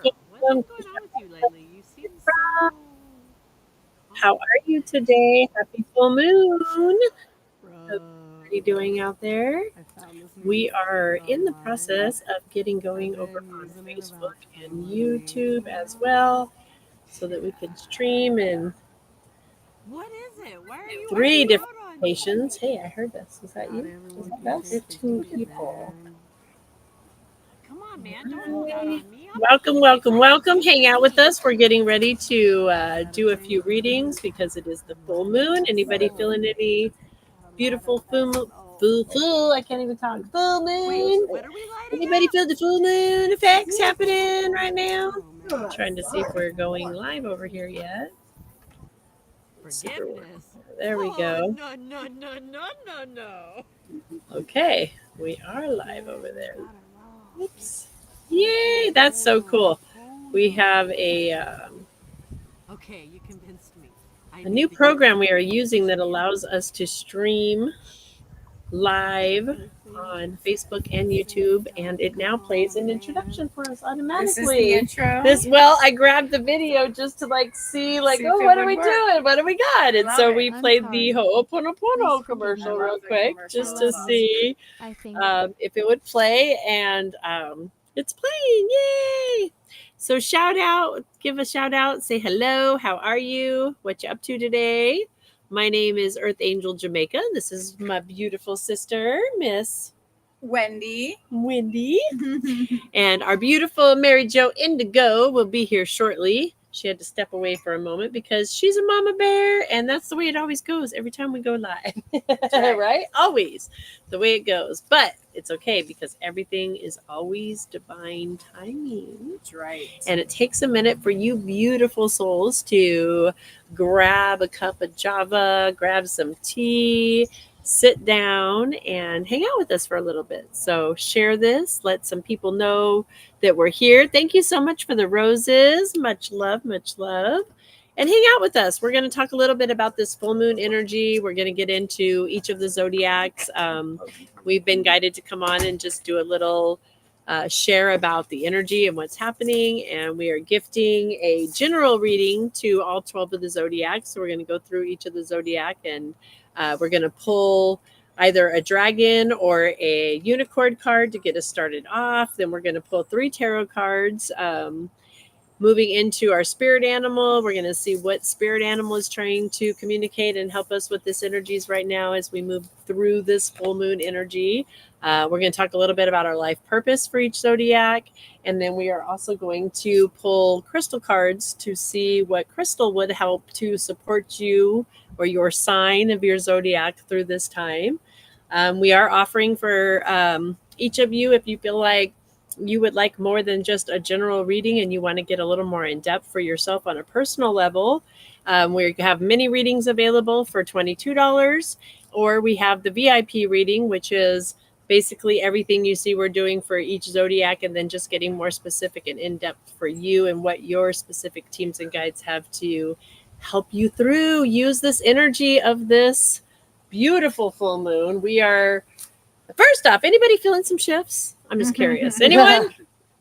What's been Welcome to going on with you Shabbat lately? You seem Shalom. so How calm. are you today? Happy full moon. How's Bro, everybody doing out there? I found this We music are in the online. process of getting I've going over been on using it about Facebook and 20 YouTube as well so that we can stream in What is it? Why are you three acting different out on me? locations. Hey, I heard this. Is that Not you? Is everyone that can us? take the 15 heat, people. man. Come on, man. Don't act out Hi. on me. I'm not Welcome, gonna take welcome, all the welcome. heat. Hang out with us. We're getting ready to do a few Saturday, readings because it is the full moon. Anybody Maso, feeling any beautiful Maso. I can't even talk. Full Wait, moon. what are we lighting Anybody up? feel the full moon effects happening right now? Oh, man. Trying to see if we're going live over here yet. Let's see if we're working. Forgiveness. There we Oh, go. no, no, no, no, no, no. Okay, we are live Spirit, over we there. gotta roll. Oops. Yay, that's so Ho'oponopono, cool. We have ho'opono. Okay, you convinced me. I a new need to get program we are some using that tea. allows us to stream live Everything on just Facebook and gets so YouTube, and it now plays calm, an man. introduction for us This is the automatically. intro. Well, I grabbed the video just to see See if oh, it what are would we work. doing? What do we got? And Love so it. we I'm played the sorry. Nice Ho'oponopono meeting commercial I you. love real the quick I commercial. just It's to love you. awesome. see I think if it would play, and it's playing. Yay! So give a shout out, say hello, how are you? What you up to today? My name is Earth Angel Jamaica. This is my beautiful sister, Miss Wendy. Wendy. And our beautiful Mary Jo Indigo will be here shortly. She had to step away for a moment because she's a mama bear, and that's the way it always goes every time we go live. Right. Right? Always the way it goes. But it's okay because everything is always divine timing. That's right. And it takes a minute for you beautiful souls to grab a cup of Java, grab some tea, sit down and hang out with us for a little bit. So share this, let some people know that we're here. Thank you so much for the roses. Much love, much love. And hang out with us. We're going to talk a little bit about this full moon energy. We're going to get into each of the zodiacs. We've been guided to come on and just do a little share about the energy and what's happening. And we are gifting a general reading to all 12 of the zodiacs. So we're going to go through each of the zodiac, and we're going to pull either a dragon or a unicorn card to get us started off. Then we're going to pull 3 tarot cards. Moving into our spirit animal, we're going to see what spirit animal is trying to communicate and help us with this energies right now as we move through this full moon energy. We're going to talk a little bit about our life purpose for each zodiac, and then we are also going to pull crystal cards to see what crystal would help to support you or your sign of your zodiac through this time. We are offering for each of you, if you feel like you would like more than just a general reading and you want to get a little more in depth for yourself on a personal level, we have mini readings available for $22, or we have the VIP reading, which is basically everything you see we're doing for each zodiac, and then just getting more specific and in depth for you and what your specific teams and guides have to help you through. Use this energy of this beautiful full moon. We are first off, anybody feeling some shifts? I'm just curious.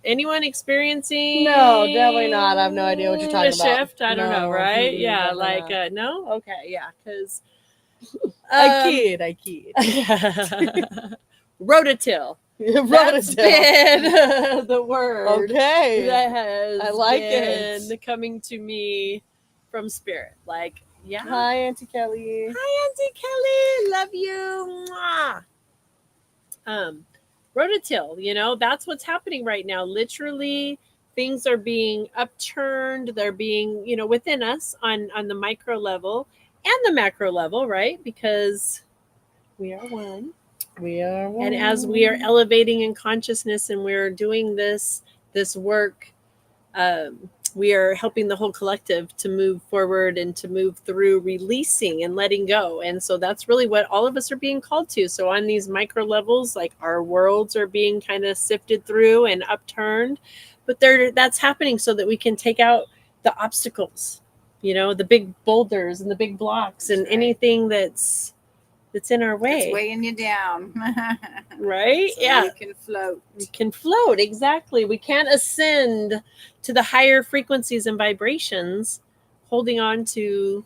Anyone experiencing No, definitely not. I have no idea what you're talking a about. shift? I don't know, No, right? Yeah, definitely not. no? Okay, yeah, because I kid. rototill. That's Rototill. been the word Okay. that has I like been it. coming to me from spirit. Like, yeah. Hi, Auntie Kelly. Hi, Auntie Kelly. Love you. Mwah. Rototill, that's what's happening right now. Literally, things are being upturned. They're being, within us on the micro level and the macro level, right? Because we are one. We are one. And as we are elevating in consciousness and we're doing this work, we are helping the whole collective to move forward and to move through releasing and letting go. And so that's really what all of us are being called to. So on these micro levels, like our worlds are being kind of sifted through and upturned, but that's happening so that we can take out the obstacles, the big boulders and the big blocks and anything that's in our way. It's weighing you down. Right? So yeah. you can float. We can float. Exactly. We can't ascend to the higher frequencies and vibrations, holding on to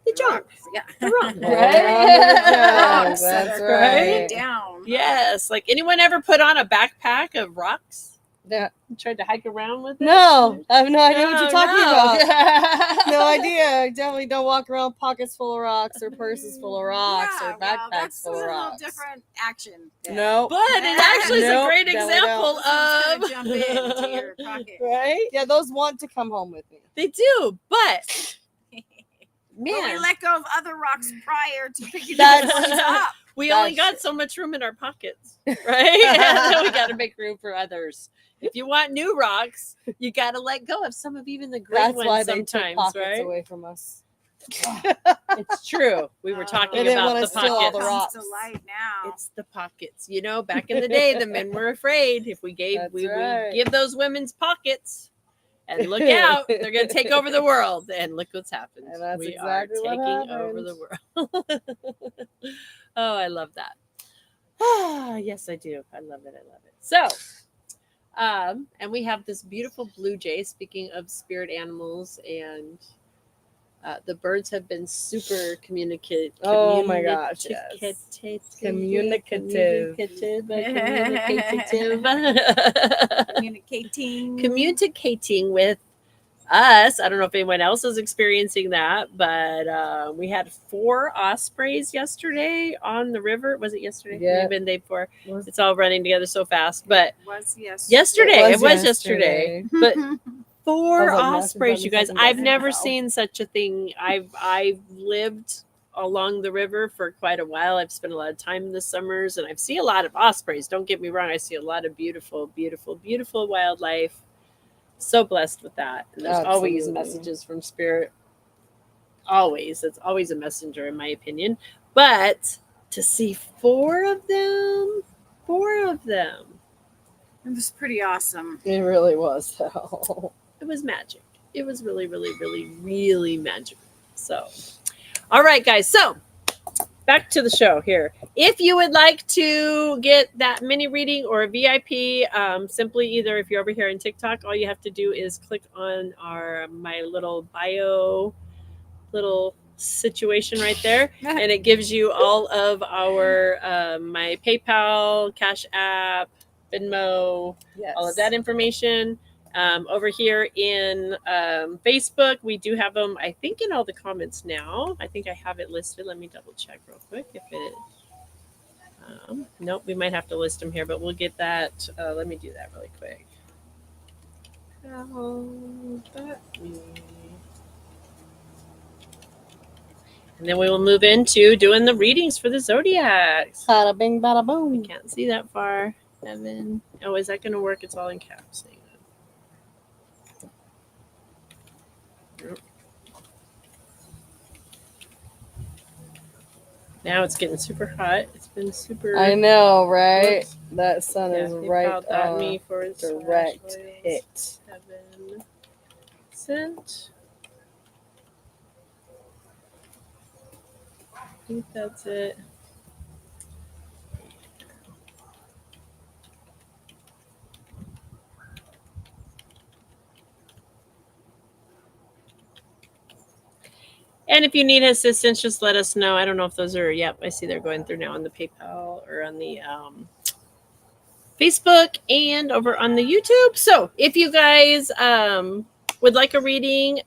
the junk. Yeah. The rock. Right? Rocks That's that are right. going down. Yes. Like anyone ever put on a backpack of rocks Yeah. and tried to hike around with it? No, I have no idea what No, you're talking no. about. No idea. I definitely don't walk around pockets full of rocks or purses full of rocks Yeah, or well, backpacks that's full of a little rocks. different action. there. No. But it actually is a Nope, great no, we example don't. of It's gonna jump into your pocket. right? Yeah, those want to come home with me. They do, but But man, we let go of other rocks prior to picking That's- those ones up. we That's only got true. so much room in our pockets, right? And then we got to make room for others. If you want new rocks, you got to let go of some of even the great That's ones why they took sometimes, pockets right? away from us. It's true. We were talking They didn't about wanna the steal all the pockets. rocks. Comes to light now. It's the pockets. You know, back in the day, the men were afraid if we gave That's we right. would give those women's pockets. And look out, they're going to take over the world. And look what's happened. And that's We exactly are what taking over happened. the world. Oh, I love that. Ah, yes, I do. I love it. I love it. So, and we have this beautiful blue jay. Speaking of spirit animals, and the birds have been super communicative. Oh my gosh, yes. Communicative. Communicating with us. I don't know if anyone else is experiencing that, but we had 4 ospreys yesterday on the river. Was it yesterday? Yeah. Maybe the day before. It's all running together so fast. But Was yesterday, It it was was yesterday. But 4 I was like, ospreys, you guys. something I've doesn't never help. seen such a thing. I've lived along the river for quite a while. I've spent a lot of time in the summers, and I've seen a lot of ospreys. Don't get me wrong. I see a lot of beautiful, beautiful, beautiful wildlife. So blessed with that. And there's always Absolutely. messages from spirit. Always. It's always a messenger, in my opinion. But to see 4 of them, It was pretty awesome. It really was though. it was magic. It was really, really, really, really magical. So, all right, guys. So, back to the show here. If you would like to get that mini reading or a VIP, simply either if you're over here on TikTok, all you have to do is click on my little bio little situation right there, and it gives you all of our my PayPal, Cash App, Venmo, Yes. all of that information. Over here in Facebook, we do have them, I think, in all the comments now. I think I have it listed. Let me double check real quick if it. Nope, we might have to list them here, but we'll get that. Let me do that really quick. And then we will move into doing the readings for the zodiacs. Bada bing, bada boom. Can't see that far. Evan. Oh, is that going to work? It's all in caps. Hang on. Nope. Now it's getting super hot. It's been super. I know, right? Whoops. That sun Yeah, is he right filed at on me for his direct flashlights. hit. Evan sent. I think that's it. And if you need assistance, just let us know. I don't know if those are, yep, I see they're going through now on the PayPal or on the Facebook and over on the YouTube. So if you guys would like a reading,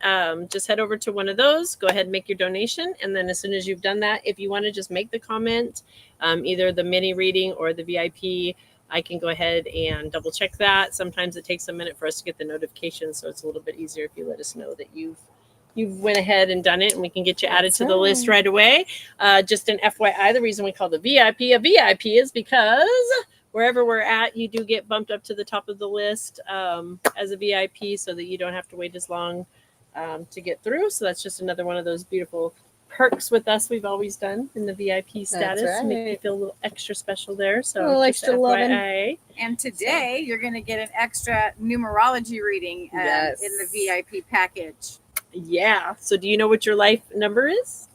just head over to one of those. Go ahead and make your donation. And then as soon as you've done that, if you want to just make the comment, either the mini reading or the VIP, I can go ahead and double check that. Sometimes it takes a minute for us to get the notification, so it's a little bit easier if you let us know that you went ahead and done it, and we can get you added to the list right away. Just an FYI, the reason we call the VIP a VIP is because wherever we're at, you do get bumped up to the top of the list as a VIP, so that you don't have to wait as long to get through. So that's just another one of those beautiful perks with us we've always done in the VIP status. right. Make you feel a little extra special there. So A little just extra loving. FYI. And today you're going to get an extra numerology reading Yes. in the VIP package. Yeah. So do you know what your life number is?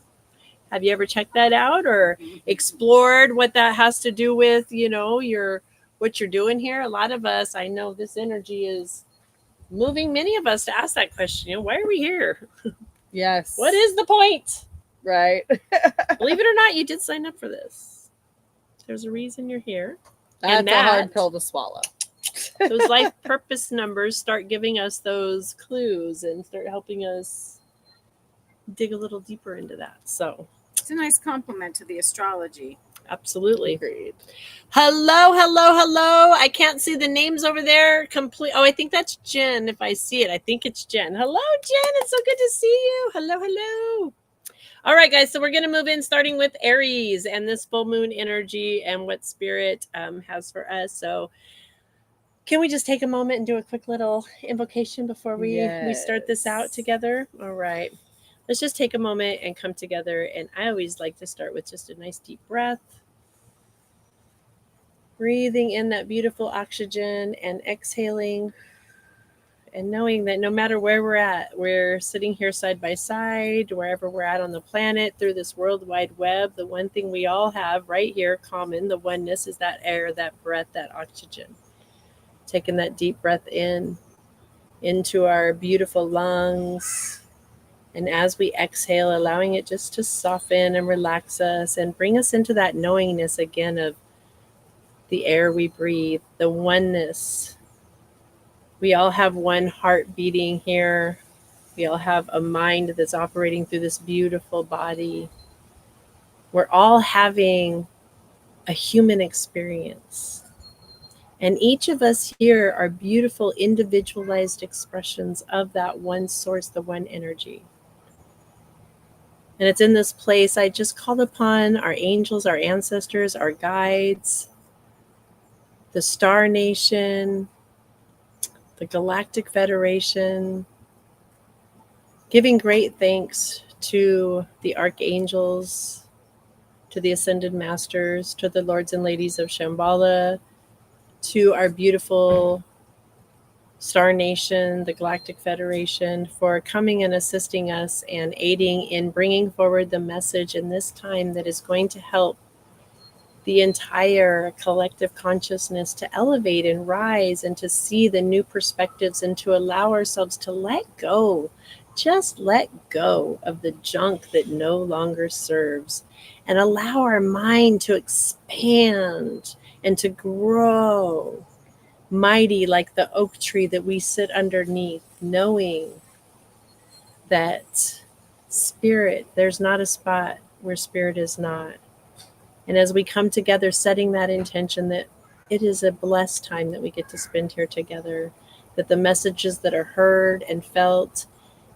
Have you ever checked that out or explored what that has to do with, what you're doing here? A lot of us, I know this energy is moving many of us to ask that question. Why are we here? Yes. What is the point? right? Believe it or not, you did sign up for this. There's a reason you're here. That's And a hard that- pill to swallow. Those life purpose numbers start giving us those clues and start helping us dig a little deeper into that. So, It's a nice compliment to the astrology. absolutely. Agreed. Hello, hello, hello. I can't see the names over there. Oh, I think that's Jen. If I see it, I think it's Jen. Hello, Jen. It's so good to see you. Hello, hello. All right, guys. So we're going to move in starting with Aries and this full moon energy and what spirit has for us. So can we just take a moment and do a quick little invocation before we start this out Yes. together? All right. Let's just take a moment and come together. And I always like to start with just a nice deep breath. Breathing in that beautiful oxygen and exhaling. And knowing that no matter where we're sitting here side by side, wherever we're at on the planet, through this world wide web, the one thing we all have right here common, the oneness, is that air, that breath, that oxygen. Taking that deep breath in into our beautiful lungs. And as we exhale, allowing it just to soften and relax us and bring us into that knowingness again of the air we breathe, the oneness. We all have one heart beating here. We all have a mind that's operating through this beautiful body. We're all having a human experience. And each of us here are beautiful, individualized expressions of that one source, the one energy. And it's in this place I just called upon our angels, our ancestors, our guides, the Star Nation, the Galactic Federation, giving great thanks to the archangels, to the ascended masters, to the lords and ladies of Shambhala, to our beautiful Star Nation, the Galactic Federation, for coming and assisting us and aiding in bringing forward the message in this time that is going to help the entire collective consciousness to elevate and rise and to see the new perspectives and to allow ourselves to let go. Just let go of the junk that no longer serves and allow our mind to expand and to grow mighty like the oak tree that we sit underneath, knowing that spirit, there's not a spot where spirit is not. And as we come together, setting that intention that it is a blessed time that we get to spend here together, that the messages that are heard and felt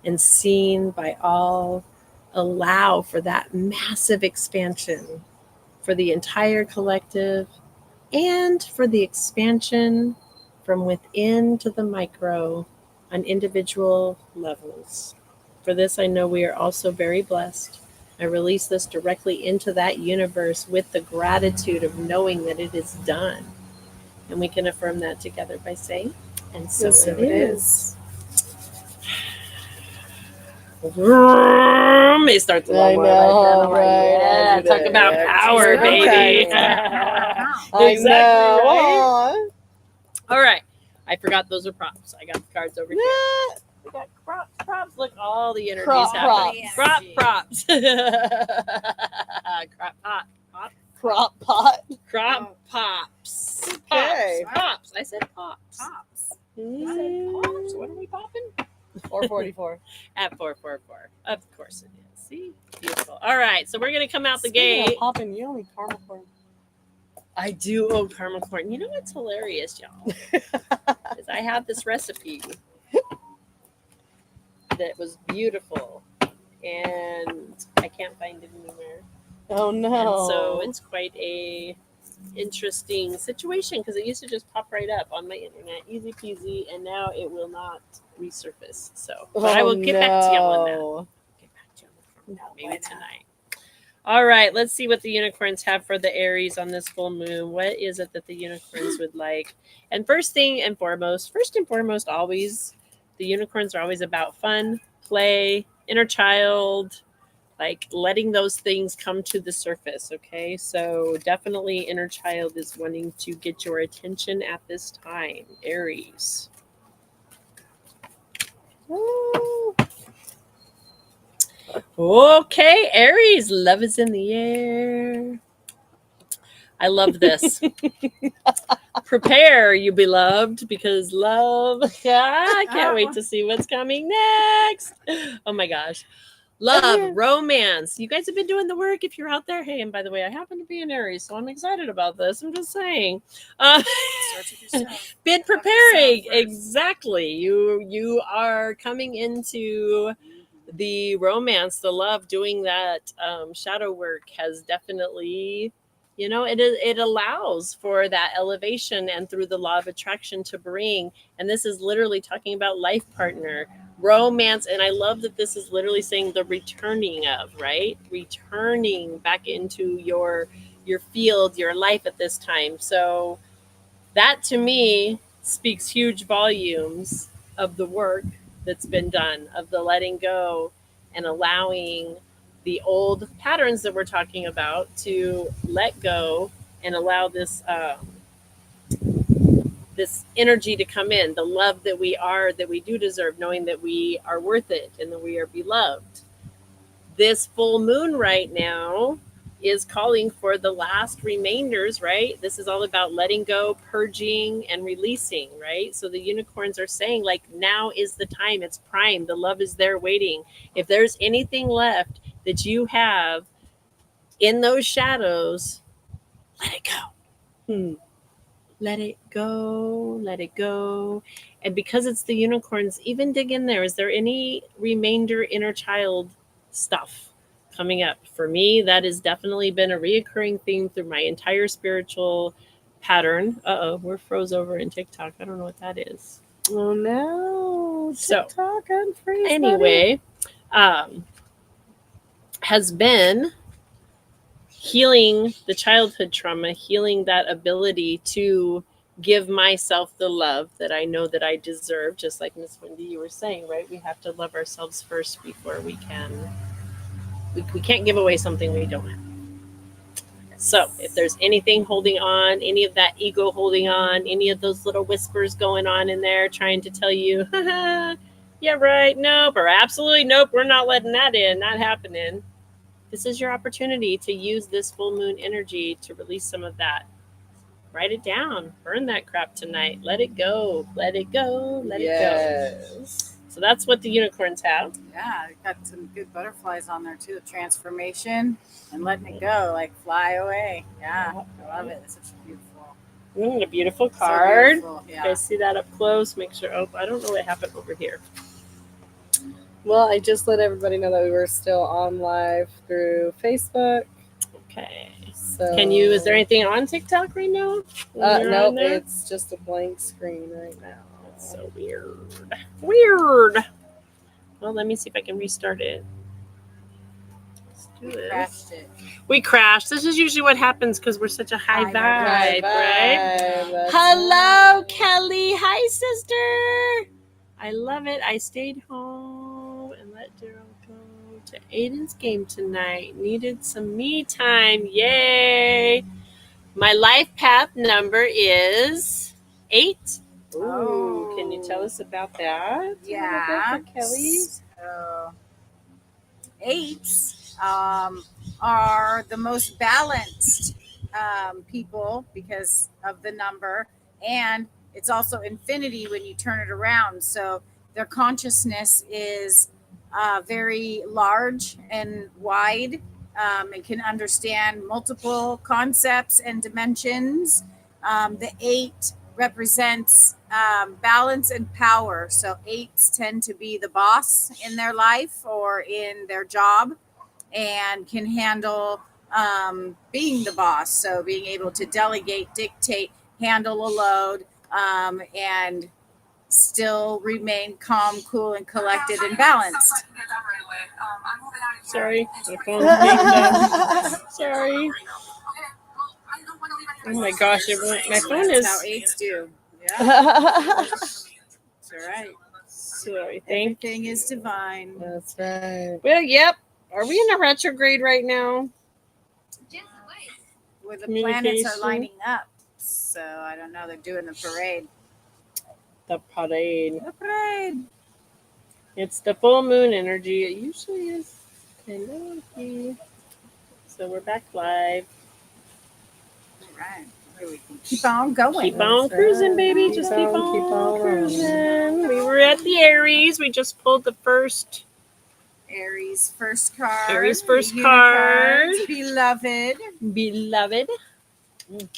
and seen by all allow for that massive expansion for the entire collective and for the expansion from within to the micro on individual levels. For this, I know we are also very blessed. I release this directly into that universe with the gratitude of knowing that it is done. And we can affirm that together by saying, and so, it is. May start the I long know, one. right? Yeah, talk about power, It's baby. okay. Wow. Exactly, I know. right? Aw. All right. I forgot those are props. I got the cards over here. Yeah. We got props. Look, all the energies Prop, happening. props. Props. Crop pot. Crop pops. Okay. Pops. I said pops. Pops. I said pops. What are we popping? 444. At 444. Of course it is. See? Beautiful. All right. So we're going to come out the Speaking of gate. popping, you only caramel corn. I do owe caramel corn. You know what's hilarious, y'all? Is I have this recipe that was beautiful and I can't find it anywhere. Oh no. And so it's quite a interesting situation because it used to just pop right up on my internet, easy peasy, and now it will not resurface. So, but I will get back to you on that. Get back to you on that maybe tonight. All right, let's see what the unicorns have for the Aries on this full moon. What is it that the unicorns would like? And first and foremost, always, the unicorns are always about fun, play, inner child, like letting those things come to the surface. Okay, so definitely inner child is wanting to get your attention at this time, Aries. Okay, Aries, love is in the air. I love this. Prepare, you beloved, because love. I can't wait to see what's coming next. Oh my gosh. Love, romance. You guys have been doing the work if you're out there. Hey, and by the way, I happen to be an Aries, so I'm excited about this. I'm just saying. Start with yourself. Been Love yourself preparing. first. Exactly. You are coming into the romance, the love, doing that shadow work has definitely, it allows for that elevation and through the law of attraction to bring. And this is literally talking about life partner, romance. And I love that this is literally saying the returning of, right? Returning back into your field, your life at this time. So that to me speaks huge volumes of the work that's been done, of the letting go and allowing the old patterns that we're talking about to let go and allow this energy to come in, the love that we are, that we do deserve, knowing that we are worth it and that we are beloved. This full moon right now is calling for the last remainders, right? This is all about letting go, purging, and releasing, right? So the unicorns are saying, like, now is the time. It's prime. The love is there waiting. If there's anything left that you have in those shadows, let it go. Let it go. Let it go. And because it's the unicorns, even dig in there. Is there any remainder inner child stuff coming up? For me, that has definitely been a reoccurring theme through my entire spiritual pattern. We're froze over in TikTok. I don't know what that is. Oh no. So, TikTok unfreeze, anyway, has been healing the childhood trauma, healing that ability to give myself the love that I know that I deserve, just like Miss Wendy, you were saying, right? We have to love ourselves first before we can't give away something we don't have. So if there's anything holding on, any of that ego holding on, any of those little whispers going on in there trying to tell you, yeah, right, nope, or absolutely nope, we're not letting that in, not happening. This is your opportunity to use this full moon energy to release some of that. Write it down. Burn that crap tonight. Let it go. Let it go. Let it go. Yes. So that's what the unicorns have. Yeah, got some good butterflies on there too. Transformation and letting it go, like fly away. Yeah, I love it. It's such a beautiful, A beautiful so card. beautiful. You Yeah. guys see that up close? Make sure. Oh, I don't know what happened over here. Well, I just let everybody know that we were still on live through Facebook. Okay. So Can you? Is there anything on TikTok right now? When you're on nope, there? it's just a blank screen right now. That's so weird. Weird. Well, let me see if I can restart it. Let's do We this. crashed it. We crashed. This is usually what happens because we're such a high High vibe, right? That's Hello, right. Kelly. Hi, sister. I love it. I stayed home and let Daryl go to Aiden's game tonight. Needed some me time. Yay. My life path number is 8. Ooh, can you tell us about that? Yeah. Kelly. So, 8s are the most balanced people because of the number, and it's also infinity when you turn it around. So their consciousness is very large and wide, and can understand multiple concepts and dimensions. The 8 represents balance and power. So 8s tend to be the boss in their life or in their job, and can handle being the boss. So being able to delegate, dictate, handle a load, and still remain calm, cool, and collected and balanced. Sorry, my phone's being done. Sorry. Oh my gosh, my phone That's how is. 8s do. Yeah, that's all right. Sorry, thank Everything is divine. That's right. Well, yep. Are we in a retrograde right now? Where the planets are Communication. lining up. So I don't know. They're doing the parade. The parade. The parade. It's the full moon energy. It usually is Hello. So we're back live. All right. We can keep on going. Keep on cruising, baby. Just keep on cruising. We were at the Aries. We just pulled the first. Aries first card. Aries first the card. unicorns, beloved. Beloved. And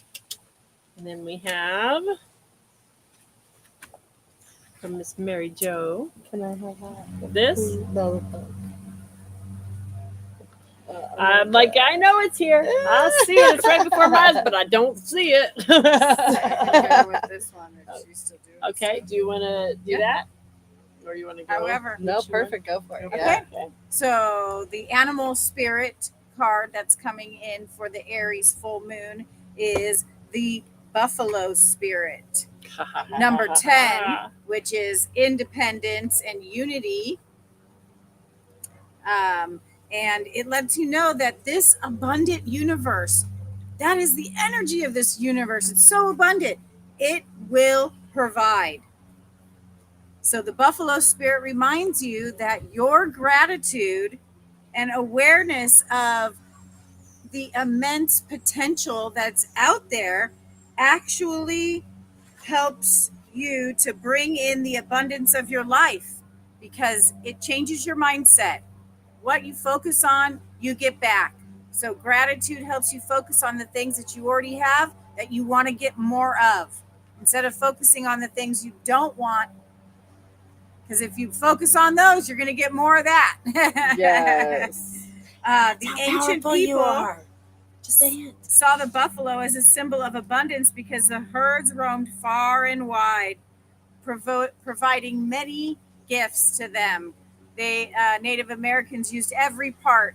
then we have from Miss Mary Jo. Can I have that? This. No. I'm like, I know it's here. I see it. It's right before my eyes, but I don't see it. Go with this one if she's still doing it. Okay. Do you want to do Yeah. that? Or you want to go? However, No, perfect. Go for it. Okay. Yeah. Okay. so the animal spirit card that's coming in for the Aries full moon is the buffalo spirit. Number 10, which is independence and unity. And it lets you know that this abundant universe, that is the energy of this universe. It's so abundant. It will provide. So the buffalo spirit reminds you that your gratitude and awareness of the immense potential that's out there actually helps you to bring in the abundance of your life, because it changes your mindset. What you focus on, you get back. So gratitude helps you focus on the things that you already have that you want to get more of, instead of focusing on the things you don't want. Because if you focus on those, you're going to get more of that. Yes. The ancient people Just say it. saw the buffalo as a symbol of abundance because the herds roamed far and wide, providing many gifts to them. They Native Americans used every part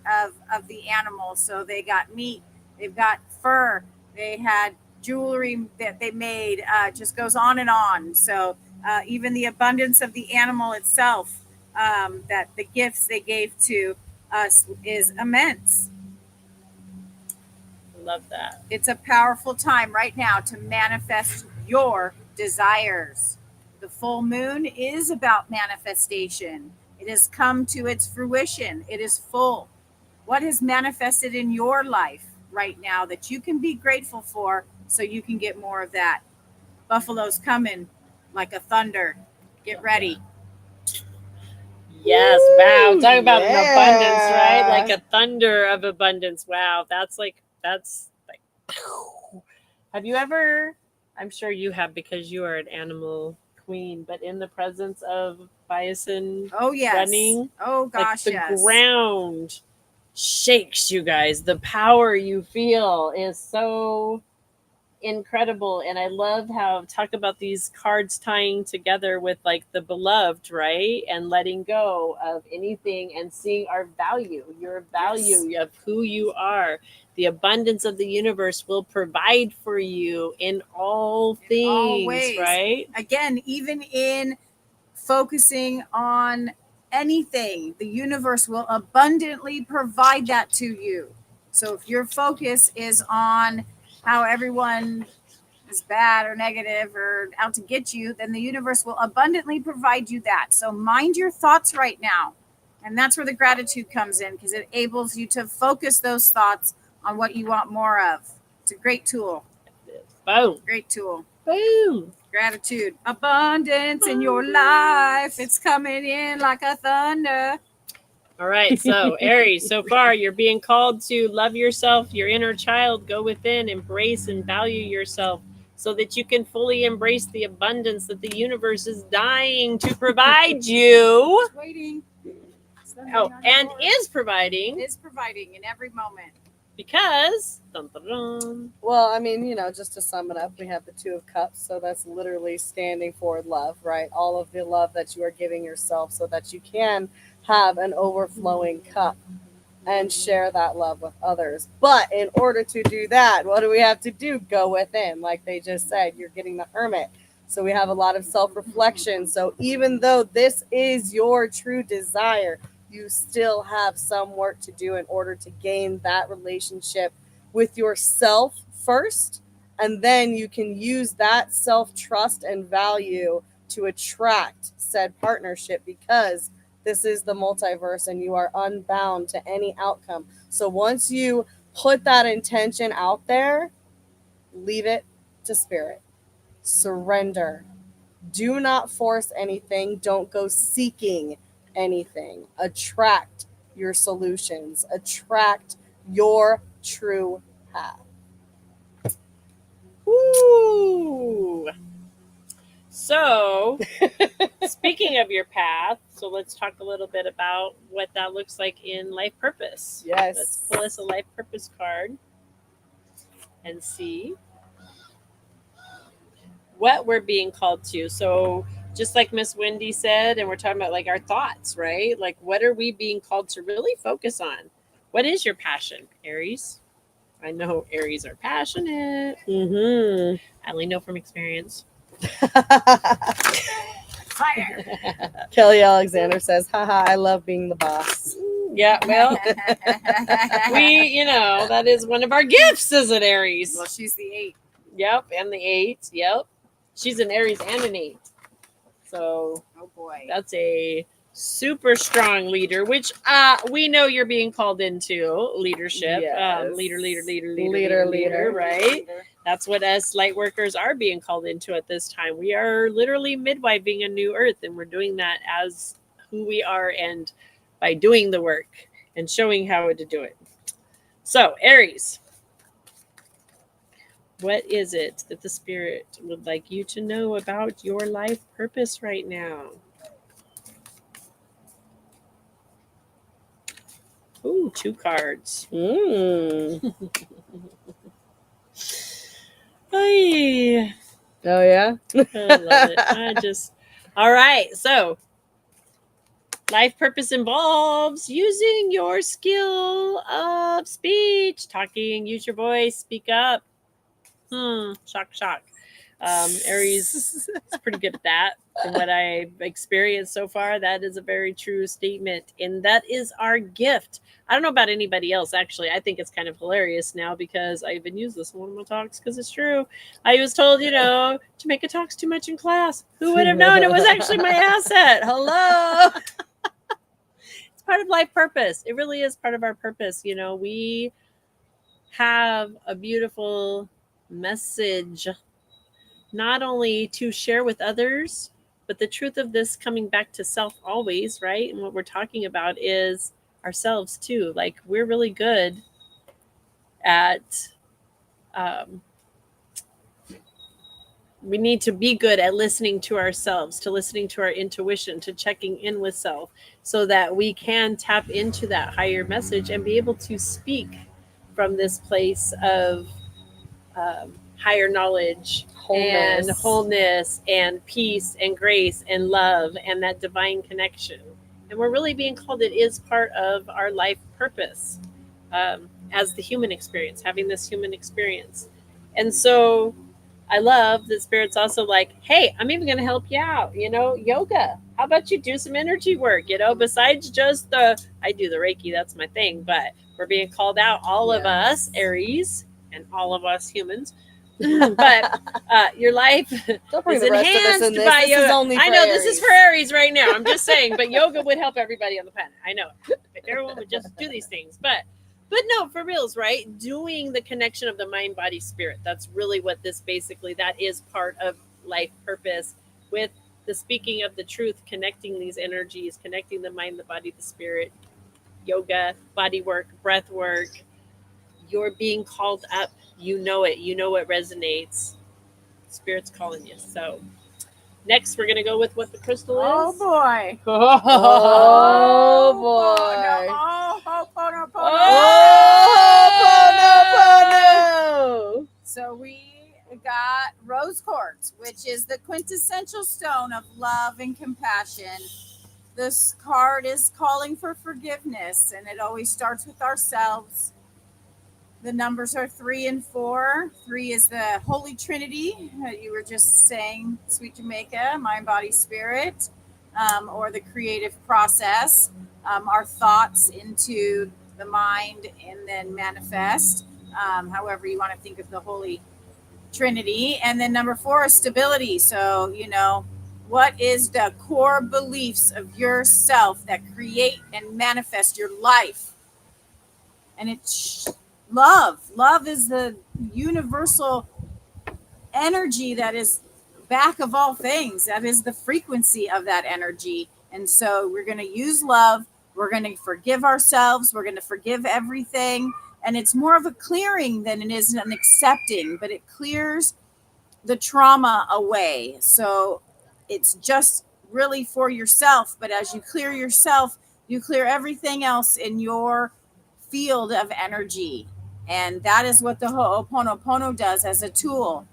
of the animal. So they got meat, they've got fur, they had jewelry that they made, just goes on and on. So even the abundance of the animal itself, that the gifts they gave to us is immense. Love that. It's a powerful time right now to manifest your desires. The full moon is about manifestation. It has come to its fruition. It is full. What has manifested in your life right now that you can be grateful for so you can get more of that? Buffalo's coming like a thunder. Get ready. Yes. Wow. Talk about an Yeah. abundance, right? Like a thunder of abundance. Wow. That's like. Have you ever? I'm sure you have, because you are an animal queen. But in the presence of bison Oh, yes. running, Oh, like gosh, the yes. ground shakes, you guys. The power you feel is so incredible. And I love how talk about these cards tying together with like the beloved, right? And letting go of anything and seeing our value, your value of who you are. The abundance of the universe will provide for you in all In all things, ways. right? Again, even in focusing on anything, the universe will abundantly provide that to you. So if your focus is on how everyone is bad or negative or out to get you, then the universe will abundantly provide you that. So mind your thoughts right now. And that's where the gratitude comes in, because it enables you to focus those thoughts on what you want more of. It's a great tool. Boom. Great tool. Boom. Gratitude. Abundance in your life. It's coming in like a thunder. All right, so Aries, so far you're being called to love yourself, your inner child, go within, embrace and value yourself so that you can fully embrace the abundance that the universe is dying to provide you. It's waiting. Oh, and is providing is providing in every moment. because dun, dun, dun. Well, I mean, just to sum it up, we have the Two of Cups. So that's literally standing for love, right? All of the love that you are giving yourself so that you can have an overflowing cup and share that love with others. But in order to do that, what do we have to do? Go within. Like they just said, you're getting the Hermit. So we have a lot of self-reflection. So even though this is your true desire, you still have some work to do in order to gain that relationship with yourself first. And then you can use that self-trust and value to attract said partnership, because This is the multiverse, and you are unbound to any outcome. So once you put that intention out there, leave it to spirit. Surrender. Do not force anything. Don't go seeking anything. Attract your solutions. Attract your true path. Woo! So, speaking of your path, so let's talk a little bit about what that looks like in life purpose. Yes. Let's pull us a life purpose card and see what we're being called to. So, just like Miss Wendy said, and we're talking about like our thoughts, right? Like, what are we being called to really focus on? What is your passion, Aries? I know Aries are passionate. Mm-hmm. I only know from experience. Fire. Kelly Alexander says, haha, I love being the boss. Yeah, well, that is one of our gifts as an Aries. Well, she's the 8. Yep, and the 8. Yep. She's an Aries and an 8. So Oh boy. that's a super strong leader, which we know you're being called into leadership. Yes. Leader, right? That's what us light workers are being called into at this time. We are literally midwifing a new earth, and we're doing that as who we are and by doing the work and showing how to do it. So, Aries, what is it that the spirit would like you to know about your life purpose right now? Ooh, 2 cards. Mm. Ay, Oh, yeah? I love it. All right. So, life purpose involves using your skill of speech, talking, use your voice, speak up. Shock. Aries is pretty good at that. From what I've experienced so far, that is a very true statement. And that is our gift. I don't know about anybody else, actually. I think it's kind of hilarious now because I even use this in one of my talks because it's true. I was told, Jamaica talks too much in class. Who would have known it was actually my asset? Hello. It's part of life purpose. It really is part of our purpose. We have a beautiful message not only to share with others, but the truth of this coming back to self always, right? And what we're talking about is ourselves too. Like, we're really good at we need to be good at listening to ourselves, to listening to our intuition, to checking in with self, so that we can tap into that higher message and be able to speak from this place of higher knowledge, and wholeness and peace and grace and love and that divine connection. And we're really being called, it is part of our life purpose as the human experience, having this human experience. And so I love that Spirit's also like, hey, I'm even going to help you out. Yoga. How about you do some energy work? Besides just I do the Reiki, that's my thing. But we're being called out, all of us, Aries, and all of us humans. But your life is enhanced by yoga. I know this is for Aries right now. I'm just saying, but yoga would help everybody on the planet. I know if everyone would just do these things. But no, for reals, right? Doing the connection of the mind, body, spirit. That's really what this basically, that is part of life purpose, with the speaking of the truth, connecting these energies, connecting the mind, the body, the spirit, yoga, body work, breath work. You're being called up. You know it. You know what resonates. Spirit's calling you. So next, we're going to go with what the crystal is. Oh boy. Oh boy. No. So we got rose quartz, which is the quintessential stone of love and compassion. This card is calling for forgiveness, and it always starts with ourselves. The numbers are 3 and 4. 3 is the Holy Trinity. You were just saying, Sweet Jamaica, mind, body, spirit, or the creative process. Our thoughts into the mind and then manifest, however you want to think of the Holy Trinity. And then number 4 is stability. So, What is the core beliefs of yourself that create and manifest your life? And it's love. Love is the universal energy that is back of all things. That is the frequency of that energy. And so we're going to use love. We're going to forgive ourselves. We're going to forgive everything. And it's more of a clearing than it is an accepting, but it clears the trauma away. So it's just really for yourself. But as you clear yourself, you clear everything else in your field of energy. And that is what the Ho'oponopono does as a tool.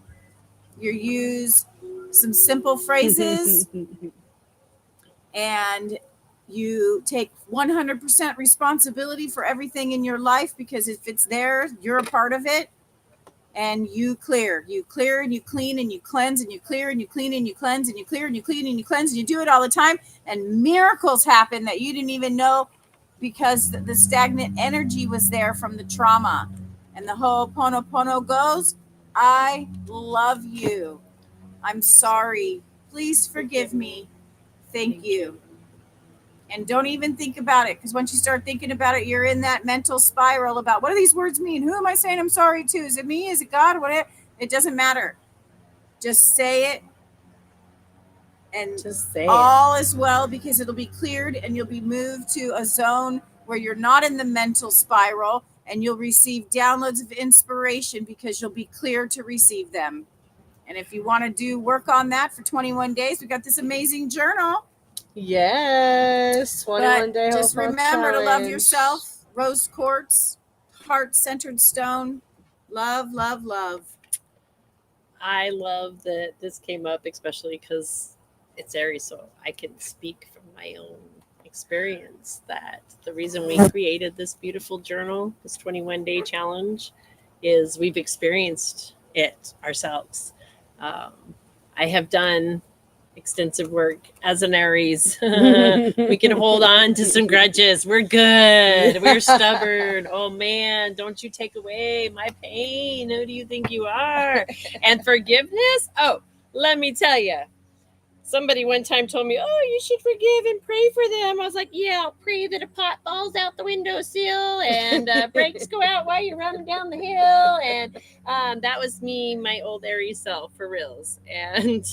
You use some simple phrases and you take 100% responsibility for everything in your life, because if it's there, you're a part of it. And you clear and you clean and you cleanse and you clear and you clean and you cleanse and you clear and you clean and you cleanse, and you do it all the time, and miracles happen that you didn't even know, because the stagnant energy was there from the trauma. And the Ho'oponopono goes, I love you. I'm sorry. Please forgive me. Thank you. And don't even think about it, because once you start thinking about it, you're in that mental spiral about, what do these words mean? Who am I saying I'm sorry to? Is it me? Is it God? Whatever. It doesn't matter. Just say it, and Just say all is well, because it'll be cleared and you'll be moved to a zone where you're not in the mental spiral, and you'll receive downloads of inspiration because you'll be clear to receive them. And if you want to do work on that for 21 days, we got this amazing journal. Yes, 21 day Just Ho'oponopono remember to love challenge. yourself. Rose quartz, heart-centered stone. Love, love, love. I love that this came up, especially because it's Aries, so I can speak from my own experience that the reason we created this beautiful journal, this 21-day challenge, is we've experienced it ourselves. I have done extensive work as an Aries. We can hold on to some grudges. We're good. We're stubborn. Oh man, don't you take away my pain. Who do you think you are? And forgiveness? Oh, let me tell you. Somebody one time told me, oh, you should forgive and pray for them. I was like, yeah, I'll pray that a pot falls out the windowsill and brakes go out while you're running down the hill. And that was me, my old Aries self, for reals. And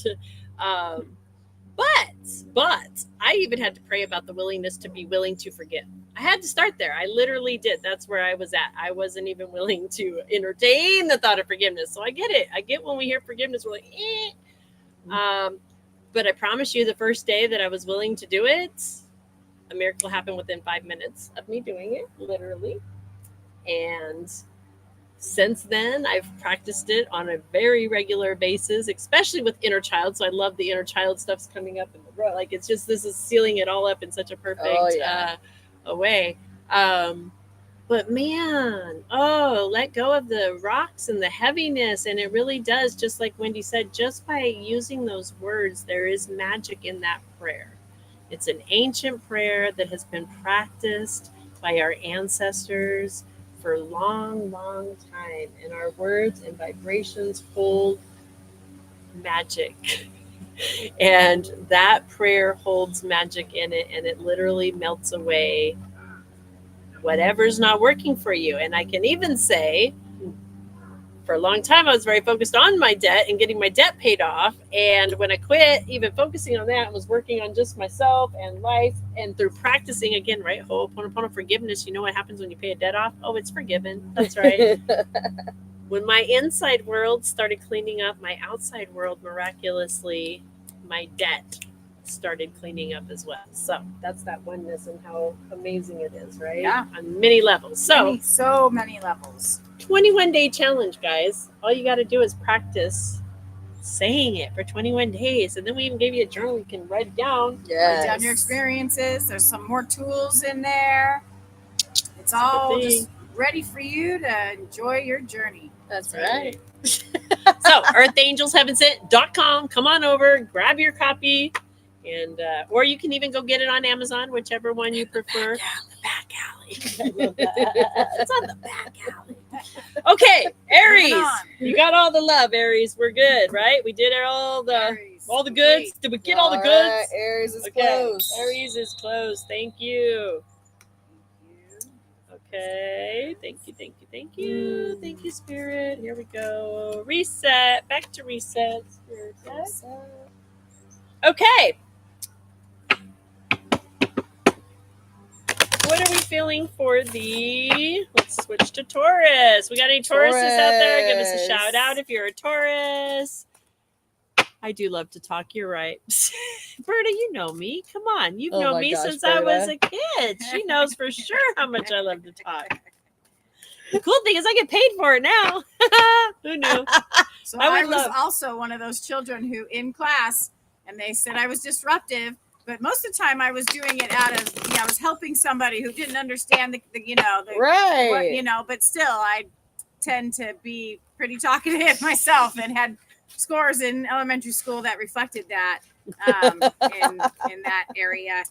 but I even had to pray about the willingness to be willing to forgive. I had to start there. I literally did. That's where I was at. I wasn't even willing to entertain the thought of forgiveness. So I get it. I get when we hear forgiveness, we're like, eh. But I promise you, the first day that I was willing to do it, a miracle happened within 5 minutes of me doing it, literally. And since then, I've practiced it on a very regular basis, especially with inner child. So I love the inner child stuff's coming up in the road. Like, it's just, this is sealing it all up in such a perfect way. But man, let go of the rocks and the heaviness. And it really does, just like Wendy said, just by using those words, there is magic in that prayer. It's an ancient prayer that has been practiced by our ancestors for a long, long time. And our words and vibrations hold magic. And that prayer holds magic in it, and it literally melts away whatever's not working for you. And I can even say, for a long time, I was very focused on my debt and getting my debt paid off. And when I quit even focusing on that, I was working on just myself and life. And through practicing again, right? Ho'oponopono forgiveness. You know what happens when you pay a debt off? Oh, it's forgiven. That's right. When my inside world started cleaning up, my outside world, miraculously, my debt started cleaning up as well. So that's that oneness and how amazing it is, right? Yeah. On many levels. So many levels. 21-day challenge, guys. All you got to do is practice saying it for 21 days. And then we even gave you a journal you can write it down. Write down your experiences. There's some more tools in there. It's all just ready for you to enjoy your journey. That's right. So earthangelsheavensent.com. Come on over, grab your copy. And or you can even go get it on Amazon, whichever one you prefer. The back alley. I love that. It's on the back alley. Okay, Aries. on. You got all the love, Aries. We're good, right? We did all the Aries. goods. Did we get all the goods? Aries is Okay. close. Aries is closed. Thank you. Okay. Thank you. Thank you, Spirit. Here we go. Reset. Back to reset. Spirit. Okay. What are we feeling for the? Let's switch to Taurus. We got any Tauruses out there? Give us a shout out if you're a Taurus. I do love to talk. You're right. Berta, you know me. Come on. You've Oh known my me gosh, since I Berta. was a kid. She knows for sure how much I love to talk. The cool thing is I get paid for it now. Who knew? So I I, would was love- also one of those children who in class, and they said I was disruptive, but most of the time I was doing it out of, I was helping somebody who didn't understand the Right. what, but still I tend to be pretty talkative myself and had scores in elementary school that reflected that in that area.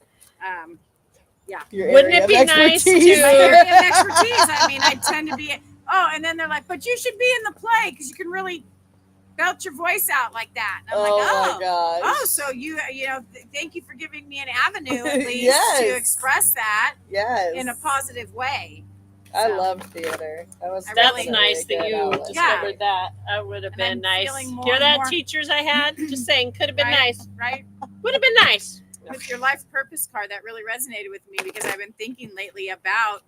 Your Wouldn't area it be of nice expertise. to- My area of expertise. I mean, I tend to be. Oh, and then they're like, "But you should be in the play because you can really belt your voice out like that." And I'm like, my gosh. oh, so thank you for giving me an avenue at least Yes. to express that Yes. in a positive way. I So, love theater. That was I That's really- nice really that good you outlet. discovered that. That would have And been I'm nice. feeling more Hear and that, more- teachers I had? Just saying, could have been Right? nice. Right? Would have been nice. With your life purpose card, that really resonated with me because I've been thinking lately about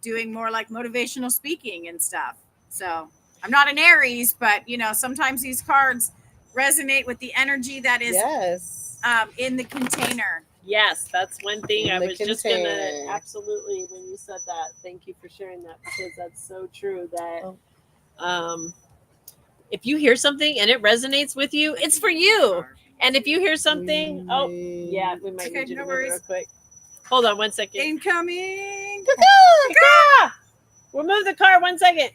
doing more like motivational speaking and stuff. So I'm not an Aries, but sometimes these cards resonate with the energy that is Yes. in the container. Yes, that's one thing In I the was just gonna container. absolutely when you said that. Thank you for sharing that because that's so true that Oh. if you hear something and it resonates with you, it's for you. And if you hear something, oh yeah, we might Okay, need you no to move it real worries. quick. Hold on 1 second. Incoming. Kaka! We'll move the car 1 second.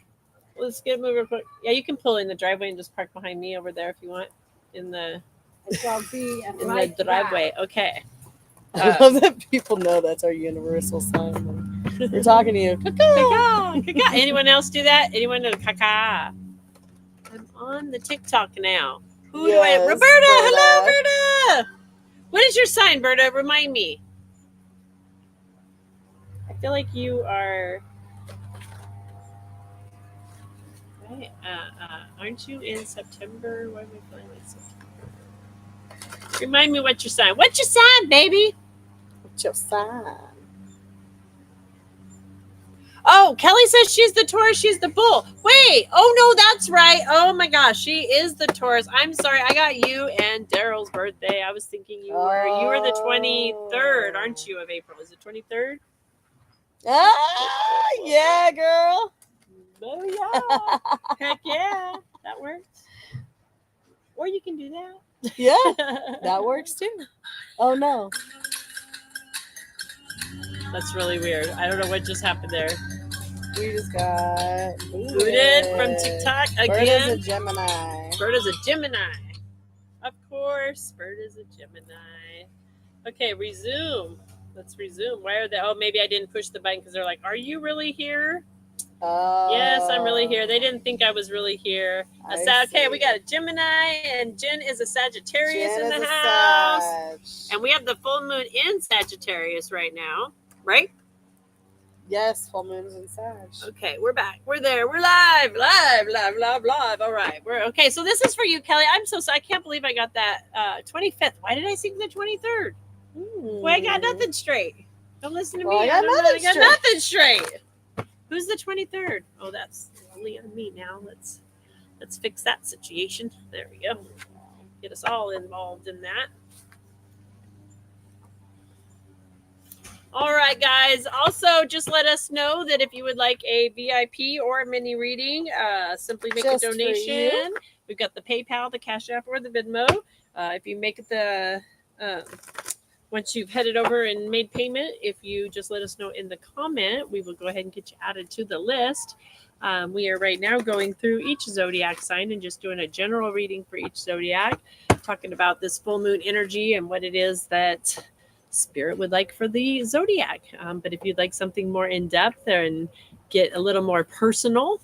Let's get moved real quick. Yeah, you can pull in the driveway and just park behind me over there if you want. In the Shall be in the driveway. Okay. I love that people know that's our universal sign. We're talking to you. Kaka, kaka. Anyone else do that? Anyone know kaka? I'm on the TikTok now. Who do I? Yes, Roberta. Berta. Hello, Berta. What is your sign, Berta? Remind me. I feel like you are. Right, aren't you in September? Why am I feeling like September? Remind me what your sign. What's your sign, baby? What's your sign? Oh, Kelly says she's the Taurus. She's the bull. Wait. Oh no, that's right. Oh my gosh, she is the Taurus. I'm sorry. I got you and Daryl's birthday. I was thinking you were the 23rd, aren't you, of April? Is it 23rd? Ah, yeah, girl. Oh yeah. Heck yeah. That works. Or you can do that. Yeah, that works too. Oh no. That's really weird. I don't know what just happened there. We just got Booted from TikTok Bird again. is a Gemini. Bird is a Gemini. Of course, Bird is a Gemini. Okay, resume. Let's resume. Why are they? Oh, maybe I didn't push the button because they're like, "Are you really here?" Yes, I'm really here. They didn't think I was really here. I Okay, see. we got a Gemini, and Jen is a Sagittarius Jen in is the a house, Sag. and we have the full moon in Sagittarius right now, right? Yes, full moons and Sag. Okay, we're back. We're there. We're live. All right. We're okay. So this is for you, Kelly. I'm so sorry. I can't believe I got that 25th. Why did I think the 23rd? Well, I got nothing straight. Don't listen to Well, me. I got nothing I got straight. nothing straight. Who's the 23rd? Oh, that's only on me now. Let's fix that situation. There we go. Get us all involved in that. All right, guys. Also, just let us know that if you would like a VIP or a mini reading, simply make Just a for donation. you. We've got the PayPal, the Cash App, or the Venmo. If you make the once you've headed over and made payment, if you just let us know in the comment, we will go ahead and get you added to the list. We are right now going through each zodiac sign and just doing a general reading for each zodiac, talking about this full moon energy and what it is that Spirit would like for the zodiac. But if you'd like something more in depth and get a little more personal,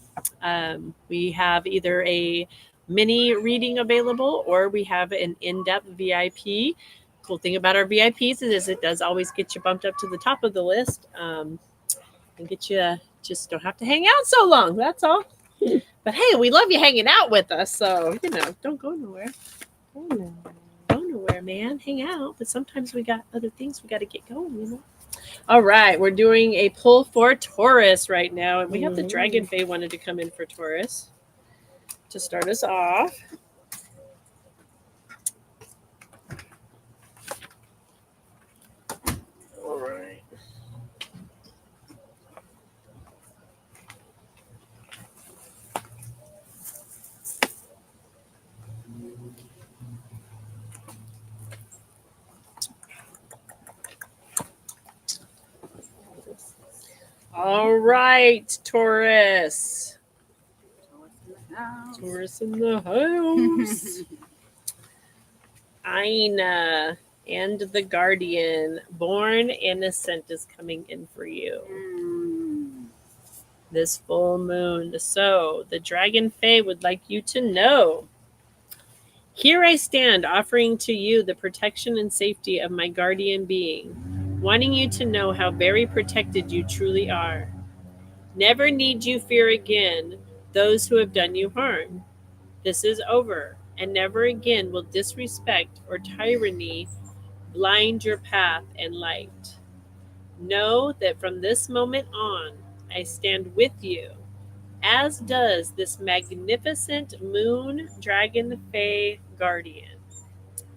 we have either a mini reading available or we have an in-depth VIP. Cool thing about our VIPs is it does always get you bumped up to the top of the list, and get you just don't have to hang out so long. That's all. But hey, we love you hanging out with us, so don't go nowhere. Go nowhere, man. Hang out. But sometimes we got other things we got to get going. All right, we're doing a pull for Taurus right now, and we have the Dragon Fae wanted to come in for Taurus to start us off. All right. All right, Taurus. Taurus in the house. Aina and the Guardian, Born Innocent, is coming in for you this full moon. So the Dragon Fae would like you to know, here I stand offering to you the protection and safety of my guardian being, wanting you to know how very protected you truly are. Never need you fear again those who have done you harm. This is over, and never again will disrespect or tyranny blind your path and light. Know that from this moment on, I stand with you, as does this magnificent moon dragon fae guardian.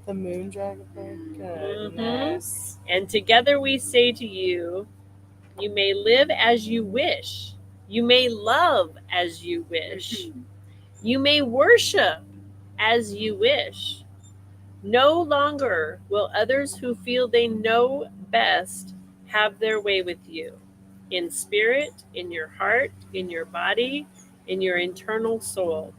The moon dragon. Goodness. And together we say to you, you may live as you wish. You may love as you wish. You may worship as you wish. No longer will others who feel they know best have their way with you. In spirit, in your heart, in your body, in your internal soul.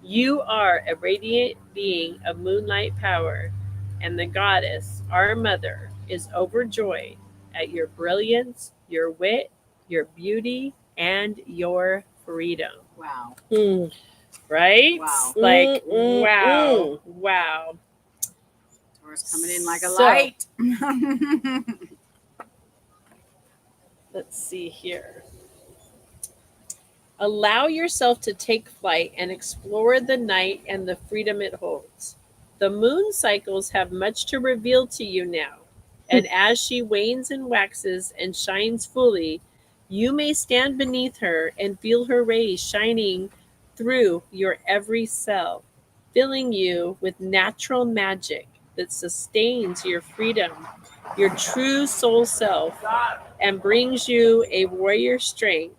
You are a radiant being of moonlight power, and the goddess, our mother, is overjoyed at your brilliance, your wit, your beauty, and your freedom. Wow. Right? Wow. Like, wow. Wow. Taurus coming in like a So- light. Let's see here. Allow yourself to take flight and explore the night and the freedom it holds. The moon cycles have much to reveal to you now, and as she wanes and waxes and shines fully, you may stand beneath her and feel her rays shining through your every cell, filling you with natural magic that sustains your freedom, your true soul self, and brings you a warrior strength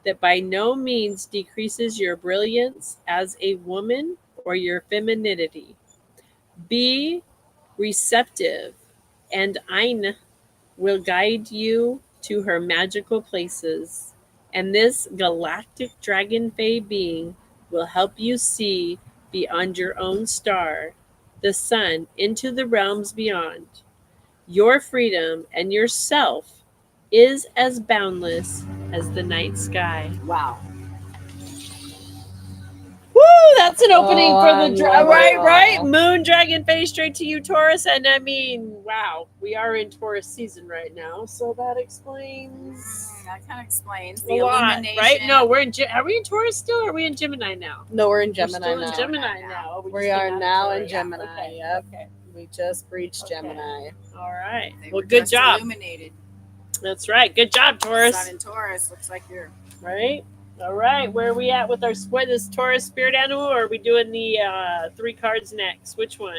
that by no means decreases your brilliance as a woman or your femininity. Be receptive, and Ain will guide you to her magical places, and this galactic dragon fae being will help you see beyond your own star, the sun, into the realms beyond. Your freedom and yourself is as boundless as the night sky. Wow. Woo! That's an opening Oh, for I the love right, it. right. Moon dragon face straight to you, Taurus. And I mean, wow, we are in Taurus season right now, so that explains That kind of explains a the lot, illumination. right? No, we're in. Are we in Taurus still? Or are we in Gemini now? No, we're in We're Gemini still in now. Gemini now. We just are came out of now in Taurus. Gemini. Okay. Yep. Okay. We just breached Okay. Gemini. All right. They Well, were good just job. Illuminated. That's right. Good job, Taurus. Sun in Taurus looks like you're. Right. All right. Where are we at with our what is Taurus spirit animal? Or are we doing the 3 cards next? Which one?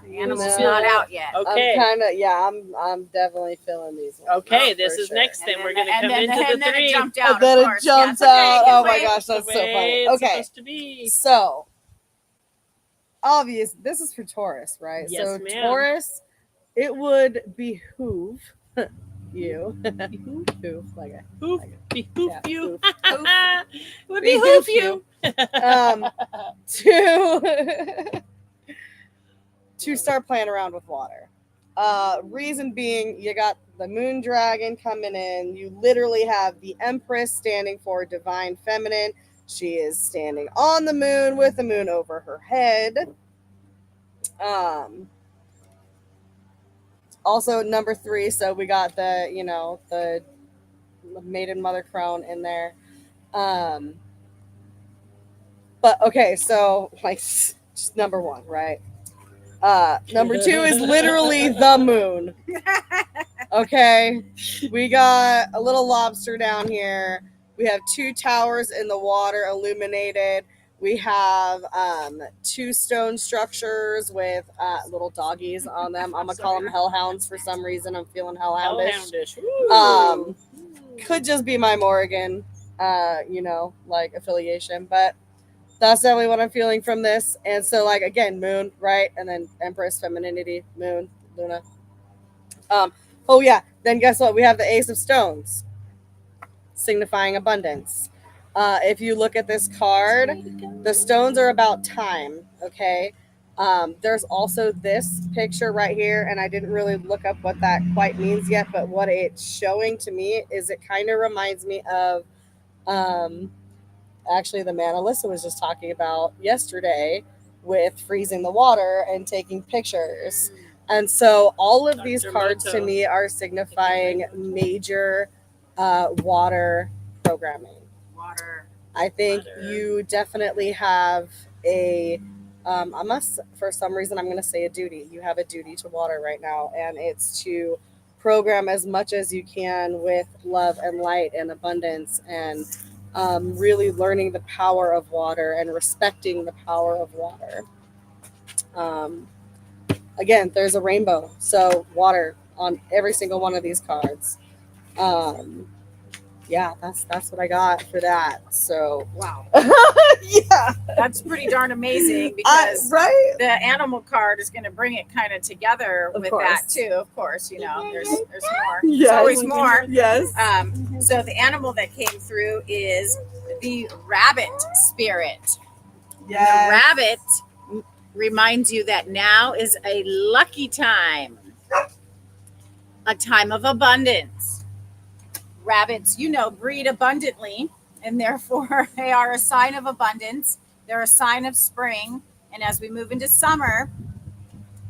The animal's No. not out yet. Okay. I'm definitely feeling these ones. Okay, Oh, this for is sure. next. Then And we're then- going to come and then- into and the then 3. it jumped And out. then of it course. jumps Yes, okay, out. can Oh my wait. gosh, that's The so way funny. it's Okay, supposed to be. so obvious. This is for Taurus, right? Yes, so ma'am. Taurus, it would behoove you. Behoove, like a Hoof, behoof Yeah, you. hoof. It would Behoof behoof you. to to start playing around with water. Reason being, you got the moon dragon coming in. You literally have the Empress standing for divine feminine. She is standing on the moon with the moon over her head. Also number 3, so we got the, you know, the maiden mother crone in there. But okay, so like just number 1, right? Number 2 is literally the moon. Okay, we got a little lobster down here. We have 2 towers in the water illuminated. We have 2 stone structures with little doggies on them. I'm gonna call them hellhounds for some reason. I'm feeling hellhoundish. Hellhoundish. Could just be my Morrigan, you know, like affiliation, but that's definitely what I'm feeling from this. And so, like, again, moon, right? And then Empress, femininity, moon, Luna. Oh yeah, then guess what? We have the Ace of Stones, signifying abundance. If you look at this card, the stones are about time, okay? There's also this picture right here, and I didn't really look up what that quite means yet, but what it's showing to me is it kind of reminds me of actually the man Alyssa was just talking about yesterday with freezing the water and taking pictures. And so all of these Dr. cards to Moto. me are signifying major water programming. Water. I think Water. you definitely have a for some reason I'm going to say a duty. You have a duty to water right now, and it's to program as much as you can with love and light and abundance, and really learning the power of water and respecting the power of water. Again, there's a rainbow, so water on every single one of these cards. Yeah, that's what I got for that. So Wow. yeah, That's pretty darn amazing because right. the animal card is going to bring it kind of together Of with course. that too. Of course, you know, there's more. Yes. There's always more. Yes. So the animal that came through is the rabbit spirit. Yes. The rabbit reminds you that now is a lucky time, a time of abundance. Rabbits, you know, breed abundantly, and therefore they are a sign of abundance. They're a sign of spring. And as we move into summer,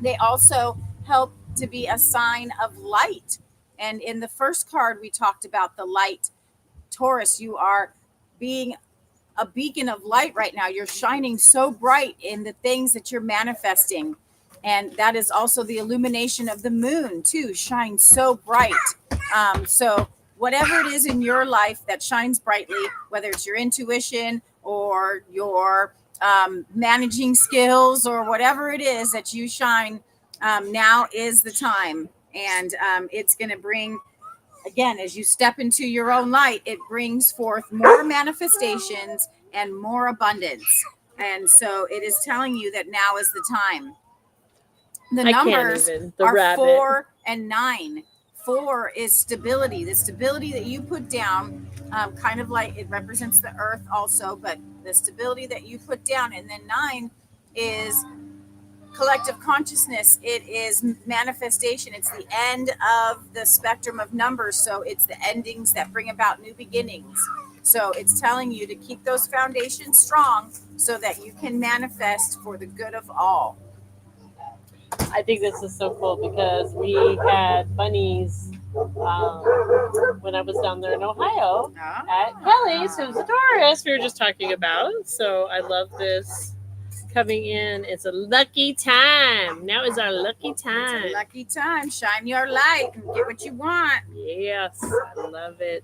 they also help to be a sign of light. And in the first card, we talked about the light. Taurus, you are being a beacon of light right now. You're shining so bright in the things that you're manifesting. And that is also the illumination of the moon, too, shines so bright. So whatever it is in your life that shines brightly, whether it's your intuition or your managing skills or whatever it is that you shine, now is the time. And it's going to bring, again, as you step into your own light, it brings forth more manifestations and more abundance. And so it is telling you that now is the time. The I can't numbers even. The are rabbit. 4 and 9. 4 is stability. The stability that you put down, kind of like it represents the earth also, but the stability that you put down. And then 9 is collective consciousness. It is manifestation. It's the end of the spectrum of numbers. So it's the endings that bring about new beginnings. So it's telling you to keep those foundations strong so that you can manifest for the good of all. I think this is so cool because we had bunnies when I was down there in Ohio at Kelly's, who's a Taurus we were just talking about. So I love this coming in. It's a lucky time. Now is our lucky time. It's a lucky time. Shine your light and get what you want. Yes, I love it.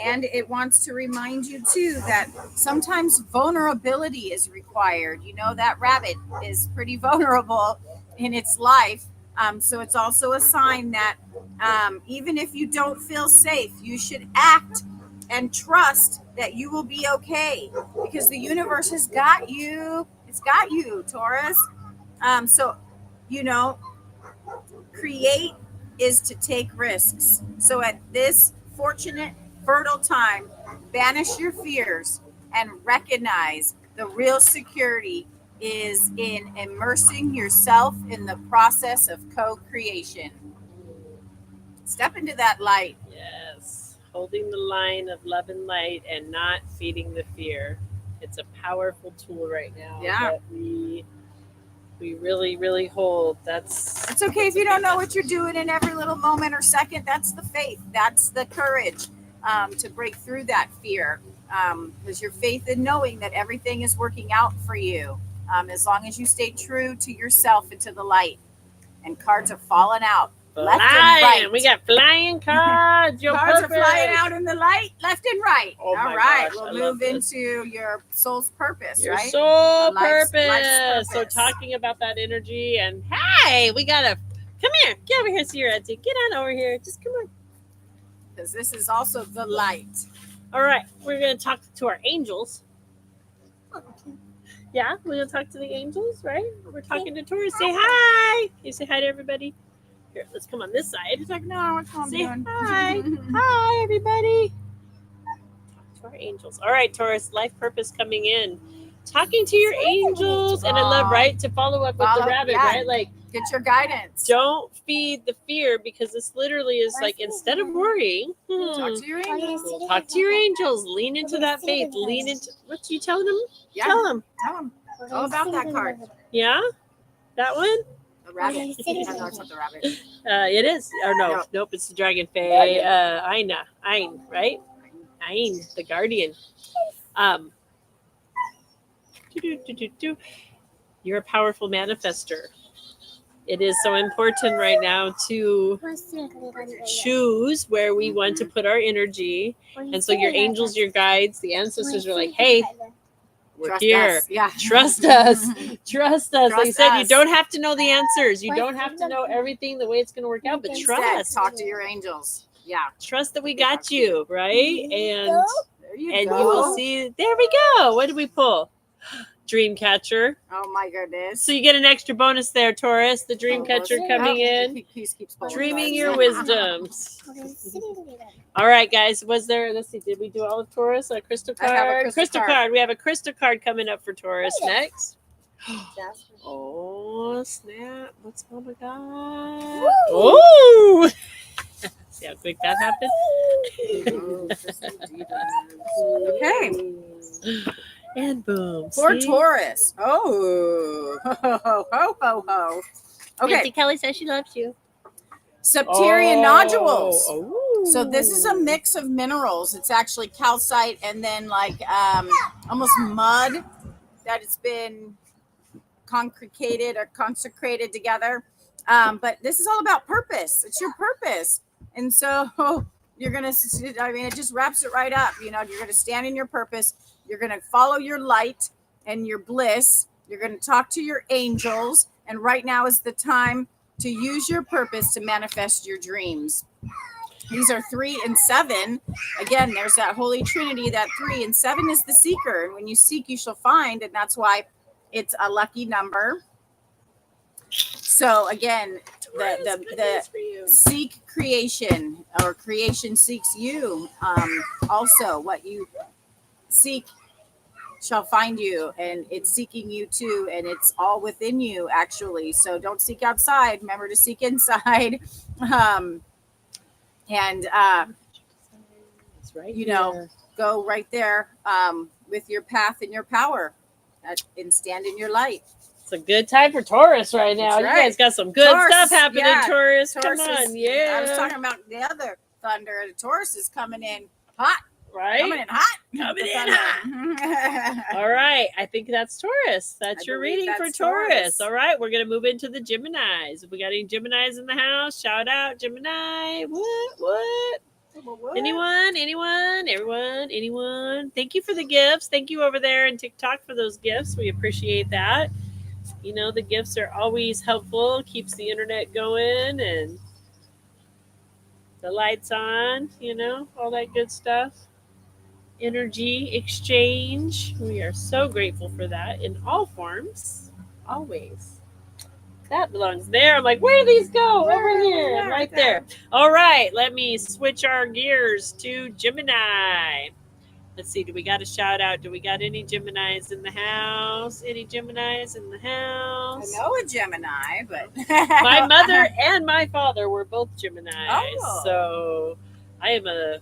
And it wants to remind you too that sometimes vulnerability is required. You know, that rabbit is pretty vulnerable in its life. So it's also a sign that even if you don't feel safe, you should act and trust that you will be okay because the universe has got you. It's got you, Taurus. So, you know, create is to take risks. So at this fortunate, fertile time, banish your fears and recognize the real security is in immersing yourself in the process of co-creation. Step into that light. Yes. Holding the line of love and light and not feeding the fear. It's a powerful tool right now Yeah. that we really, really hold. It's okay if you don't know what you're doing in every little moment or second. That's the faith. That's the courage to break through that fear. Because your faith in knowing that everything is working out for you, as long as you stay true to yourself and to the light. And cards are falling out left and Flying. right. We got flying cards. Your Cards purpose. are flying out in the light, left and right. Oh All my right, gosh, I we'll love move this. into your soul's purpose, Your right? soul Life's purpose. So purpose. talking about that energy and hey, we gotta come here. Get over here, Sierra. Get on over here. Just come on. Because this is also the light. All right, we're gonna talk to our angels. Yeah, we're gonna talk to the angels, right? We're talking to Taurus. Say hi. Can you say hi to everybody? Here, let's come on this side. He's like, no, what's I'm Say doing? hi. Hi, everybody. Talk to our angels. All right, Taurus, life purpose coming in. Talking to your angels. And I love, right, to follow up with the Follow- rabbit, yeah. right? Like, Get your guidance. don't feed the fear because this literally is like, instead of worrying, Talk to your angels. talk to your angels. Lean into that faith. Lean into what you telling them? Yeah, Tell them. tell them all about that card. Yeah? That one? The rabbit. No, it's not the rabbit. It is. Or no. No. Nope, it's the dragon fae. Ain, right? Ain, the guardian. You're a powerful manifester. It is so important right now to choose where we want to put our energy. And so your angels, your guides, the ancestors are like, hey, we're Trust here. us. Yeah. Trust us. Trust us. Like I Trust said, you us. don't have to know the answers. You don't have to know everything the way it's going to work out, but Instead, trust. talk to your angels. Yeah. Trust that we got you, right? And There you and go. you will see. There we go. What did we pull? Dreamcatcher. Oh my goodness. So you get an extra bonus there, Taurus. The Dreamcatcher coming in. He keeps pulling Dreaming cards. your wisdoms. All right, guys. Was there? Let's see. Did we do all of Taurus? A crystal I have a card. crystal card. We have a crystal card coming up for Taurus next. Jasper. Oh snap! What's Mama got? Oh! See how quick that happened. Okay. And boom. For See? Taurus. Oh. Ho, ho, ho, ho, ho. Okay. Nancy Kelly says she loves you. Septarian nodules. Oh. So this is a mix of minerals. It's actually calcite and then like almost mud that has been concreted or consecrated together. But this is all about purpose. It's your purpose. And so you're going to, I mean, it just wraps it right up. You know, you're going to stand in your purpose. You're going to follow your light and your bliss. You're going to talk to your angels. And right now is the time to use your purpose to manifest your dreams. These are 3 and 7. Again, there's that Holy Trinity, that 3 and 7 is the seeker. And when you seek, you shall find. And that's why it's a lucky number. So again, the seek creation, or creation seeks you. Also, what you seek shall find you, and it's seeking you too, and it's all within you actually. So don't seek outside. Remember to seek inside. It's right you know, here. Go right there with your path and your power, and stand in your light. It's a good time for Taurus right now. That's You right. guys got some good Taurus, stuff happening, yeah. Taurus. Taurus Come is- on, yeah. I was talking about the other thunder. The Taurus is coming in hot. right? Coming in hot. Coming The in thunder. All right. I think that's Taurus. That's I your believe reading for that's Taurus. Taurus. All right. We're going to move into the Geminis. If we got any Geminis in the house, shout out Gemini. What? Anyone? Everyone? Thank you for the gifts. Thank you over there in TikTok for those gifts. We appreciate that. You know, the gifts are always helpful, keeps the internet going and the lights on, you know, all that good stuff. Energy exchange. We are so grateful for that in all forms, always. That belongs there. I'm like, where do these go? Over here, and right there. All right, let me switch our gears to Gemini. Let's see. Do we got a shout out? Do we got any Geminis in the house? Any Geminis in the I house? know a Gemini, but My mother and my father were both Geminis. Oh. So I am a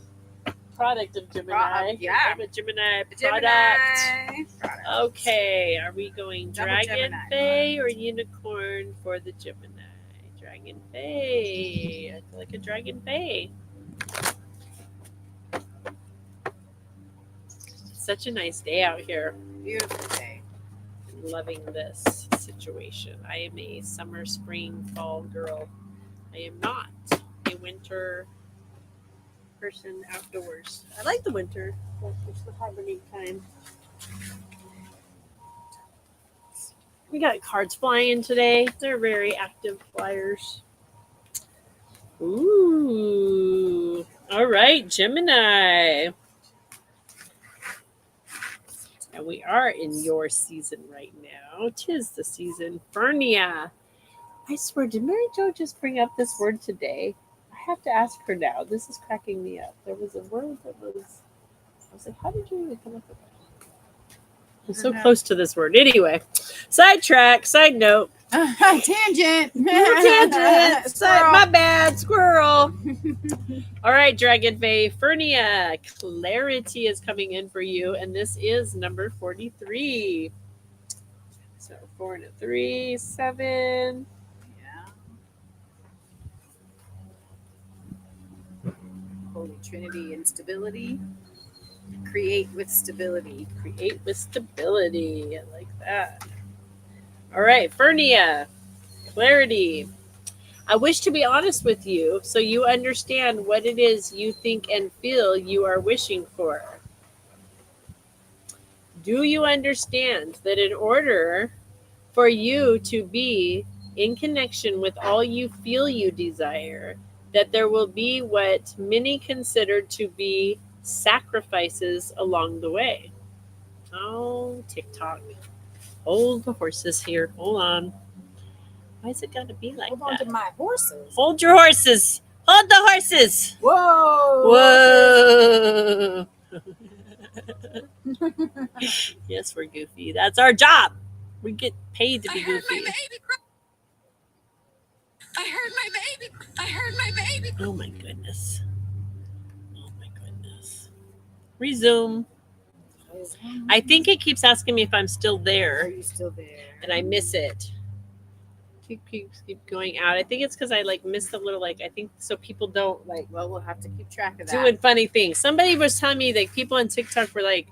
product of Gemini. yeah. I'm a Gemini product. Gemini. Product. Okay, are we going Double Dragon Gemini. Fae or Unicorn for the Gemini? Dragon Fae. I feel like a Dragon Fae. Such a nice day out here. Beautiful day. I'm loving this situation. I am a summer, spring, fall girl. I am not a winter person outdoors. I like the winter. It's the hibernate time. We got cards flying today. They're very active flyers. Ooh. All right, Gemini. And we are in your season right now. 'Tis the season. Fernia. I swear, did Mary Jo just bring up this word today? I have to ask her now. This is cracking me up. There was a word that was... I was like, how did you even come up with that? I'm so close to this word. Anyway, sidetrack, side note. Tangent. Tangent. Squirrel. My bad, squirrel. All right, Dragon Fae, Fernia, clarity is coming in for you, and this is number 43. So 4 and a 3, 7. Yeah. Holy Trinity and stability. Create with stability. Create with stability. I like that. All right, Fernia, clarity. I wish to be honest with you so you understand what it is you think and feel you are wishing for. Do you understand that in order for you to be in connection with all you feel you desire, that there will be what many consider to be sacrifices along the way? Oh, TikTok. Hold the horses here. Hold on. Why is it got to be like Hold on that? to my horses. Hold your horses. Hold the horses. Whoa. Whoa. Yes, we're goofy. That's our job. We get paid to be goofy. I heard my baby. I heard my baby. Oh my goodness. Oh my goodness. Resume. I think it keeps asking me if I'm still Are there you still there? and I miss it. Keep going out. I think it's because I like miss the little I think so people don't like Well, we'll have to keep track of that. doing funny things. Somebody was telling me like people on TikTok were like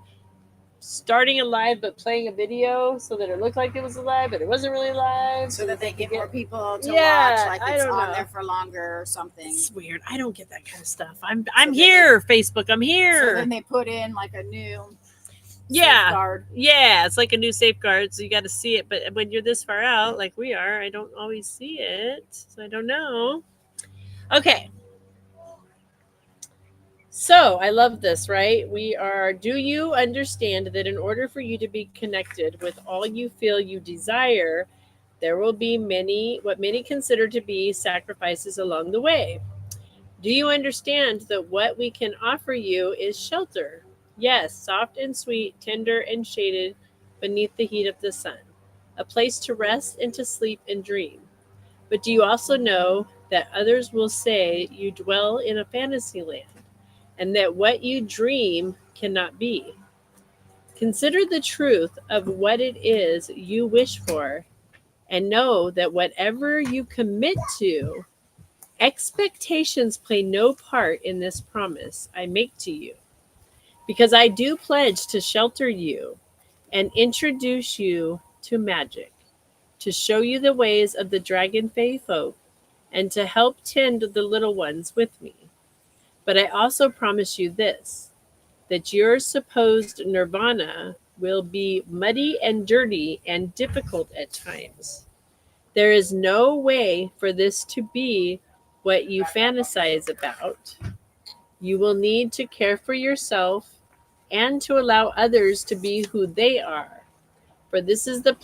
starting a live but playing a video so that it looked like it was alive, but it wasn't really live. so that they get more people to Yeah, watch, like I it's don't on know. there for longer or something. It's weird. I don't get that kind of stuff. I'm then here, Facebook. I'm So here. then they put in like a new Yeah. safeguard. Yeah, it's like a new safeguard, so you got to see it. But when you're this far out, like we are, I don't always see it, so I don't know. Okay. So I love this, right? We are, do you understand that in order for you to be connected with all you feel you desire, there will be what many consider to be sacrifices along the way? Do you understand that what we can offer you is shelter? Yes, soft and sweet, tender and shaded beneath the heat of the sun, a place to rest and to sleep and dream. But do you also know that others will say you dwell in a fantasy land and that what you dream cannot be? Consider the truth of what it is you wish for and know that whatever you commit to, expectations play no part in this promise I make to you. Because I do pledge to shelter you and introduce you to magic, to show you the ways of the Dragon Fae folk, and to help tend the little ones with me. But I also promise you this, that your supposed nirvana will be muddy and dirty and difficult at times. There is no way for this to be what you fantasize about. You will need to care for yourself and to allow others to be who they are. For this is the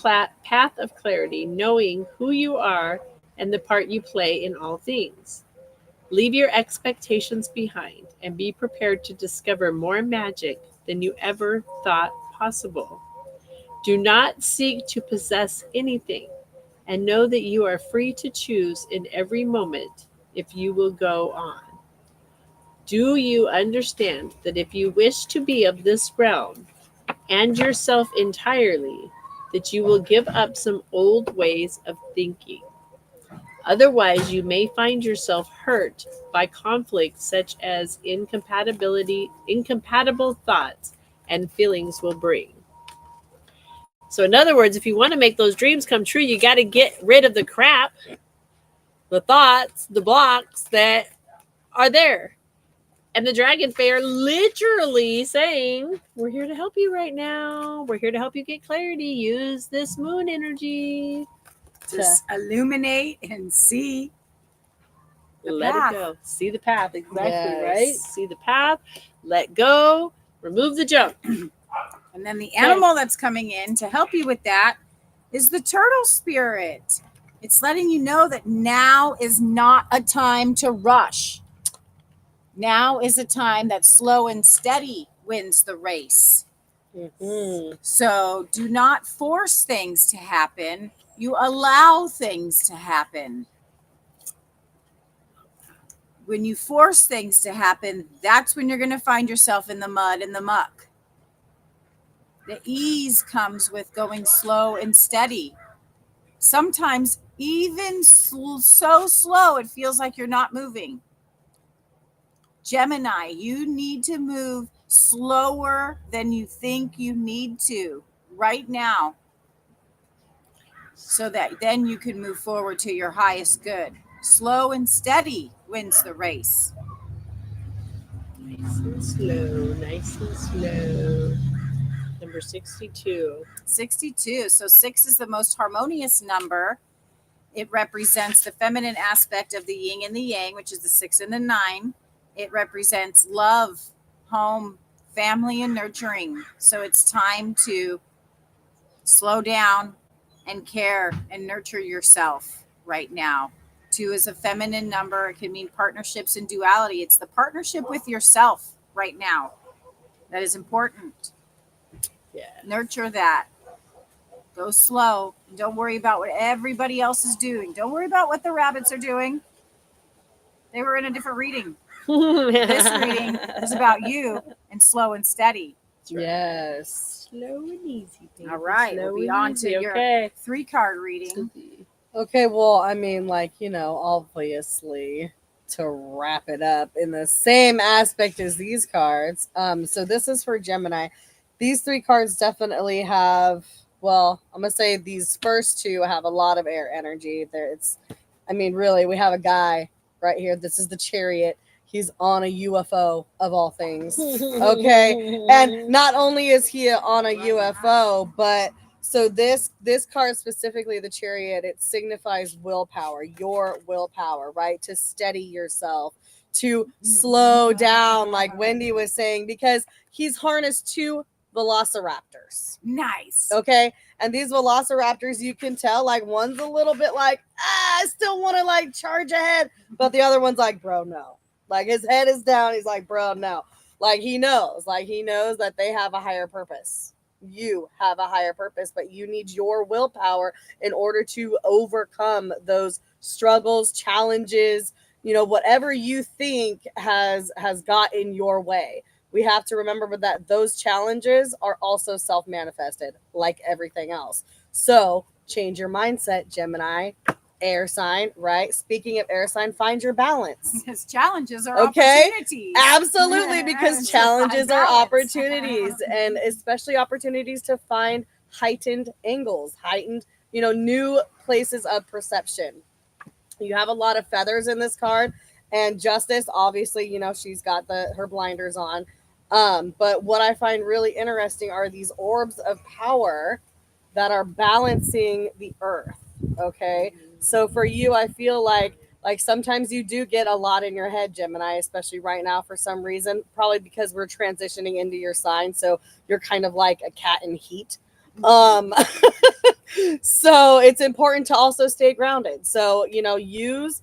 path of clarity, knowing who you are and the part you play in all things. Leave your expectations behind and be prepared to discover more magic than you ever thought possible. Do not seek to possess anything, and know that you are free to choose in every moment if you will go on. Do you understand that if you wish to be of this realm and yourself entirely, that you will give up some old ways of thinking? Otherwise, you may find yourself hurt by conflicts such as incompatible thoughts and feelings will bring. So, in other words, if you want to make those dreams come true, you got to get rid of the crap, the thoughts, the blocks that are there. And the Dragon Fae are literally saying, we're here to help you right now. We're here to help you get clarity. Use this moon energy. Just illuminate and see. The Let path. it go. See the path. Exactly, Yes. right? See the path. Let go. Remove the junk. And then the animal that's coming in to help you with that is the turtle spirit. It's letting you know that now is not a time to rush. Now is a time that slow and steady wins the race. Mhm. So do not force things to happen. You allow things to happen. When you force things to happen, that's when you're going to find yourself in the mud and the muck. The ease comes with going slow and steady. Sometimes even so slow, it feels like you're not moving. Gemini, you need to move slower than you think you need to right now, so that then you can move forward to your highest good. Slow and steady wins the race. Nice and slow. Nice and slow. Number 62. 62. So 6 is the most harmonious number. It represents the feminine aspect of the yin and the yang, which is the 6 and the 9. It represents love, home, family, and nurturing. So it's time to slow down and care and nurture yourself right now. 2 is a feminine number. It can mean partnerships and duality. It's the partnership with yourself right now that is important. Yeah. Nurture that. Go slow. Don't worry about what everybody else is doing. Don't worry about what the rabbits are doing. They were in a different reading. This reading is about you and slow and steady. Yes. Slow and easy. Baby. All right, Slow we'll be and on easy. to your Okay. 3-card reading. Okay, well, I mean, like, obviously, to wrap it up in the same aspect as these cards. So this is for Gemini. These 3 cards definitely have, well, I'm gonna say these first 2 have a lot of air energy. Really, we have a guy right here. This is the Chariot. He's on a UFO of all things. Okay. And not only is he on a UFO, but so this card specifically, the Chariot, it signifies willpower, your willpower, right? To steady yourself, to slow down, like Wendy was saying, because he's harnessed 2 velociraptors. Nice. Okay. And these velociraptors, you can tell, like, one's a little bit like, I still want to like charge ahead. But the other one's like, bro, no. Like, his head is down. He's like, bro, no. Like, he knows that they have a higher purpose. You have a higher purpose, but you need your willpower in order to overcome those struggles, challenges, whatever you think has got in your way. We have to remember that those challenges are also self-manifested, like everything else. So change your mindset, Gemini, air sign, right? Speaking of air sign, find your balance. Because challenges are Okay. opportunities. Absolutely, because So challenges find are balance. opportunities, and especially opportunities to find heightened angles, new places of perception. You have a lot of feathers in this card, and Justice, obviously, she's got her blinders on. But what I find really interesting are these orbs of power that are balancing the earth. Okay. So for you, I feel like sometimes you do get a lot in your head, Gemini, especially right now for some reason, probably because we're transitioning into your sign. So you're kind of like a cat in heat. So it's important to also stay grounded. So, use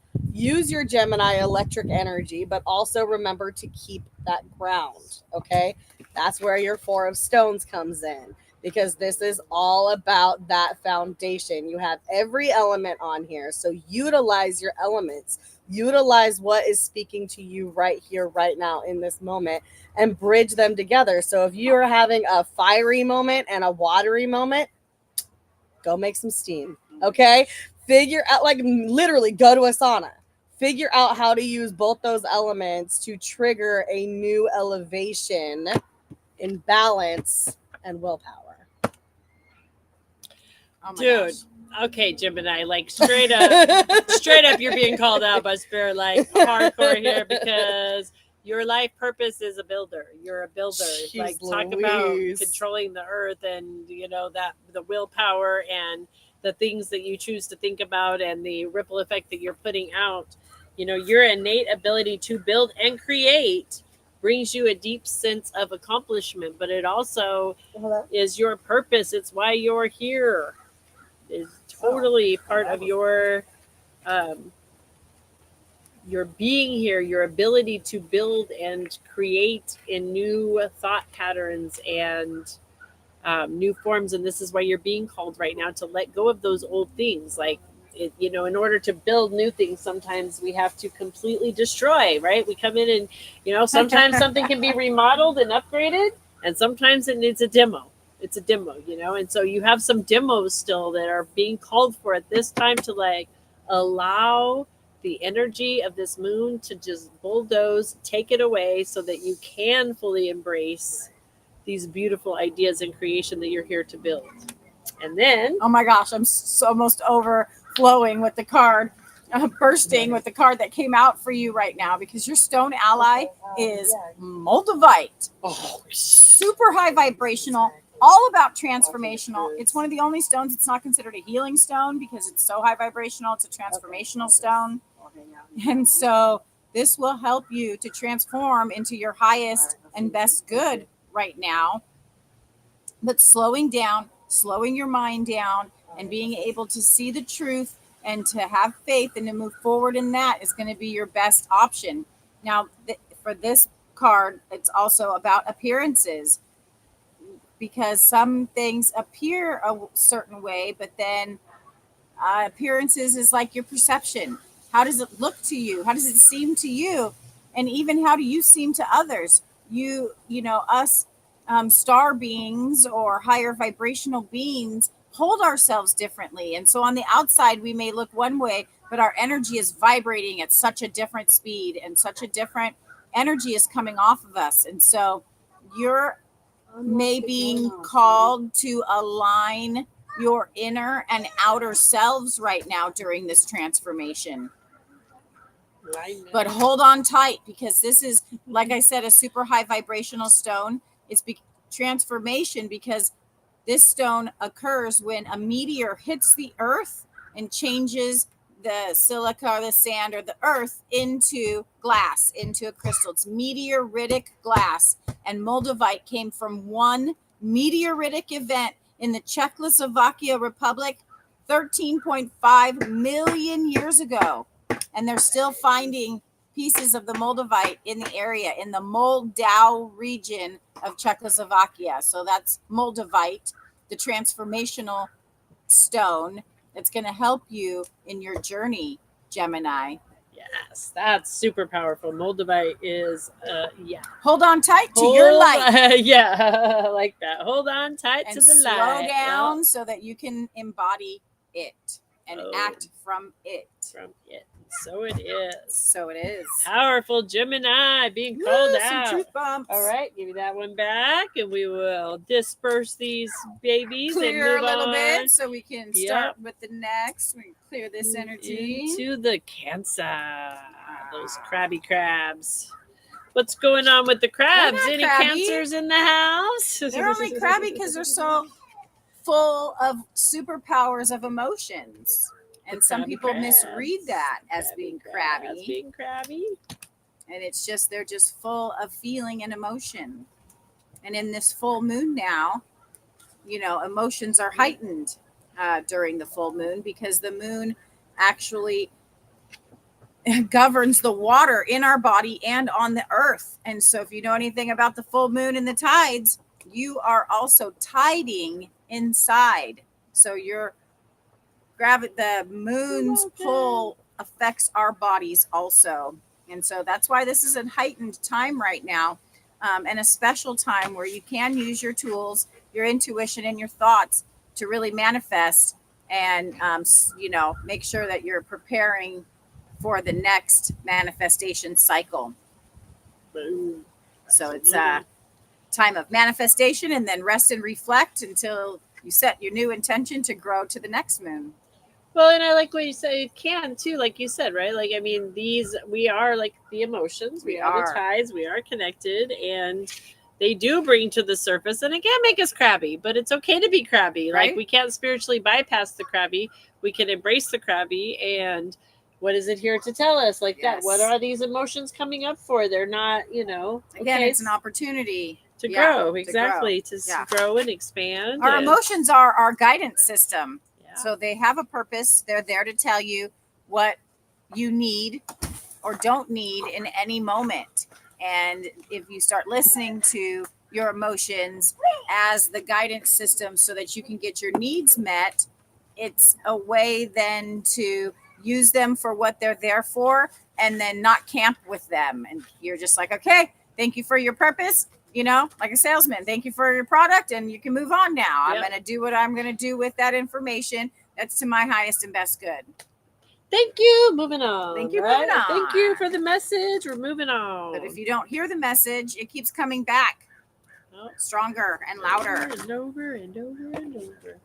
your Gemini electric energy, but also remember to keep that ground. Okay. That's where your Four of Stones comes in, because this is all about that foundation. You have every element on here. So utilize your elements, utilize what is speaking to you right here, right now, in this moment, and bridge them together. So if you are having a fiery moment and a watery moment, go make some steam. Okay. Figure out, like, literally go to a sauna. Figure out how to use both those elements to trigger a new elevation in balance and willpower. Oh my Dude. gosh. Okay, Gemini, like straight up, you're being called out by Spirit, like hardcore here, because your life purpose is a builder. You're a builder. It's Jeez like talk about Louise. controlling the earth, and that the willpower and the things that you choose to think about and the ripple effect that you're putting out. Your innate ability to build and create brings you a deep sense of accomplishment, but it also is your purpose. It's why you're here. Is totally part of your being here, your ability to build and create in new thought patterns and new forms. And this is why you're being called right now to let go of those old things. Like, in order to build new things, sometimes we have to completely destroy, right? We come in and, sometimes something can be remodeled and upgraded, and sometimes it needs a demo. It's a demo, and so you have some demos still that are being called for at this time to, like, allow the energy of this moon to just bulldoze, take it away, so that you can fully embrace these beautiful ideas and creation that you're here to build. And then, Oh my gosh, I'm almost overflowing with the card, bursting with the card that came out for you right now, because your stone ally is Moldavite. oh, Super high vibrational, all about transformational. It's one of the only stones it's not considered a healing stone because it's so high vibrational. It's a transformational stone. And so this will help you to transform into your highest and best good right now. But slowing down, slowing your mind down, and being able to see the truth and to have faith and to move forward in that is going to be your best option. Now, for this card, it's also about appearances, because some things appear a certain way, but then appearances is like your perception. How does it look to you? How does it seem to you? And even how do you seem to others? Us star beings or higher vibrational beings hold ourselves differently. And so on the outside, we may look one way, but our energy is vibrating at such a different speed, and such a different energy is coming off of us. And so you're may being called to align your inner and outer selves right now during this transformation. But hold on tight, because this is, like I said, a super high vibrational stone. It's transformation, because this stone occurs when a meteor hits the earth and changes the silica, the sand, or the earth into glass, into a crystal. It's meteoritic glass. And Moldavite came from one meteoritic event in the Czechoslovakia Republic 13.5 million years ago. And they're still finding pieces of the Moldavite in the area, in the Moldau region of Czechoslovakia. So that's Moldavite, the transformational stone that's going to help you in your journey, Gemini. Yes, that's super powerful. Moldavite is, Hold on tight to your light. Yeah, I like that. Hold on tight And to the slow light. down Yep. so that you can embody it and act from it. From it. So it is. So it is. Powerful Gemini being called Woo, out. some truth bumps. All right, give me that one back, and we will disperse these babies Clear and a move little on bit so we can start with the next. We can clear this energy. into the Cancer. Those crabby crabs. What's going on with the crabs? not Any crabby. Cancers in the house? They're only crabby because they're so full of superpowers of emotions. And The some crabby people crabs. misread that as being crabby. As being crabby. And it's just, they're just full of feeling and emotion. And in this full moon now, emotions are heightened during the full moon, because the moon actually governs the water in our body and on the earth. And so if you know anything about the full moon and the tides, you are also tiding inside. So the moon's pull affects our bodies also. And so that's why this is a heightened time right now, and a special time where you can use your tools, your intuition, and your thoughts to really manifest and, make sure that you're preparing for the next manifestation cycle. Boom. So it's a time of manifestation, and then rest and reflect until you set your new intention to grow to the next moon. Well, and I like what you say. It can too, like you said, right? Like, I mean, we are like the emotions, we are the tides, we are connected, and they do bring to the surface, and it can make us crabby, but it's okay to be crabby. Right. Like, we can't spiritually bypass the crabby. We can embrace the crabby. And what is it here to tell us? Like Yes. that, what are these emotions coming up for? They're not, Again, okay, it's an opportunity to yeah, grow. to Exactly. To Yeah. grow and expand. Our and- emotions are our guidance system. Yeah. So they have a purpose. They're there to tell you what you need or don't need in any moment. And if you start listening to your emotions as the guidance system so that you can get your needs met, it's a way then to use them for what they're there for, and then not camp with them. And you're just like, okay, thank you for your purpose. Like a salesman, thank you for your product, and you can move on now. Yep. I'm going to do what I'm going to do with that information. That's to my highest and best good. Thank you. Moving on. Thank you, right? moving on. Thank you for the message. We're moving on. But if you don't hear the message, it keeps coming back Oh. stronger and louder. And over and over and over.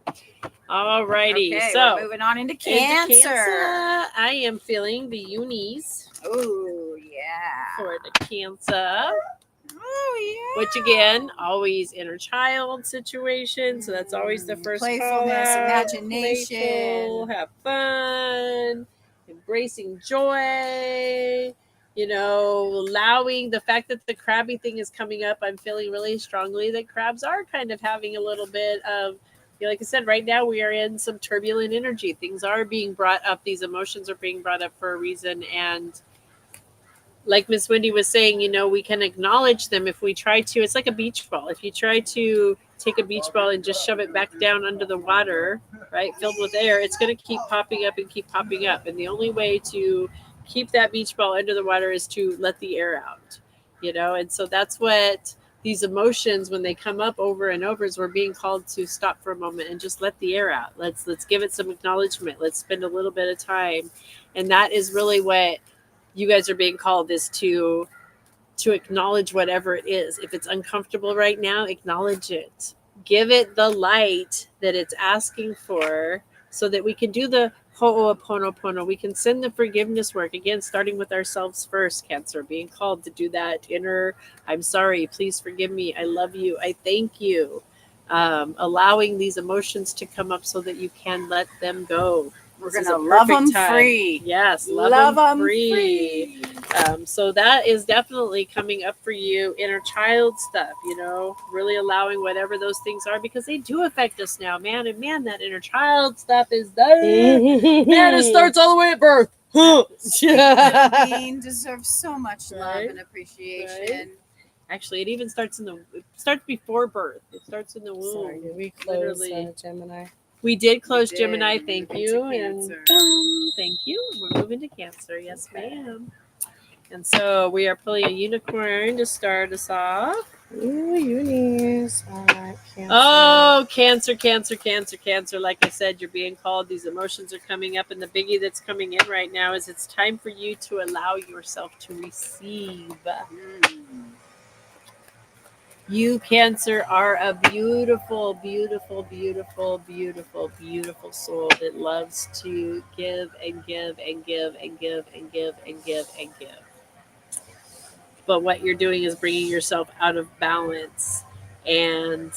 All righty. Okay, So we're moving on into into Cancer. I am feeling the unis Oh, yeah. for the Cancer, Oh, yeah. which again, always inner child situation. So that's always the first Playfulness, call out. imagination. Playful, have fun, embracing joy. Allowing the fact that the crabby thing is coming up. I'm feeling really strongly that crabs are kind of having a little bit of, like I said, right now we are in some turbulent energy. Things are being brought up. These emotions are being brought up for a reason. And like Miss Wendy was saying, we can acknowledge them if we try to. It's like a beach ball. If you try to take a beach ball and just shove it back down under the water, right, filled with air, it's going to keep popping up and keep popping up. And the only way to keep that beach ball under the water is to let the air out, and so that's what these emotions, when they come up over and over, is we're being called to stop for a moment and just let the air out. Let's give it some acknowledgement. Let's spend a little bit of time. And that is really what you guys are being called, is to acknowledge whatever it is. If it's uncomfortable right now, acknowledge it. Give it the light that it's asking for, so that we can do the Ho'oponopono. We can send the forgiveness work, again, starting with ourselves first. Cancer, being called to do that inner, I'm sorry, please forgive me, I love you, I thank you. Allowing these emotions to come up so that you can let them go. We're This going is to a love perfect them time. free. Yes, Love them them free. So that is definitely coming up for you. Inner child stuff, really allowing whatever those things are, because they do affect us now, man. And man, that inner child stuff is there. Man, it starts all the way at birth. Being deserves so much love Right? and appreciation. Actually, it starts before birth. It starts in the womb. Sorry, did we close Literally. Gemini? We did close did. Gemini. We Thank moved you. into And Cancer. boom, thank you. We're moving to Cancer. Yes, ma'am. And so we are pulling a unicorn to start us off. Ooh, unis. All right, Cancer. Oh, Cancer. Like I said, you're being called. These emotions are coming up. And the biggie that's coming in right now is it's time for you to allow yourself to receive. You, Cancer, are a beautiful, beautiful, beautiful, beautiful, beautiful soul that loves to give and give and give and give and give and give and give. But what you're doing is bringing yourself out of balance. And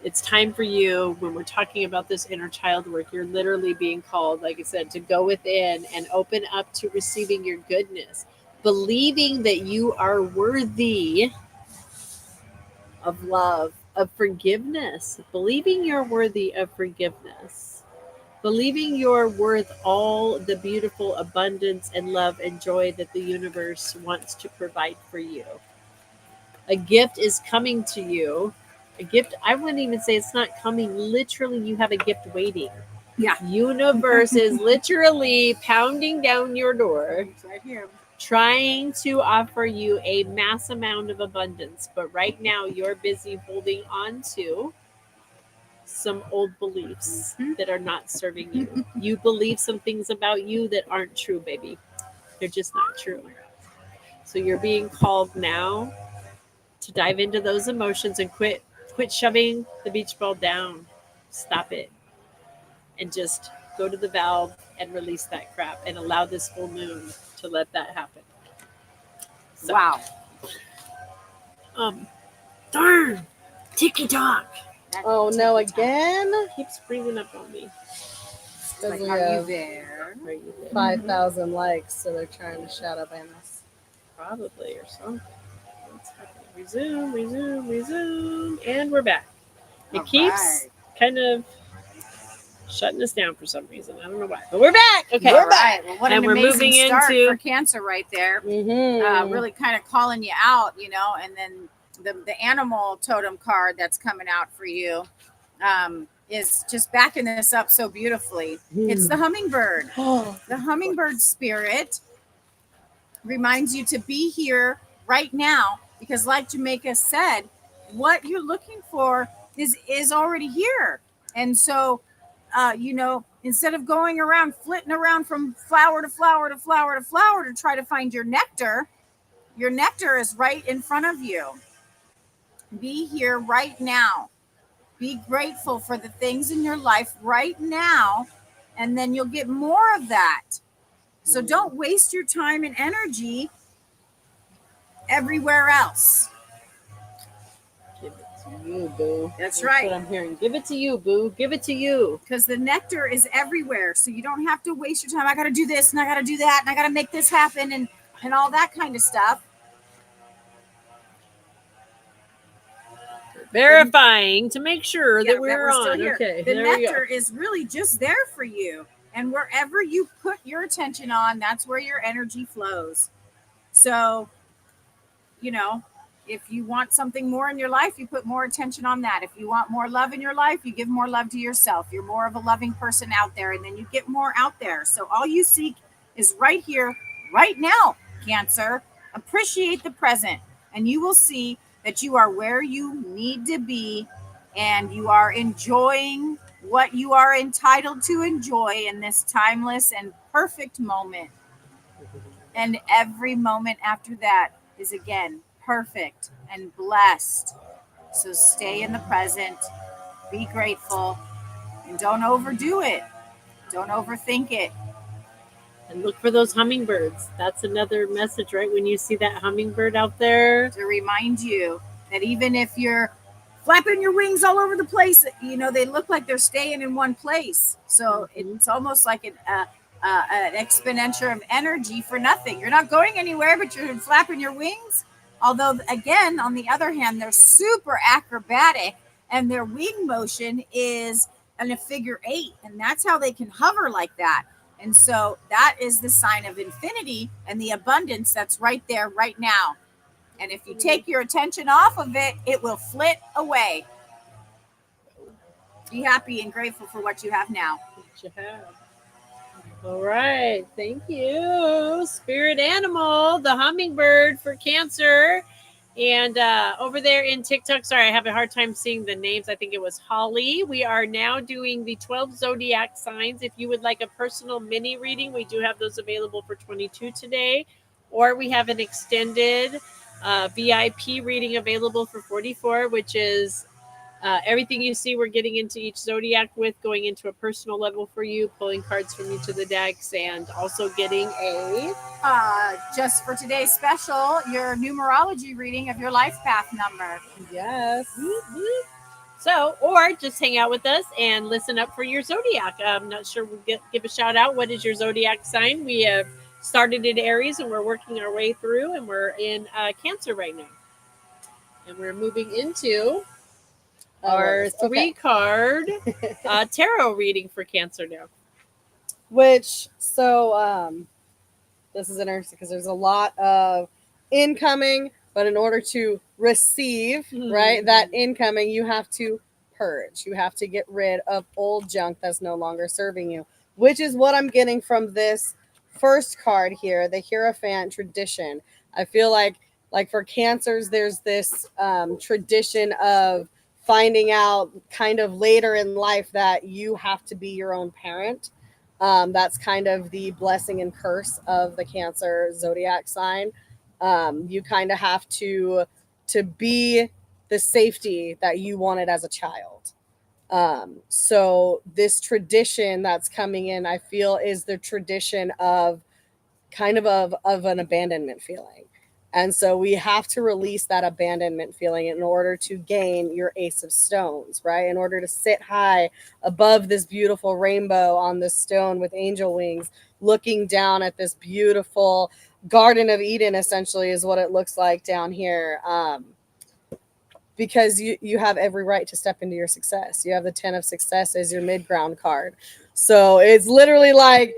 it's time for you, when we're talking about this inner child work, you're literally being called, like I said, to go within and open up to receiving your goodness, believing that you are worthy of love, of forgiveness, believing you're worthy of forgiveness. Believing you're worth all the beautiful abundance and love and joy that the universe wants to provide for you. A gift is coming to you. A gift, I wouldn't even say it's not coming. Literally, you have a gift waiting. Yeah. Universe is literally pounding down your door, It's right here. trying to offer you a mass amount of abundance. But right now, you're busy holding on to some old beliefs that are not serving you. You believe some things about you that aren't true, baby. They're just not true. So you're being called now to dive into those emotions and quit shoving the beach ball down. Stop it. And just go to the valve and release that crap and allow this full moon to let that happen. So, Wow. Darn. TikTok Oh no, again? keeps bringing up on me. Because Like, we are you have there? Are you there? 5,000 likes, so they're trying to shadow ban us. Probably or something. What's happening? Resume, and we're back. It All keeps right. kind of shutting us down for some reason. I don't know why, but we're back. Okay, All right. Well, what And an we're amazing moving start into- for Cancer right there. Mm-hmm. Really kind of calling you out, you know, and then the animal totem card that's coming out for you is just backing this up so beautifully. It's the hummingbird. The hummingbird spirit reminds you to be here right now because, like Jamaica said, what you're looking for is already here. And so, you know, instead of going around flitting around from flower to flower to flower to flower to try to find your nectar is right in front of you. Be here right now. Be grateful for the things in your life right now, and then you'll get more of that. So don't waste your time and energy everywhere else. Give it to you, boo. That's right. what I'm hearing. Give it to you, boo. Give it to you. Because the nectar is everywhere. So you don't have to waste your time. I got to do this and I got to do that and I got to make this happen and all that kind of stuff. Verifying to make sure Yeah, that we're still on. here. Okay, The there we go. nectar is really just there for you. And wherever you put your attention on, that's where your energy flows. So, you know, if you want something more in your life, you put more attention on that. If you want more love in your life, you give more love to yourself. You're more of a loving person out there, and then you get more out there. So all you seek is right here, right now, Cancer. Appreciate the present, and you will see that you are where you need to be, and you are enjoying what you are entitled to enjoy in this timeless and perfect moment. And every moment after that is again perfect and blessed. So stay in the present, be grateful, and don't overdo it. Don't overthink it. And look for those hummingbirds. That's another message, right? When you see that hummingbird out there, To remind you that even if you're flapping your wings all over the place, you know, they look like they're staying in one place. So it's almost like an exponential of energy for nothing. You're not going anywhere, but you're flapping your wings. Although, again, on the other hand, they're super acrobatic and their wing motion is in a figure 8. And that's how they can hover like that. And so that is the sign of infinity and the abundance that's right there, right now. And if you take your attention off of it, it will flit away. Be happy and grateful for what you have now. what you have. All right. Thank you. Spirit animal, the hummingbird for Cancer. And over there in TikTok, sorry, I have a hard time seeing the names. I think it was Holly. We are now doing the 12 zodiac signs. If you would like a personal mini reading, we do have those available for $22 today. Or we have an extended VIP reading available for $44, which is everything you see we're getting into each zodiac with, going into a personal level for you, pulling cards from each of the decks, and also getting a Just for today's special, your numerology reading of your life path number. Yes. so, or just hang out with us and listen up for your zodiac. I'm not sure we'll give a shout out. What is your zodiac sign? We have started in Aries and we're working our way through, and we're in Cancer right now. And we're moving into I love our this. Okay. 3-card tarot reading for Cancer now. Which this is interesting because there's a lot of incoming, but in order to receive right that incoming, you have to purge. You have to get rid of old junk that's no longer serving you, which is what I'm getting from this first card here, the Hierophant tradition. I feel like for Cancers, there's this tradition of finding out kind of later in life that you have to be your own parent. That's kind of the blessing and curse of the Cancer zodiac sign. You kind of have to be the safety that you wanted as a child. So this tradition that's coming in, I feel, is the tradition of kind of an abandonment feeling. And so we have to release that abandonment feeling in order to gain your Ace of Stones, right? In order to sit high above this beautiful rainbow on this stone with angel wings, looking down at this beautiful Garden of Eden, essentially, is what it looks like down here. Because you have every right to step into your success. You have the 10 of Success as your mid-ground card. So it's literally like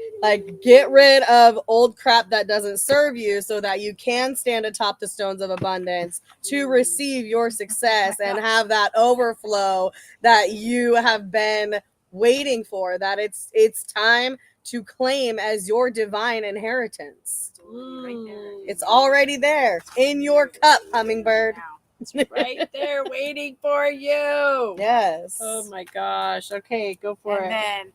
get rid of old crap that doesn't serve you so that you can stand atop the stones of abundance to receive your success and have that overflow that you have been waiting for, that it's time to claim as your divine inheritance. Right there. It's already there in your cup, hummingbird. It's right there waiting for you. Yes. Oh my gosh. Okay, go for it. And then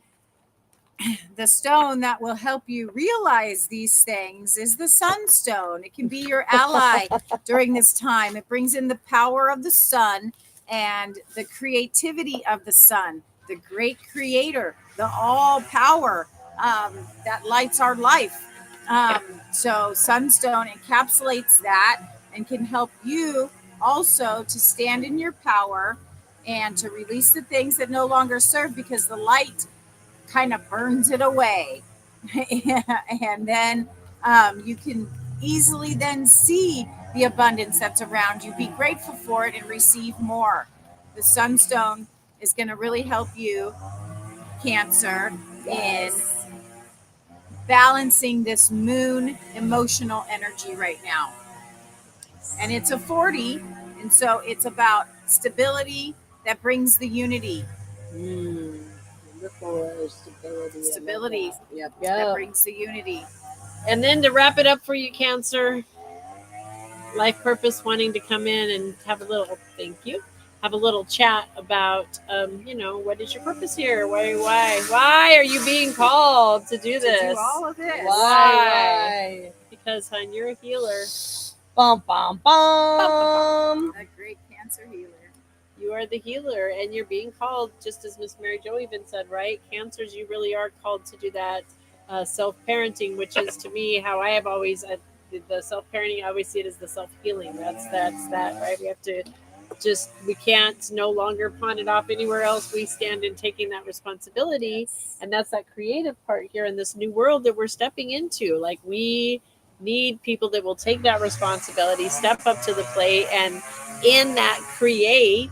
the stone that will help you realize these things is the sunstone. It can be your ally during this time. It brings in the power of the sun and the creativity of the sun, the great creator, the all power that lights our life. So sunstone encapsulates that and can help you also to stand in your power and to release the things that no longer serve, because the light kind of burns it away. And then you can easily then see the abundance that's around you, be grateful for it, and receive more. The sunstone is going to really help you, Cancer, in balancing this moon emotional energy right now. And it's a 40, and so it's about stability that brings the unity. Stability Yep. that brings the unity. And then to wrap it up for you, Cancer, life purpose wanting to come in and have a little have a little chat about what is your purpose here? Why are you being called to do this? To do all of this. Why? Because, hon, you're a healer. Bum, bum, bum. A great Cancer healer. You are the healer, and you're being called, just as Miss Mary Jo even said, right? Cancers, you really are called to do that self-parenting, which is, to me, how I have always the self-parenting. I always see it as the self-healing. That's that, right? We have to we can't no longer pawn it off anywhere else. We stand in taking that responsibility, and that's that creative part here in this new world that we're stepping into. Like, we need people that will take that responsibility, step up to the plate, and in that create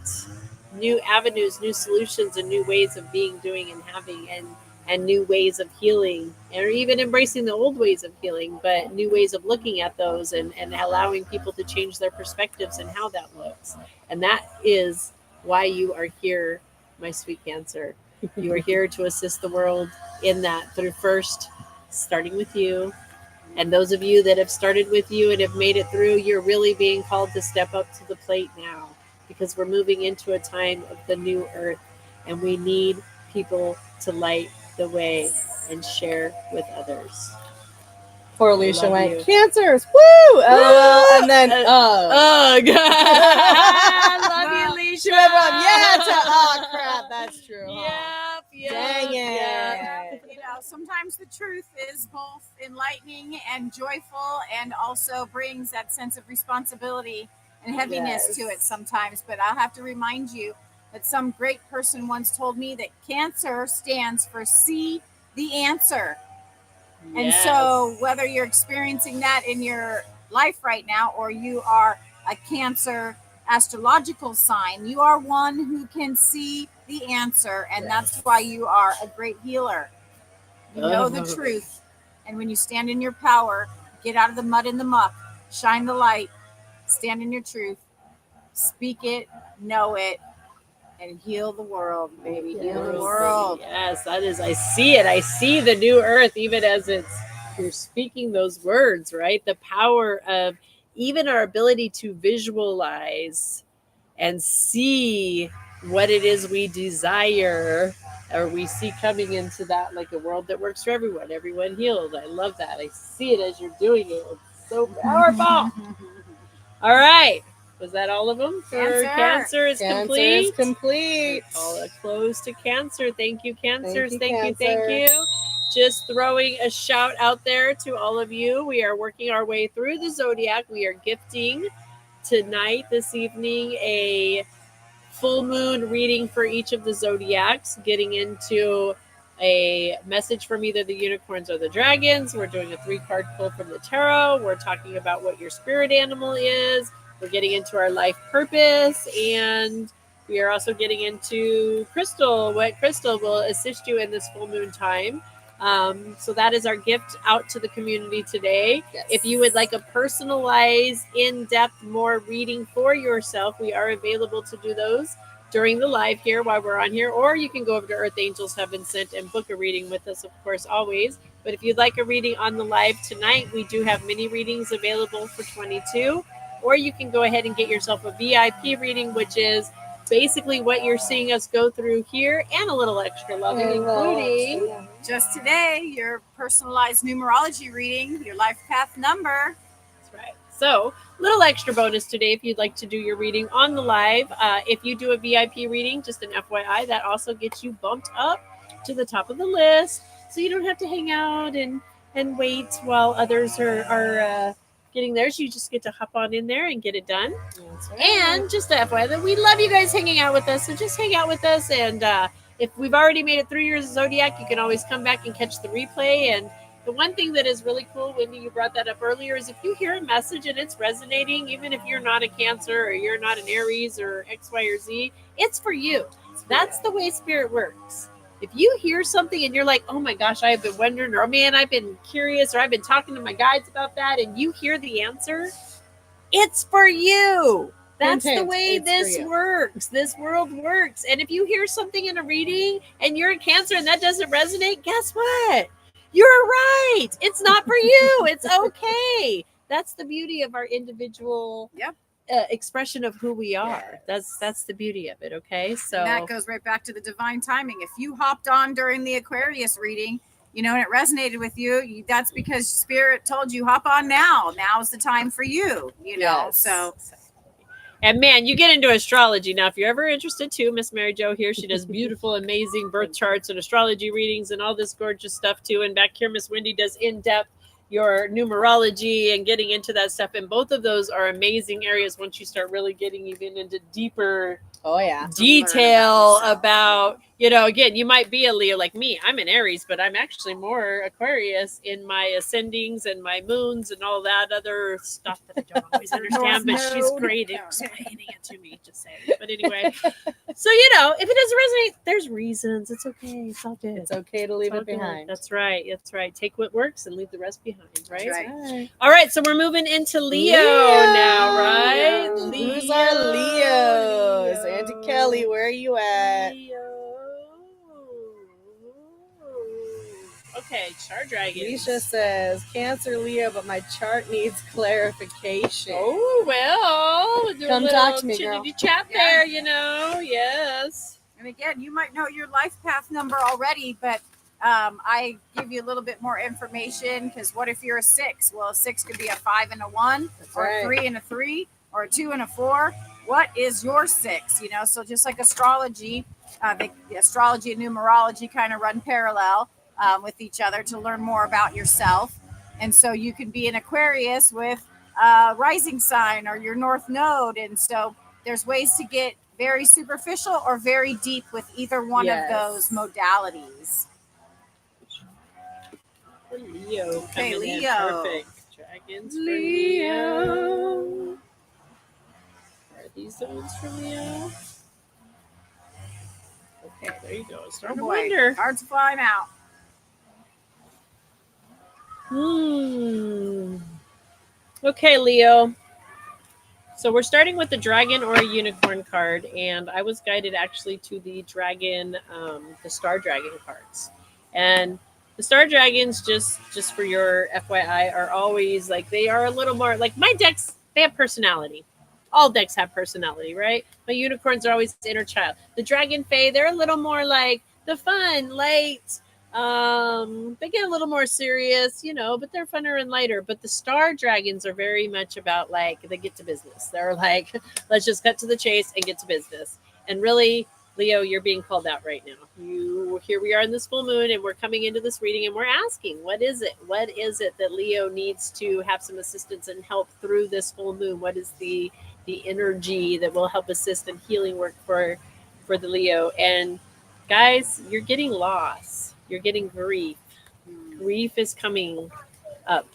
new avenues, new solutions, and new ways of being, doing, and having, and new ways of healing, or even embracing the old ways of healing, but new ways of looking at those, and allowing people to change their perspectives and how that looks. And that is why you are here, my sweet Cancer. You are here to assist the world in that, through first starting with you. And those of you that have started with you and have made it through, you're really being called to step up to the plate now, because we're moving into a time of the new earth, and we need people to light the way and share with others. Poor Alicia Love went, you. Cancers, woo! And then, Oh, God. I love Well, you, Alicia. to everyone, oh, crap, that's true. Huh? Yep. Dang it. Yeah. Sometimes the truth is both enlightening and joyful, and also brings that sense of responsibility and heaviness Yes. to it sometimes. But I'll have to remind you that some great person once told me that Cancer stands for see the answer. And Yes. so whether you're experiencing that in your life right now, or you are a Cancer astrological sign, you are one who can see the answer, and that's why you are a great healer. You know the truth, and when you stand in your power, get out of the mud and the muck, shine the light, stand in your truth, speak it, know it, and heal the world, baby. Heal the world. Yes, that is. I see it. I see the new earth, even as you're speaking those words, right? The power of even our ability to visualize and see what it is we desire or we see coming into that, like a world that works for everyone healed. I love that. I see it as you're doing it. It's so powerful. All right. Was that all of them for Cancer is Cancer complete? is complete. Call it close to Cancer. Thank you, Cancers. Thank you, Thank you. Just throwing a shout out there to all of you. We are working our way through the zodiac. We are gifting tonight, this evening, a full moon reading for each of the zodiacs, getting into a message from either the unicorns or the dragons. We're doing a 3-card pull from the tarot. We're talking about what your spirit animal is. We're getting into our life purpose, and we are also getting into Crystal, what Crystal will assist you in this full moon time. So that is our gift out to the community today. Yes. If you would like a personalized, in-depth, more reading for yourself, we are available to do those during the live here while we're on here, or you can go over to Earth Angels Heaven Sent and book a reading with us, of course, always. But if you'd like a reading on the live tonight, we do have mini readings available for 22, or you can go ahead and get yourself a VIP reading, which is basically what you're seeing us go through here, and a little extra loving, including Just today, your personalized numerology reading, your life path number. That's right. So, little extra bonus today if you'd like to do your reading on the live. If you do a VIP reading, just an FYI, that also gets you bumped up to the top of the list, so you don't have to hang out and wait while others are getting theirs. You just get to hop on in there and get it done. That's right. And just a FYI, that we love you guys hanging out with us, so just hang out with us. And if we've already made it through your zodiac, you can always come back and catch the replay. And the one thing that is really cool, Wendy, you brought that up earlier, is if you hear a message and it's resonating, even if you're not a Cancer or you're not an Aries or X, Y, or Z, it's for you. That's the way Spirit works. If you hear something and you're like, oh my gosh, I have been wondering, or man, I've been curious, or I've been talking to my guides about that, and you hear the answer, it's for you. That's the way this works. This world works. And if you hear something in a reading and you're a Cancer and that doesn't resonate, guess what? You're right. It's not for you. It's okay. That's the beauty of our individual expression of who we are. That's the beauty of it. Okay. So And that goes right back to the divine timing. If you hopped on during the Aquarius reading, and it resonated with you, that's because Spirit told you, hop on now. Now's the time for you, Yes. So. And man, you get into astrology. Now, if you're ever interested too, Miss Mary Jo here, she does beautiful, amazing birth charts and astrology readings and all this gorgeous stuff too. And back here, Miss Wendy does in-depth your numerology and getting into that stuff. And both of those are amazing areas once you start really getting even into deeper detail about, again, you might be a Leo like me. I'm an Aries, but I'm actually more Aquarius in my ascendings and my moons and all that other stuff that I don't always understand, but she's great at explaining it to me, just saying. But anyway, so, if it doesn't resonate, there's reasons. It's okay. It's all good. It's okay to leave It's all it good. behind. That's right. That's right. Take what works and leave the rest behind, right? That's right. All right, so we're moving into Leo now, right? Who's our Leos? Auntie Kelly, where are you at? Leo. Okay, chart dragon. Alicia says Cancer Leo, but my chart needs clarification. Oh, well. Do Come a talk little to me, girl. chat there, yes. And again, you might know your life path number already, but I give you a little bit more information, because what if you're a 6? Well, a 6 could be a 5 and a 1, or a 3 and a 3, or a 2 and a 4. What is your 6? So just like astrology, the astrology and numerology kind of run parallel with each other to learn more about yourself. And so you can be an Aquarius with a rising sign or your North Node. And so there's ways to get very superficial or very deep with either one of those modalities. Leo. Okay, coming in. Leo. Perfect. Dragons for Leo. Are these the cards for Leo. Okay, there you go. Oh Start to boy, wonder. cards flying out. Okay, Leo. So we're starting with the dragon or a unicorn card, and I was guided actually to the dragon, the star dragon cards. And the star dragons, just for your FYI, are always like, they are a little more like my decks. They have personality. All decks have personality, right? My unicorns are always inner child. The dragon fae, they're a little more like the fun, light. They get a little more serious, but they're funner and lighter. But the star dragons are very much about like they get to business. They're like, let's just cut to the chase and get to business. And really, Leo, you're being called out right now. Here we are in this full moon, and we're coming into this reading, and we're asking, what is it? What is it that Leo needs to have some assistance and help through this full moon? What is the energy that will help assist in healing work for the Leo? And guys, you're getting loss. You're getting grief. Grief is coming up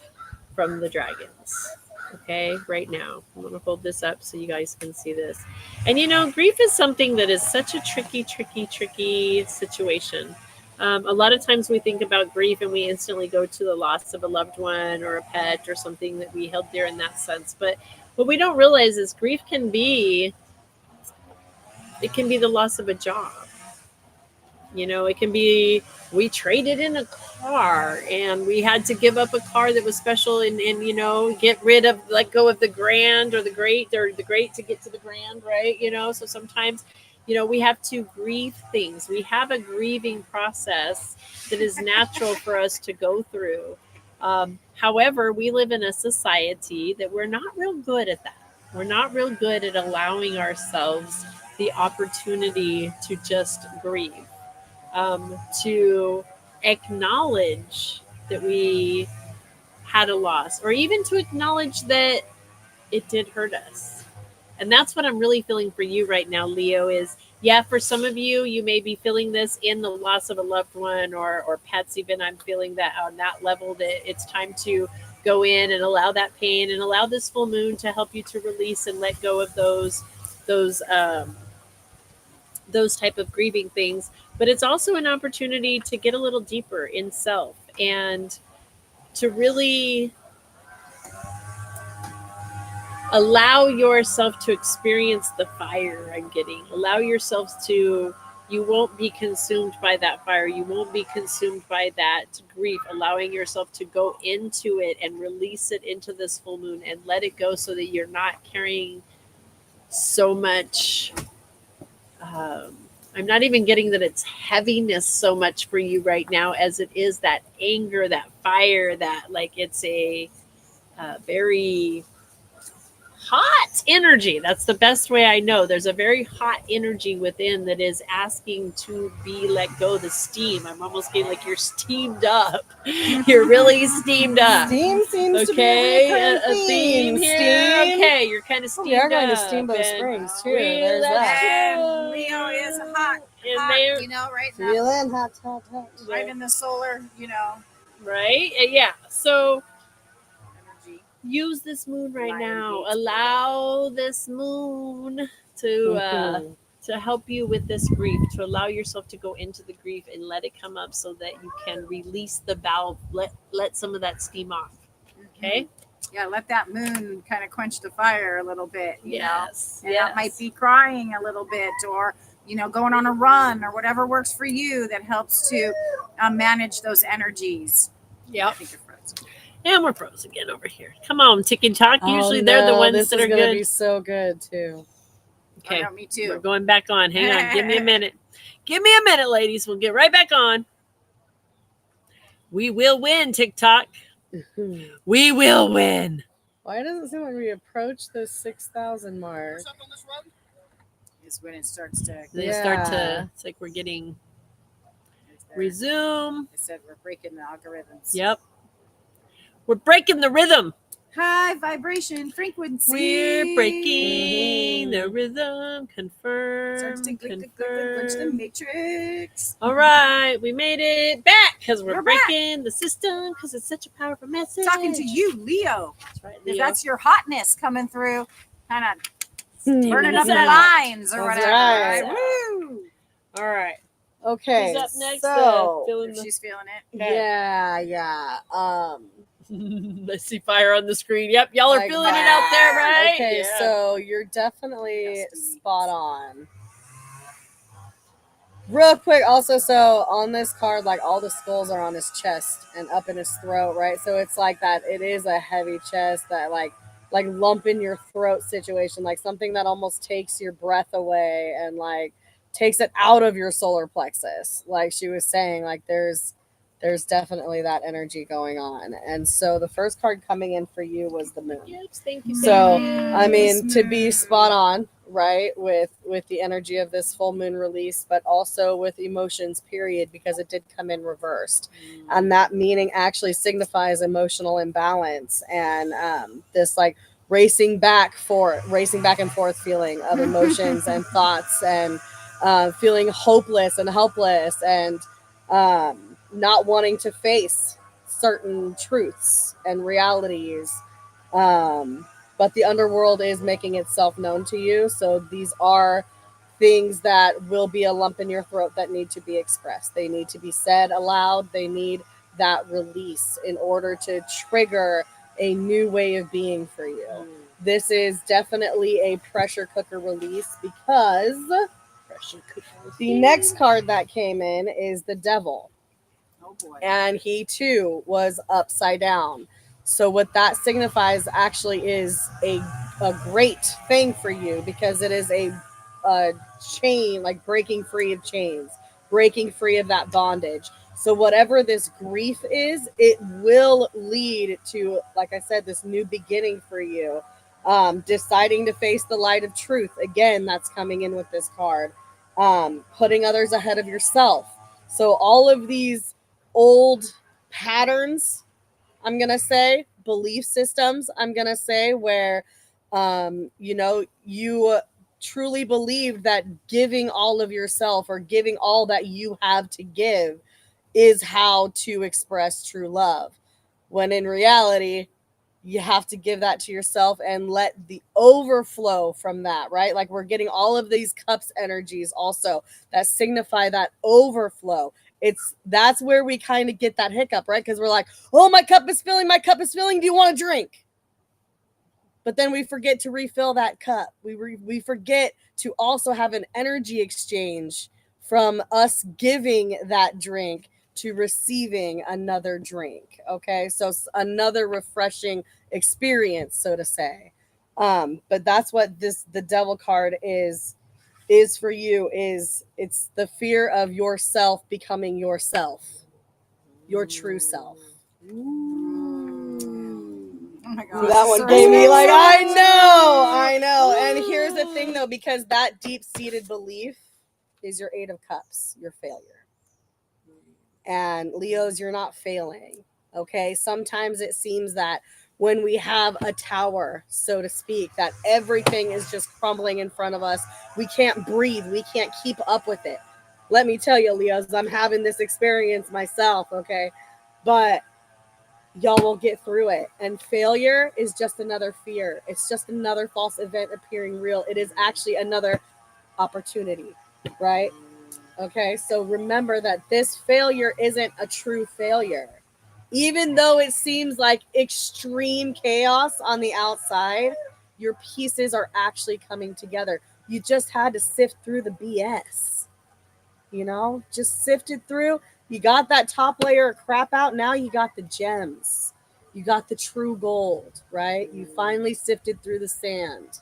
from the dragons. Okay, right now. I'm going to hold this up so you guys can see this. And grief is something that is such a tricky situation. A lot of times we think about grief and we instantly go to the loss of a loved one or a pet or something that we held dear in that sense. But what we don't realize is grief can be the loss of a job. It can be we traded in a car and we had to give up a car that was special and get rid of, let go of the grand or the great to get to the grand, right? So sometimes, we have to grieve things. We have a grieving process that is natural for us to go through. However, we live in a society that we're not real good at that. We're not real good at allowing ourselves the opportunity to just grieve. To acknowledge that we had a loss, or even to acknowledge that it did hurt us. And that's what I'm really feeling for you right now, Leo, is, for some of you, you may be feeling this in the loss of a loved one or pets even. I'm feeling that on that level, that it's time to go in and allow that pain and allow this full moon to help you to release and let go of those type of grieving things. But it's also an opportunity to get a little deeper in self and to really allow yourself to experience the fire I'm getting. Allow yourselves to, you won't be consumed by that fire. You won't be consumed by that grief. Allowing yourself to go into it and release it into this full moon and let it go so that you're not carrying so much I'm not even getting that it's heaviness so much for you right now as it is that anger, that fire, that like it's a very hot energy. That's the best way I know. There's a very hot energy within that is asking to be let go. The steam. I'm almost getting like you're steamed up. You're really steamed up. Steam seems to be a a theme here. Steam. Okay, you're kind of steamed up. We are going to Steamboat Springs too. There's that. And Leo is hot, right now, Feeling hot. right in the solar, Right? Yeah. So energy. use this moon right Lion now. Gates. Allow this moon to help you with this grief, to allow yourself to go into the grief and let it come up so that you can release the valve, let some of that steam off. Okay? Yeah, let that moon kind of quench the fire a little bit, you know. And Yes. that might be crying a little bit, or going on a run, or whatever works for you that helps to manage those energies. I Yep. think you're frozen. And we're frozen again over here. Come on, Tick and Talk. Usually they're the ones this that is are gonna good. be so good too. Okay. Oh, no, me We're too. going back on. Hang on. Give me a minute. Give me a minute, ladies. We'll get right back on. We will win, TikTok. We will win. Why does it seem like we approach the 6,000 mark? Is when it starts to. They start Yeah. to, it's like we're getting resume. I said we're breaking the algorithms. Yep. We're breaking the rhythm. High vibration frequency. We're breaking the rhythm. Confirm. Starts to click, click, click, click, click, the Confirm. matrix. All right. We made it back because we're We're back. breaking the system because it's such a powerful message. Talking to you, Leo. That's right, 'Cause Leo. that's your hotness coming through. Kind of Burning up us the out. lines or That's whatever. right. Woo! All right. Okay. Who's up next? So, Feeling the... She's feeling it. Okay. yeah. I see fire on the screen. Yep, y'all are Like feeling it that. out there, right? Okay, Yeah. so you're definitely Dusty. spot on. Real quick, also, so on this card, like all the skulls are on his chest and up in his throat, right? So it's like that. It is a heavy chest, that like lump in your throat situation, like something that almost takes your breath away and like takes it out of your solar plexus. Like she was saying, like there's definitely that energy going on. And so the first card coming in for you was the moon. Yes, thank you. So, thank you. I mean, Miss to be Moon. spot on, right, with the energy of this full moon release, but also with emotions, period, because it did come in reversed. And that meaning actually signifies emotional imbalance and this like racing back and forth feeling of emotions and thoughts and feeling hopeless and helpless and not wanting to face certain truths and realities. But the underworld is making itself known to you. So these are things that will be a lump in your throat that need to be expressed. They need to be said aloud. They need that release in order to trigger a new way of being for you. This is definitely a pressure cooker release because the next card that came in is the devil. Oh boy. And he too was upside down. So what that signifies actually is a great thing for you because it is a chain, like breaking free of chains, breaking free of that bondage. So whatever this grief is, it will lead to, like I said, this new beginning for you. Deciding to face the light of truth. Again, that's coming in with this card. Putting others ahead of yourself. So all of these old patterns, I'm going to say, belief systems, I'm going to say, where, you truly believe that giving all of yourself or giving all that you have to give is how to express true love. When in reality, you have to give that to yourself and let the overflow from that, right? Like we're getting all of these cups energies also that signify that overflow. That's where we kind of get that hiccup, right? Because we're like, oh, my cup is filling. Do you want a drink? But then we forget to refill that cup. We forget to also have an energy exchange from us giving that drink to receiving another drink. Okay, so another refreshing experience, so to say. But that's what the devil card is for you. It's the fear of yourself becoming yourself, your true self. Oh my So God. that one gave me like, I know. And here's the thing though, because that deep-seated belief is your 8 of Cups, your failure. And Leos, you're not failing. Okay. Sometimes it seems that when we have a tower, so to speak, that everything is just crumbling in front of us. We can't breathe. We can't keep up with it. Let me tell you, Leos, I'm having this experience myself. Okay. But y'all will get through it. And failure is just another fear. It's just another false event appearing real. It is actually another opportunity, right? Okay, so remember that this failure isn't a true failure. Even though it seems like extreme chaos on the outside, your pieces are actually coming together. You just had to sift through the BS. Just sift it through. You got that top layer of crap out. Now you got the gems. You got the true gold, right? You finally sifted through the sand.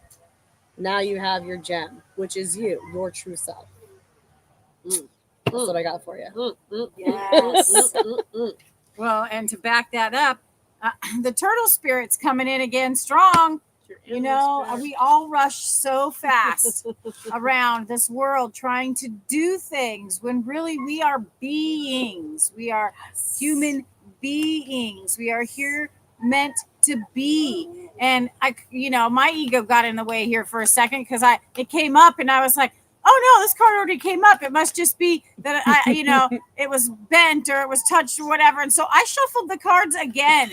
Now you have your gem, which is you, your true self. That's what I got for you. Yes. Well, and to back that up, the turtle spirit's coming in again strong. We all rush so fast around this world trying to do things when really we are beings. We are human beings. We are here meant to be. And my ego got in the way here for a second because it came up and I was like, oh no, this card already came up. It must just be that it was bent or it was touched or whatever. And so I shuffled the cards again.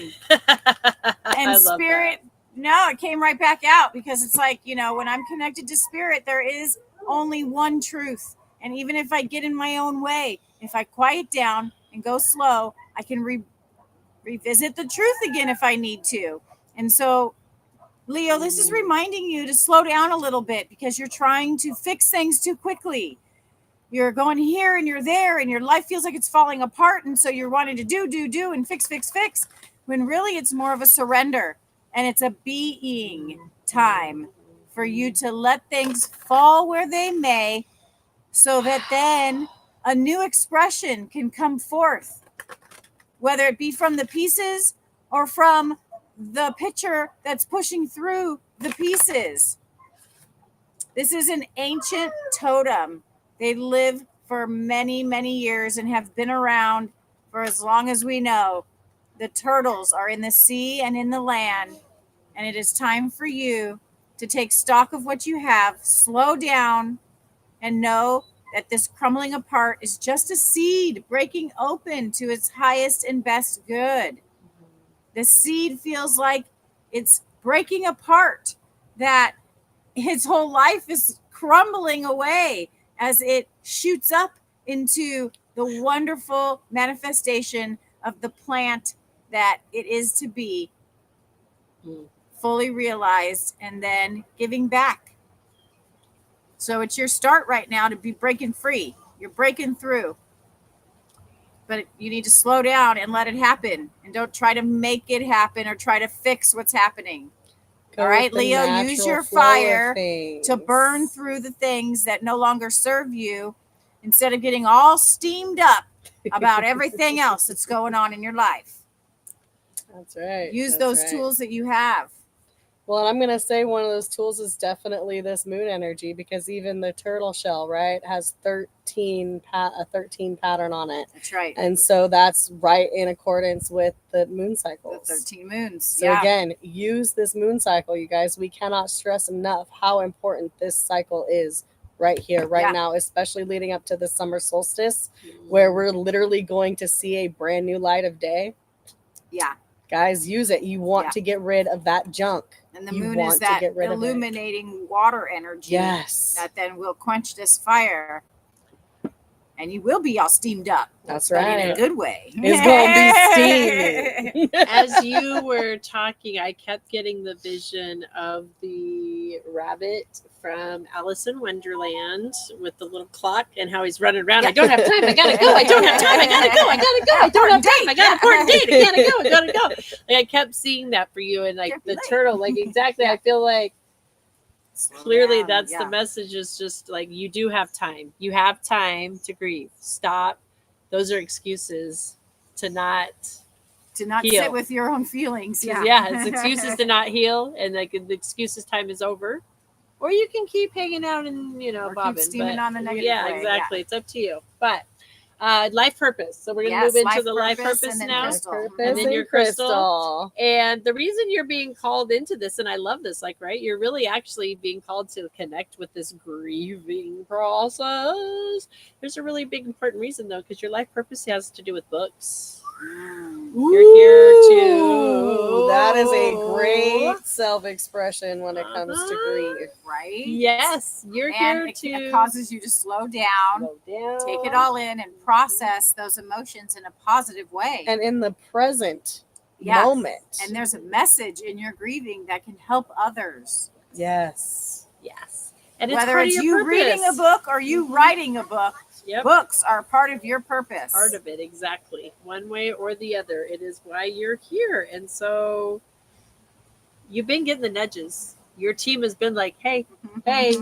And spirit No, it came right back out because it's like, when I'm connected to spirit, there is only one truth. And even if I get in my own way, if I quiet down and go slow, I can revisit the truth again if I need to. And so, Leo, this is reminding you to slow down a little bit because you're trying to fix things too quickly. You're going here and you're there and your life feels like it's falling apart. And so you're wanting to do and fix, when really it's more of a surrender. And it's a being time for you to let things fall where they may so that then a new expression can come forth, whether it be from the pieces or from the picture that's pushing through the pieces. This is an ancient totem. They live for many, many years and have been around for as long as we know. The turtles are in the sea and in the land, and it is time for you to take stock of what you have, slow down, and know that this crumbling apart is just a seed breaking open to its highest and best good. The seed feels like it's breaking apart, that its whole life is crumbling away as it shoots up into the wonderful manifestation of the plant that it is to be, fully realized and then giving back. So it's your start right now to be breaking free. You're breaking through. But you need to slow down and let it happen. And don't try to make it happen or try to fix what's happening. Go All right, with the Leo, use natural your flow of fire things. to burn through the things that no longer serve you instead of getting all steamed up about everything else that's going on in your life. That's right. Use that's those right. tools that you have. Well, and I'm going to say one of those tools is definitely this moon energy, because even the turtle shell, right, has a 13 pattern on it. That's right. And so that's right in accordance with the moon The cycles. 13 moons. So again, use this moon cycle, you guys. We cannot stress enough how important this cycle is right here, right Yeah. now, especially leading up to the summer solstice, where we're literally going to see a brand new light of day. Yeah. Guys, use it. You want Yeah. to get rid of that junk. And the You moon want is to that get rid of it. illuminating water energy Yes. that then will quench this fire. And you will be all steamed up. That's But in a right. good way. It's going to be steamy. As you were talking, I kept getting the vision of the rabbit from Alice in Wonderland with the little clock and how he's running around. Yeah. I don't have time. I gotta go. I don't have time. I gotta go. I gotta go. I don't have time. I got an important date. I gotta go. I gotta go. Like, I kept seeing that for you, and like Can't be the late. turtle. Like exactly. I feel like Slow clearly down, that's yeah. the message. Is just like you do have time. You have time to grieve. Stop. Those are excuses to not. To not heal. sit with your own feelings. Yeah. It's excuses to not heal, and like the excuses time is over, or you can keep hanging out and Or keep bobbing. steaming but, on the negative yeah, way, exactly. It's up to you. But life purpose. So we're gonna Yes, move into life the life purpose purpose and then now. crystal. Purpose And then and your crystal. And the reason you're being called into this, and I love this, like, right, you're really actually being called to connect with this grieving process. There's a really big important reason though, because your life purpose has to do with books. You're here to. Ooh, that is a great self-expression when it comes to grief. Right? Yes, you're And here it to causes you to slow down, slow down. take it all in, and process those emotions in a positive way. And in the present Yeah. moment. And there's a message in your grieving that can help others. Yes. Yes, and it's Whether part it's of you your purpose. reading a book or you writing a book, Yep, books are part of your purpose. part of it, exactly. One way or the other, it is why you're here. And so you've been getting the nudges. Your team has been like, hey,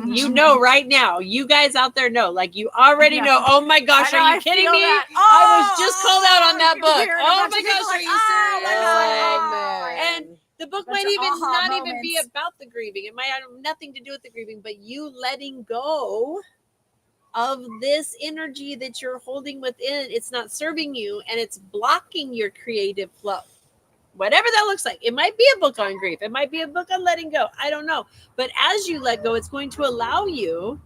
you know right now. You guys out there know. Like, you already Yeah. know. Oh my gosh, I know, are you I kidding feel me? that. I was just called out on Oh, that you book. hear a Oh bunch my of people gosh, like, are you oh, serious? my God. And the book Bunch might of even aha not even be moments. about the grieving. It might have nothing to do with the grieving, but you letting go of this energy that you're holding within. It's not serving you, and it's blocking your creative flow. Whatever that looks like. It might be a book on grief. It might be a book on letting go. I don't know. But as you let go, it's going to allow you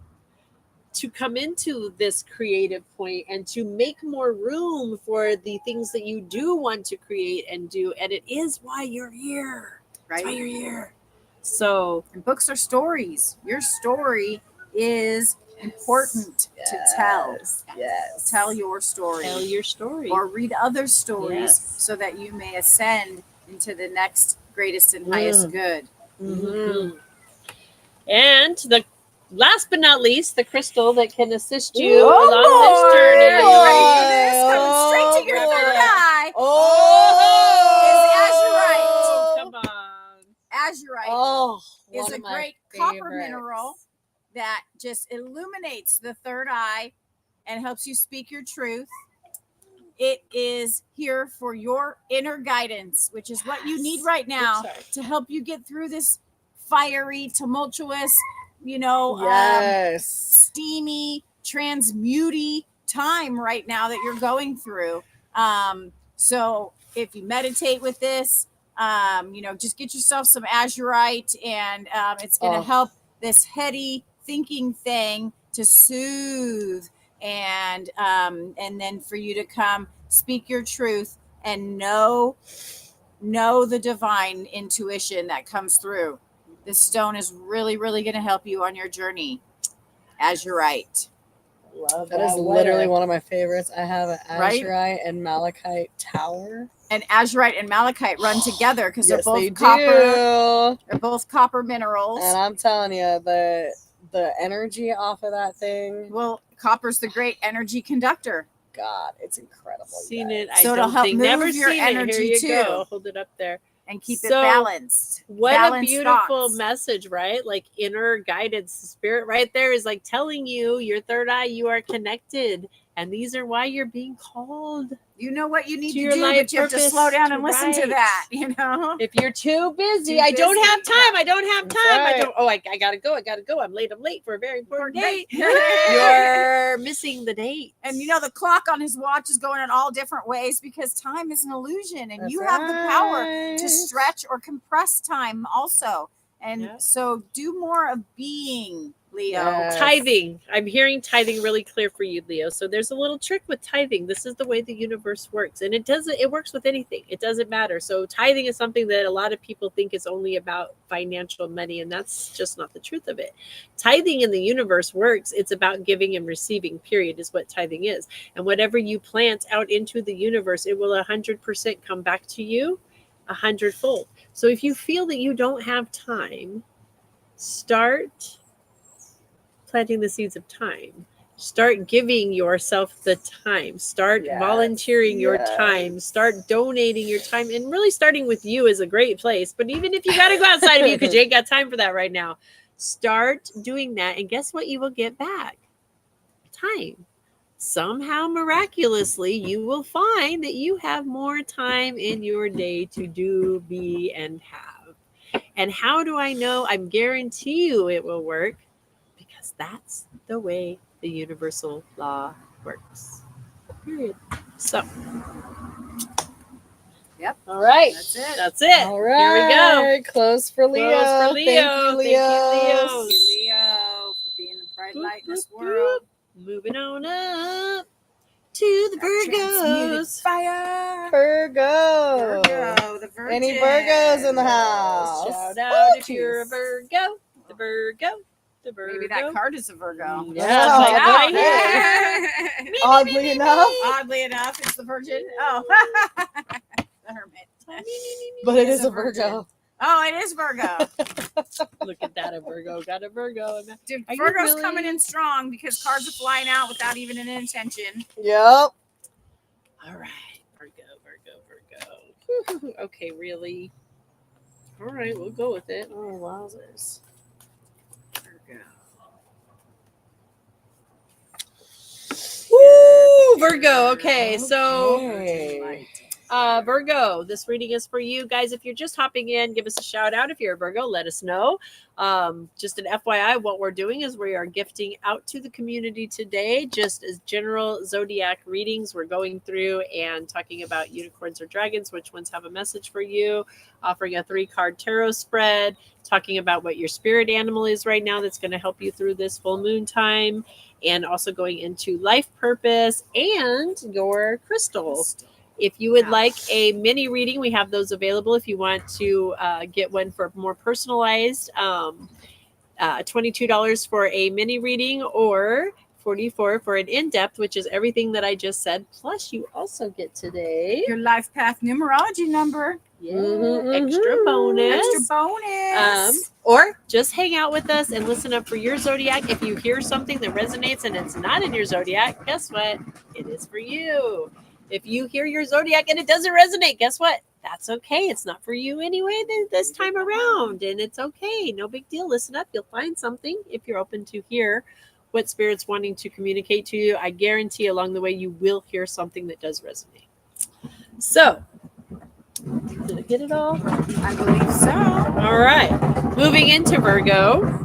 to come into this creative point and to make more room for the things that you do want to create and do. And it is why you're here. That's why Right? you're here. So And books are stories. Your story is important to tell. Yes. Tell your story. tell your story. Or read other stories Yes. so that you may ascend into the next greatest and highest good. Mhm. And the last but not least, the crystal that can assist you along this Lord, journey. Are you ready for this? Coming straight to your Oh, third boy. eye. Oh, Is Come on. Azurite Oh, is one a of my great copper favorites. mineral that just illuminates the third eye and helps you speak your truth. It is here for your inner guidance, which is what you need right now Oops, sorry. to help you get through this fiery, tumultuous, Yes. steamy, transmuty time right now that you're going through. So if you meditate with this, just get yourself some azurite, and it's going to Oh. help this heady thinking thing to soothe, and then for you to come speak your truth and know the divine intuition that comes through. This stone is really, really going to help you on your journey. Azurite. Love That is literally one of my favorites. I have an Right? azurite and malachite tower. And azurite and malachite run together because Yes, they're they both copper. do. They're both copper minerals. And I'm telling you, the energy off of that thing, Well, copper's the great energy conductor. God, it's incredible. you Seen guys. it. I So it'll don't help think move never your seen it. Here energy you too. go. Hold it up there. And keep it So, balanced. What Balanced a beautiful thoughts. message, right? Like inner guidance. The spirit right there is like telling you, your third eye, you are connected. And these are why you're being called. You know what you need To to your do, life but you have to purpose slow down to and listen to write. that, If you're too busy, Too I don't busy, have time. yeah. I don't have That's time. right. I don't. Oh, I gotta go. I gotta go. I'm late for a very important date. Important date. You're missing the date. And the clock on his watch is going in all different ways because time is an illusion, and That's you have the power right. to stretch or compress time also. And Yeah. so do more of being, Leo. Yes. Tithing. I'm hearing tithing really clear for you, Leo. So there's a little trick with tithing. This is the way the universe works. And it works with anything. It doesn't matter. So tithing is something that a lot of people think is only about financial money, and that's just not the truth of it. Tithing in the universe works. It's about giving and receiving, period, is what tithing is. And whatever you plant out into the universe, it will 100% come back to you 100-fold. So if you feel that you don't have time, start planting the seeds of time. Start giving yourself the time. Start Yes, volunteering your yes. time. Start donating your time. And really starting with you is a great place. But even if you got to go outside of you because you ain't got time for that right now, start doing that. And guess what you will get back? Time. Somehow, miraculously, you will find that you have more time in your day to do, be, and have. And how do I know? I guarantee you it will work because that's the way the universal law works. Period. So, Yep. all right. That's it. That's it. All Here we go. right. Close for Leo. Close for Leo. Thank you, Leo. Thank Thank you, Leo, for being a bright light in this Boop, boop, world. Moving on up to the Transmuted Virgos. fire. Virgo. Virgo, the Virgin. Any Virgos in the house? Shout out if Woo, you're a jeez. Virgo. The Virgo. The Virgo. Maybe that card is a Virgo. Yeah, Oh, it's like right okay. here. Oddly enough, Oddly enough, it's the Virgin. Oh, the Hermit. but it is a Virgo. Oh, it is Virgo. Look at that, a Virgo. Got a Virgo. Dude, Are you Virgo's really- coming in strong because cards are flying out without even an intention. Yep. All right. Virgo. Okay, really? All right, we'll go with it. Oh, wowzers. Virgo. Woo, Virgo. Okay, so Okay. Virgo, this reading is for you guys. If you're just hopping in, give us a shout out. If you're a Virgo, let us know. Just an FYI, what we're doing is we are gifting out to the community today, just as general zodiac readings. We're going through and talking about unicorns or dragons, which ones have a message for you, offering a 3-card tarot spread, talking about what your spirit animal is right now that's going to help you through this full moon time, and also going into life purpose and your crystals. If you would like a mini reading, we have those available. If you want to get one for more personalized, $22 for a mini reading or $44 for an in-depth, which is everything that I just said. Plus, you also get today Your life path numerology number. extra bonus. Extra bonus. Or just hang out with us and listen up for your zodiac. If you hear something that resonates and it's not in your zodiac, guess what? It is for you. If you hear your zodiac and it doesn't resonate, guess what? That's okay. It's not for you anyway this time around. And it's okay. No big deal. Listen up. You'll find something if you're open to hear what Spirit's wanting to communicate to you. I guarantee along the way you will hear something that does resonate. So, did I get it all? I believe so. All right. Moving into Virgo.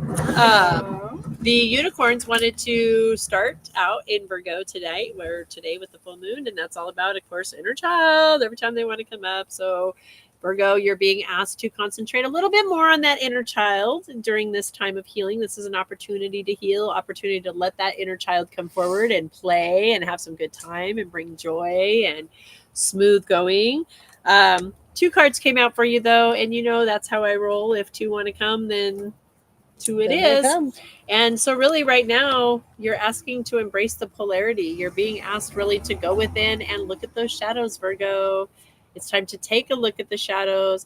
The unicorns wanted to start out in Virgo today. We're today with the full moon, and that's all about, of course, inner child every time they want to come up. So, Virgo, you're being asked to concentrate a little bit more on that inner child during this time of healing. This is an opportunity to heal, opportunity to let that inner child come forward and play and have some good time and bring joy and smooth going. 2 cards came out for you, though, and you know that's how I roll. If 2 want to come, then 2 it is. And so really right now, you're asking to embrace the polarity. You're being asked really to go within and look at those shadows, Virgo. It's time to take a look at the shadows.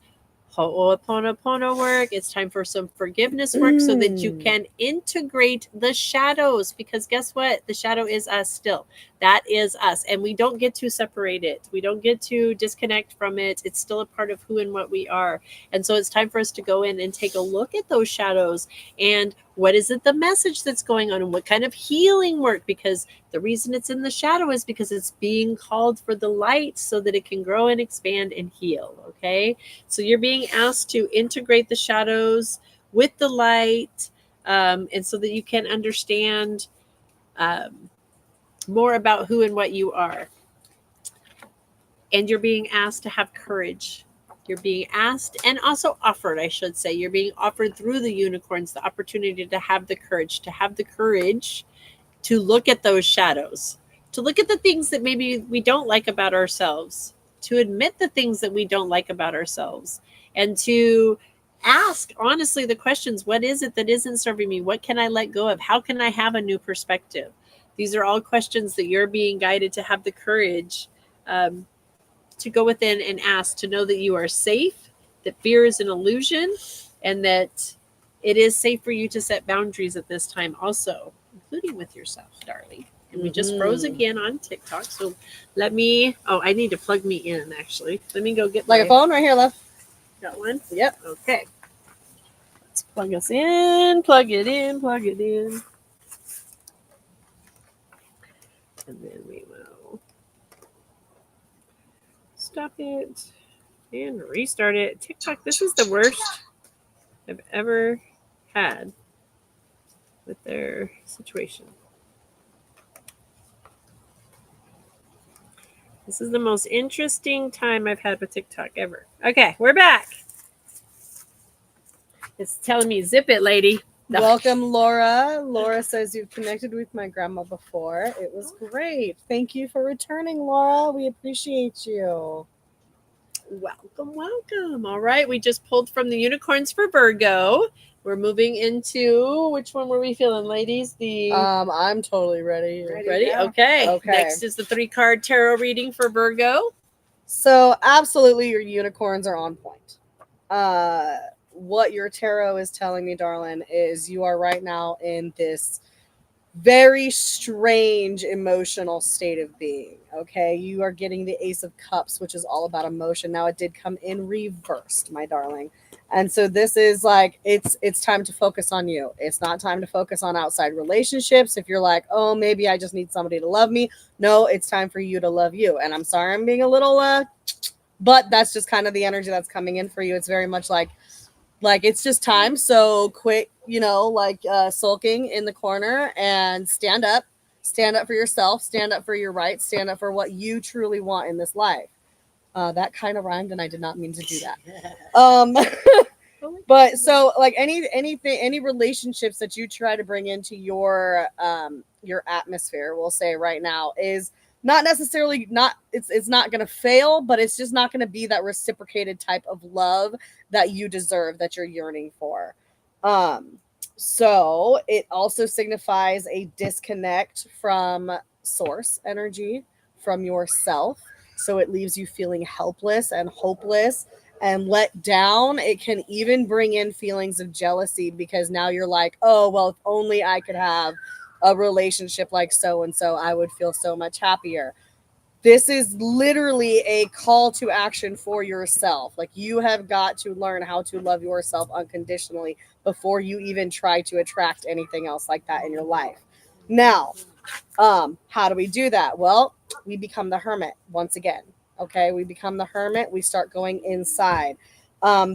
Ho'oponopono work. It's time for some forgiveness work so that you can integrate the shadows, because guess what? The shadow is us still. That is us. And we don't get to separate it. We don't get to disconnect from it. It's still a part of who and what we are. And so it's time for us to go in and take a look at those shadows and what is it, the message that's going on, and what kind of healing work, because the reason it's in the shadow is because it's being called for the light so that it can grow and expand and heal. Okay. So you're being asked to integrate the shadows with the light, and so that you can understand more about who and what you are. And you're being asked to have courage. You're being asked and also offered, I should say. You're being offered through the unicorns the opportunity to have the courage, to look at those shadows, to look at the things that maybe we don't like about ourselves, to admit the things that we don't like about ourselves, and to ask honestly the questions: what is it that isn't serving me? What can I let go of? How can I have a new perspective? These are all questions that you're being guided to have the courage to go within and ask, to know that you are safe, that fear is an illusion, and that it is safe for you to set boundaries at this time also, including with yourself, darling. And we just froze again on TikTok. So I need to plug me in, actually. Let me go get Like a phone right here, love. Got one? Yep. Okay. Let's plug us in, plug it in. And then we will stop it and restart it. TikTok, this is the worst I've ever had with their situation. This is the most interesting time I've had with TikTok ever. Okay, we're back. It's telling me, zip it, lady. No. Welcome, Laura. Laura says you've connected with my grandma before. It was great. Thank you for returning, Laura. We appreciate you. Welcome. All right, we just pulled from the unicorns for Virgo. We're moving into, which one were we feeling, ladies? I'm totally ready. Ready? Okay. Next is the 3-card tarot reading for Virgo. So absolutely your unicorns are on point. What your tarot is telling me, darling, is you are right now in this very strange emotional state of being. Okay, you are getting the Ace of Cups, which is all about emotion. Now it did come in reversed, my darling. And so this is like, it's time to focus on you. It's not time to focus on outside relationships. If you're like, oh, maybe I just need somebody to love me. No, it's time for you to love you. And I'm sorry I'm being a little, but that's just kind of the energy that's coming in for you. It's very much like it's just time. So quit, sulking in the corner and stand up for yourself, stand up for your rights, stand up for what you truly want in this life. That kind of rhymed and I did not mean to do that. But so like any relationships that you try to bring into your atmosphere, we'll say right now, is not necessarily not it's not going to fail, but it's just not going to be that reciprocated type of love that you deserve, that you're yearning for. So it also signifies a disconnect from source energy, from yourself. So it leaves you feeling helpless and hopeless and let down. It can even bring in feelings of jealousy, because now you're like, oh, well, if only I could have a relationship like so and so, I would feel so much happier. This is literally a call to action for yourself. Like, you have got to learn how to love yourself unconditionally before you even try to attract anything else like that in your life. Now, how do we do that? Well, we become the hermit once again. Okay, we become the hermit. We start going inside.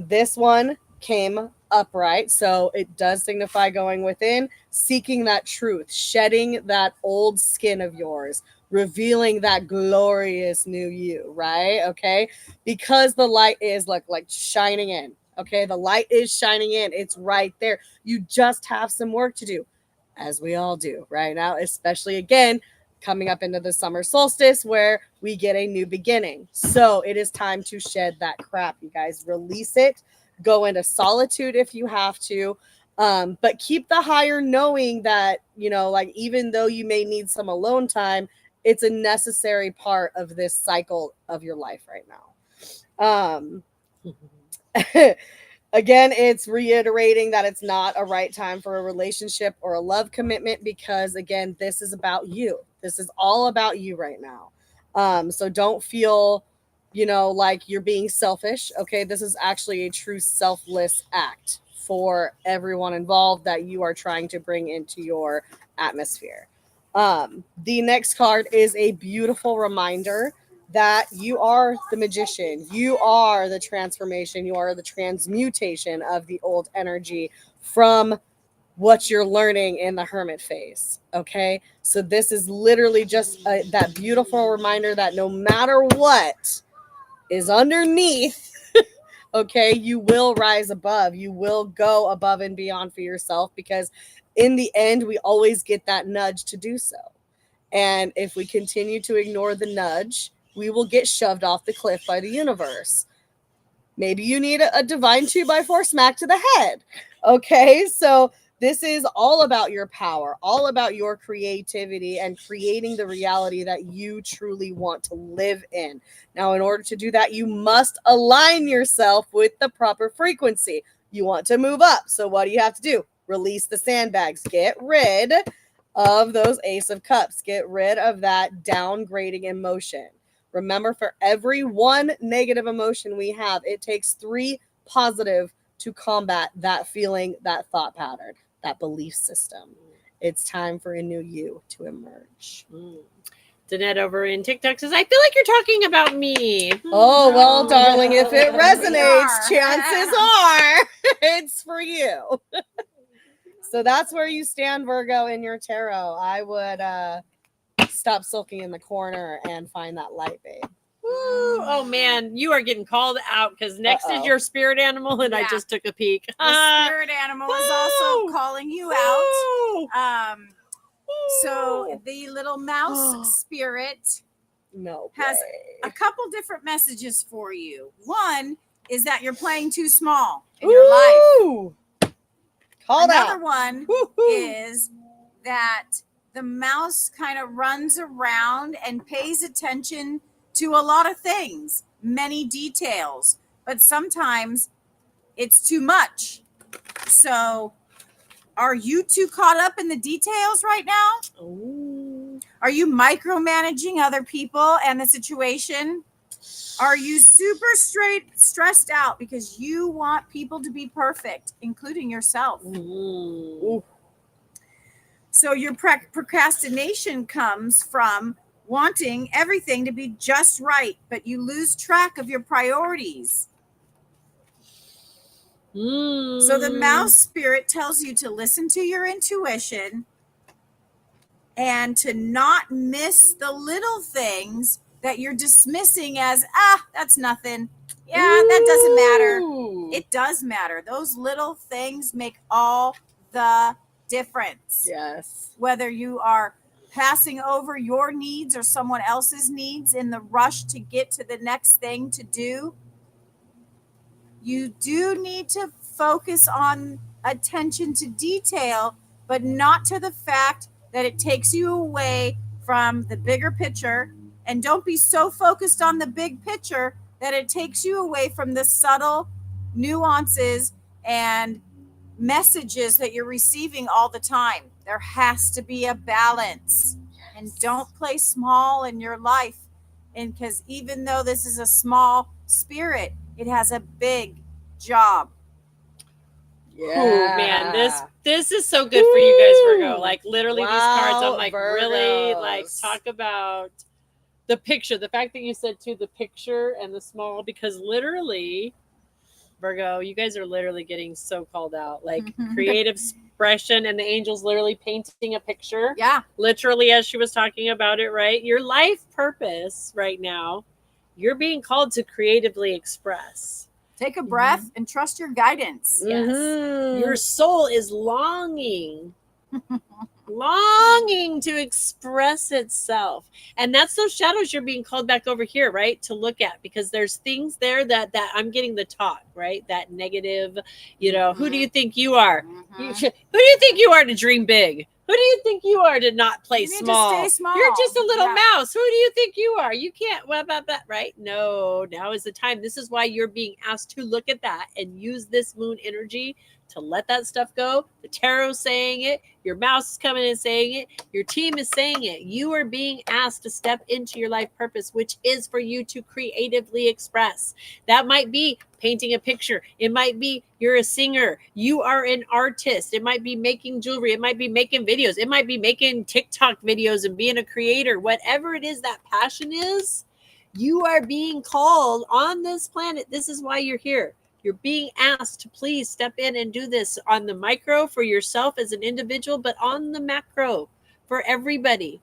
This one came upright, so it does signify going within, seeking that truth, shedding that old skin of yours, revealing that glorious new you, right? Okay, because the light is like shining in. Okay, the light is shining in. It's right there. You just have some work to do, as we all do right now, especially again coming up into the summer solstice where we get a new beginning. So it is time to shed that crap, you guys. Release it. Go into solitude if you have to. But keep the higher knowing that, like, even though you may need some alone time, it's a necessary part of this cycle of your life right now. Again, it's reiterating that it's not a right time for a relationship or a love commitment, because, again, this is about you. This is all about you right now. So don't feel, like you're being selfish. Okay, this is actually a true selfless act for everyone involved that you are trying to bring into your atmosphere. The next card is a beautiful reminder that you are the magician. You are the transformation. You are the transmutation of the old energy from what you're learning in the hermit phase. Okay, so this is literally just that beautiful reminder that no matter what is underneath, okay, you will rise above. You will go above and beyond for yourself, because in the end, we always get that nudge to do so. And if we continue to ignore the nudge, we will get shoved off the cliff by the universe. Maybe you need a divine 2x4 smack to the head. Okay, so this is all about your power, all about your creativity and creating the reality that you truly want to live in. Now, in order to do that, you must align yourself with the proper frequency. You want to move up. So what do you have to do? Release the sandbags. Get rid of those Ace of Cups. Get rid of that downgrading emotion. Remember, for every one negative emotion we have, it takes 3 positive to combat that feeling, that thought pattern, that belief system. It's time for a new you to emerge. Danette over in TikTok says, I feel like you're talking about me. Oh, well, darling, if it We resonates, are. chances are it's for you. So that's where you stand, Virgo, in your tarot. I would stop sulking in the corner and find that light, babe. Woo. Oh, man, you are getting called out, because next is your spirit animal, and I Yeah. just took a peek. The spirit animal is also Woo. calling you out. Woo. So the little mouse spirit No has way. a couple different messages for you. One is that you're playing too small in your life. Woo! Called Another out. one Woo-hoo. is that the mouse kind of runs around and pays attention to a lot of things, many details, but sometimes it's too much. So are you too caught up in the details right now? Ooh. Are you micromanaging other people and the situation? Are you super stressed out because you want people to be perfect, including yourself? Ooh. So your procrastination comes from wanting everything to be just right, but you lose track of your priorities. So the mouse spirit tells you to listen to your intuition and to not miss the little things that you're dismissing as, that's nothing. Yeah, that doesn't matter. Ooh. It does matter. Those little things make all the difference. Yes. Whether you are passing over your needs or someone else's needs in the rush to get to the next thing to do. You do need to focus on attention to detail, but not to the fact that it takes you away from the bigger picture. And don't be so focused on the big picture that it takes you away from the subtle nuances and messages that you're receiving all the time. There has to be a balance. And don't play small in your life. And because even though this is a small spirit, it has a big job. Yeah. Ooh, man, this is so good for you guys, Virgo. Like literally these cards, I'm like, really, like, Virgos. talk about the picture. The fact that you said too, the picture and the small, because literally, Virgo, you guys are literally getting so called out. Like creative expression, and the angels literally painting a picture. Yeah. Literally, as she was talking about it, right? Your life purpose right now, you're being called to creatively express. Take a breath and trust your guidance. Yes. Mhm. Your soul is longing to express itself. And that's those shadows you're being called back over here, right? To look at, because there's things there that I'm getting the talk, right? That negative, who do you think you are? Who do you think you are to dream big? Who do you think you are to not play You need to small? stay small. You're just a little Yeah. mouse. Who do you think you are? You can't, what about that, right? No, now is the time. This is why you're being asked to look at that and use this moon energy to let that stuff go. The tarot's saying it. Your mouse is coming and saying it. Your team is saying it. You are being asked to step into your life purpose, which is for you to creatively express. That might be painting a picture. It might be you're a singer. You are an artist. It might be making jewelry. It might be making videos. It might be making TikTok videos and being a creator. Whatever it is that passion is, you are being called on this planet. This is why you're here. You're being asked to please step in and do this on the micro for yourself as an individual, but on the macro for everybody.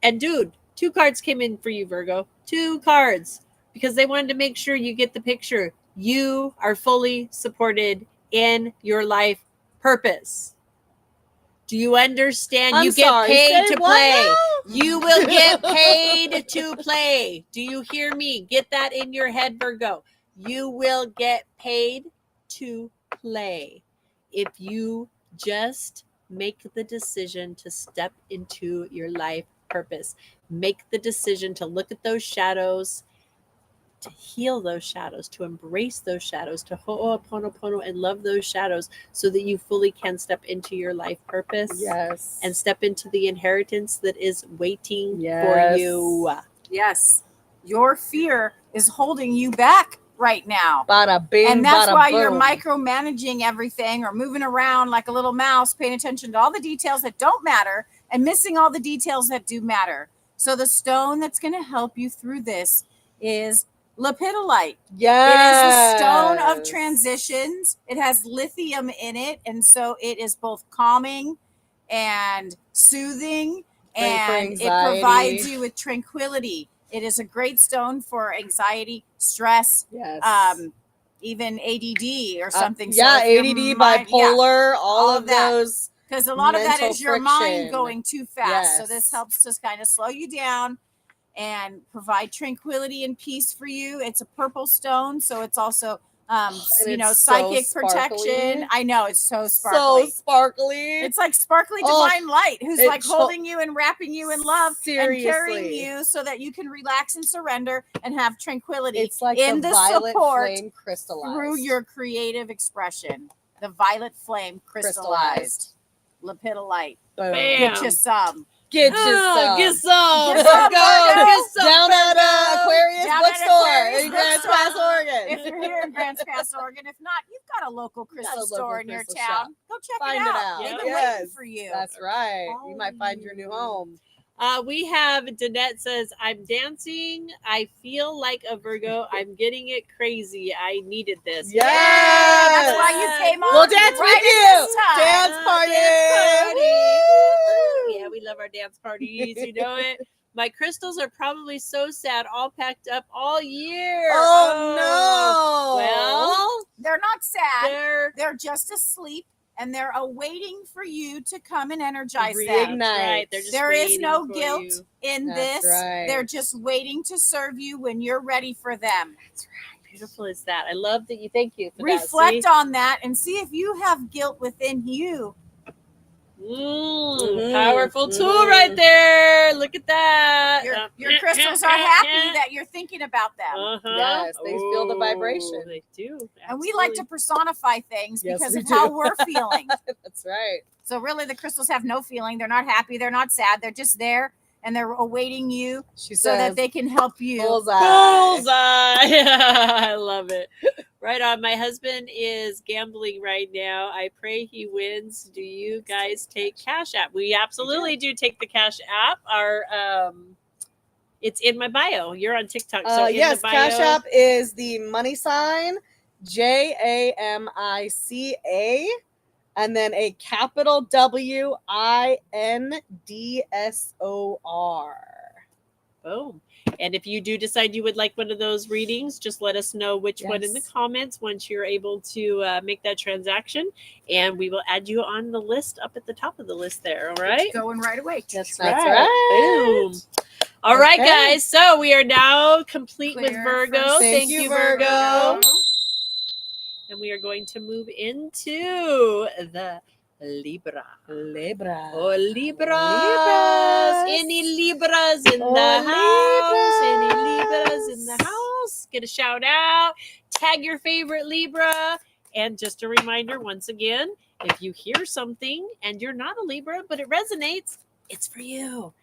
And dude, 2 cards came in for you, Virgo. 2 cards, because they wanted to make sure you get the picture. You are fully supported in your life purpose. Do you understand? I'm you get sorry, paid say to what play. now? You will get paid to play. Do you hear me? Get that in your head, Virgo. You will get paid to play if you just make the decision to step into your life purpose. Make the decision to look at those shadows, to heal those shadows, to embrace those shadows, to ho'oponopono and love those shadows so that you fully can step into your life purpose. Yes. And step into the inheritance that is waiting for Yes. you. Yes. Your fear is holding you back right now. Bada bing, And that's bada why boom. you're micromanaging everything or moving around like a little mouse, paying attention to all the details that don't matter and missing all the details that do matter. So the stone that's going to help you through this is lepidolite. Yes. It is the stone of transitions. It has lithium in it, and so it is both calming and soothing, Great for and it anxiety. provides you with tranquility. It is a great stone for anxiety, stress, Yes. even ADD or something. Yeah, So if your ADD, mind- bipolar, all all of of that. those. because a lot of that mental is your friction. mind going too fast. So Yes. this helps to kind of slow you down and provide tranquility and peace for you. It's a purple stone, so it's also it's psychic so protection. sparkly. I know it's so sparkly. So sparkly. It's like sparkly Oh, divine light who's it like cho- holding you and wrapping you in love and carrying Seriously. you so that you can relax and surrender and have tranquility It's like in the the violet support flame crystallized. through your creative expression. The violet flame crystallized. Lepidolite. Boom. Bam. Get you some. Get you some. Get some. Get some, Virgo. Virgo. Get some, Down at Virgo. Aquarius Down at Bookstore Aquarius in Grants Bookstore. Pass, Oregon. If you're here in Grants Pass, Oregon, if not, you've got a local crystal local store in your crystal town. shop. Go check Find it it out. out. They've been Yes. waiting for you. That's right. You might find your new home. We have Danette says, I'm dancing. I feel like a Virgo. I'm getting it crazy. I needed this. Yes. That's why you came on. We'll dance right with at you. this time. Dance party. Dance party. Woo. Yeah, we love our dance parties. You know it. My crystals are probably so sad, all packed up all year. Oh, no. Well, They're not sad. they're They're just asleep and they're awaiting for you to come and energize them. Reignite. Right. They're just There is waiting no for guilt you. in That's this. right. They're just waiting to serve you when you're ready for them. That's right. Beautiful is that. I love that you. Thank you for Reflect that. on that and see if you have guilt within you. See? Powerful tool right there. Look at that. Your crystals are happy that you're thinking about them. Uh-huh. Yes, they feel the vibration. They do. And we like to Absolutely. personify things Yes, because we of how do. we're feeling. That's right. So really the crystals have no feeling. They're not happy. They're not sad. They're just there and they're awaiting you She so says, that they can help you. bullseye. Bullseye. I love it. Right on. My husband is gambling right now. I pray he wins. Do you guys take Cash App? We absolutely do take the Cash App. Our it's in my bio. You're on TikTok. So in Yes, the bio, Cash App is the money sign JAMICA and then a capital WINDSOR. Boom. And if you do decide you would like one of those readings, just let us know which one in the Yes. comments once you're able to make that transaction. And we will add you on the list up at the top of the list there. All right. Going right away. That's Right. right. Boom. All right, Okay. guys. So we are now complete with Clear Virgo. for- Thank you, Virgo. Virgo. And we are going to move into the Libra. Libra. Oh, Libras. Libras. Any Libras in Oh, the house? Any Libras in Libras. the house? Get a shout out. Tag your favorite Libra. And just a reminder, once again, if you hear something and you're not a Libra, but it resonates, it's for you.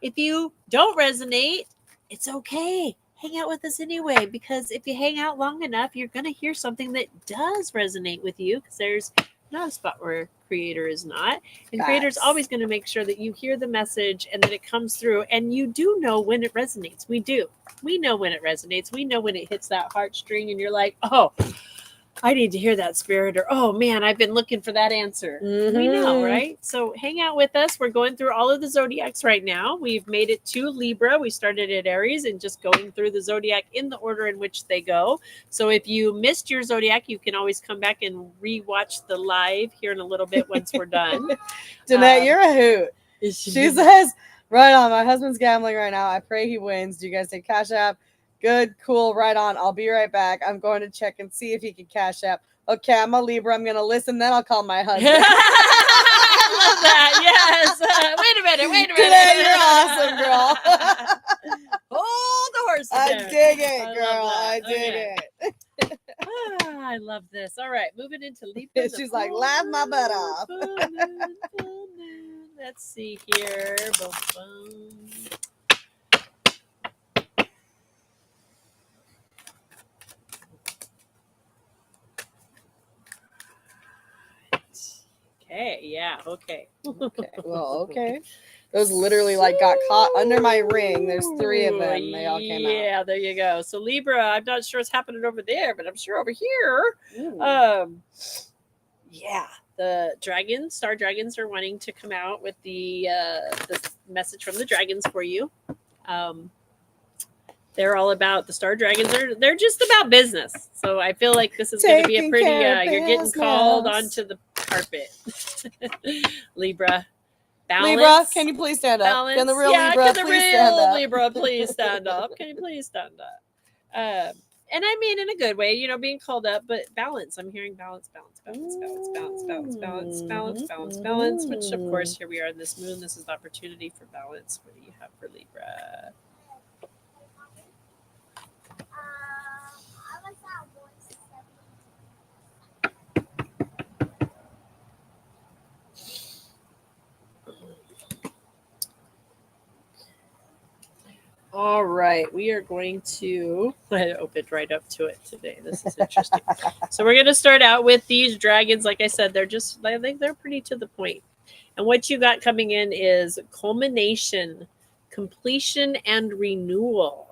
If you don't resonate, it's okay. Hang out with us anyway, because if you hang out long enough, you're going to hear something that does resonate with you, because there's not a spot where creator is not. And creator's Facts. always going to make sure that you hear the message and that it comes through. And you do know when it resonates. We do. We know when it resonates. We know when it hits that heartstring and you're like, oh, I need to hear that, spirit, or oh man, I've been looking for that answer. We know, Mhm. right? So hang out with us. We're going through all of the zodiacs right now. We've made it to Libra. We started at Aries and just going through the zodiac in the order in which they go. So if you missed your zodiac, you can always come back and rewatch the live here in a little bit once we're done. Danette, Um, you're a hoot. She says, right on. My husband's gambling right now. I pray he wins. Do you guys take Cash App? Good, cool, right on. I'll be right back. I'm going to check and see if he can Cash App. Okay, I'm a Libra. I'm going to listen, then I'll call my husband. I love that. Yes. Wait a minute. Danette, you're awesome, girl. Hold the horses I there. dig I it, love girl. that. I dig Okay. it. I love this. All right, moving into Libra. the She's like, full laugh my butt moon, off. full moon, full moon. Let's see here. Boom, boom. Okay, yeah, okay. Okay, well, okay. Those literally like got caught under my ring. There's 3 of them. They all came out. Yeah, there you go. So Libra, I'm not sure what's happening over there, but I'm sure over here. Ooh. Yeah, the dragons, star dragons, are wanting to come out with the message from the dragons for you. They're all about the star dragons. They're just about business. So I feel like this is going to be a Taking pretty. care of You're getting called business. onto the carpet, Libra. Balance. Libra, can you please stand up? Balance. Can the real Yeah, Libra can the please stand real up? Libra please stand up? Can you please stand up? And I mean in a good way, you know, being called up, but balance. I'm hearing balance, which of course here we are in this moon. This is the opportunity for balance. What do you have for Libra? All right, we are going to. I opened right up to it today. This is interesting. So we're going to start out with these dragons. Like I said, I think they're pretty to the point. And what you got coming in is culmination, completion, and renewal.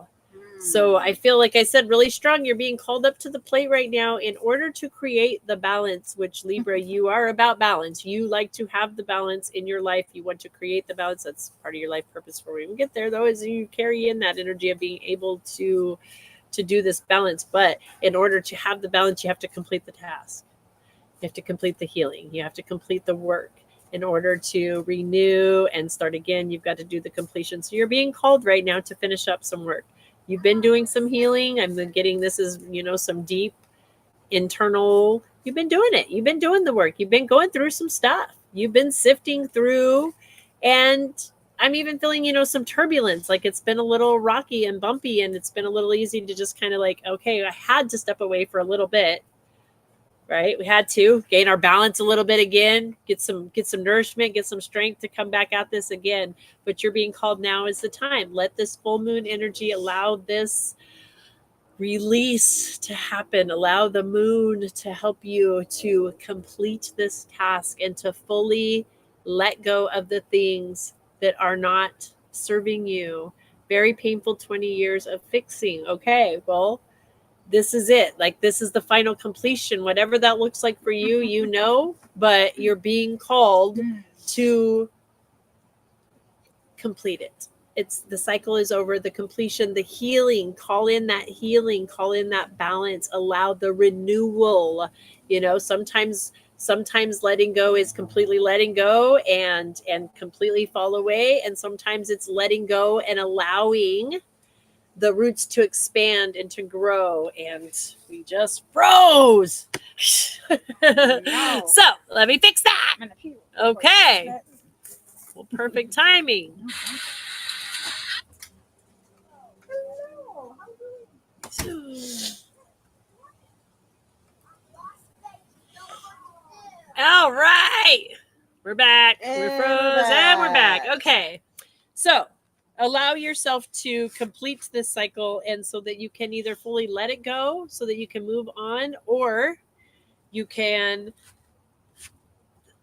So I feel like I said really strong. You're being called up to the plate right now in order to create the balance, which Libra, you are about balance. You like to have the balance in your life. You want to create the balance. That's part of your life purpose before we even get there, though, is you carry in that energy of being able to do this balance. But in order to have the balance, you have to complete the task. You have to complete the healing. You have to complete the work. In order to renew and start again, you've got to do the completion. So you're being called right now to finish up some work. You've been doing some healing. I'm getting this is, some deep internal. You've been doing it. You've been doing the work. You've been going through some stuff. You've been sifting through, and I'm even feeling, some turbulence. Like it's been a little rocky and bumpy, and it's been a little easy to just kind of like, okay, I had to step away for a little bit. Right? We had to gain our balance a little bit again, get some nourishment, get some strength to come back at this again. But you're being called. Now is the time. Let this full moon energy allow this release to happen. Allow the moon to help you to complete this task and to fully let go of the things that are not serving you. Very painful 20 years of fixing. Okay, well, this is it. Like, this is the final completion, whatever that looks like for you, but you're being called to complete it. It's the cycle is over, the completion, the healing, call in that balance, allow the renewal. Sometimes letting go is completely letting go and completely fall away. And sometimes it's letting go and allowing the roots to expand and to grow, and we just froze. No. So let me fix that. I'm gonna pee. Okay. Well, perfect timing. All right. We're back. We're froze and we're back. Okay. So allow yourself to complete this cycle, and so that you can either fully let it go so that you can move on, or you can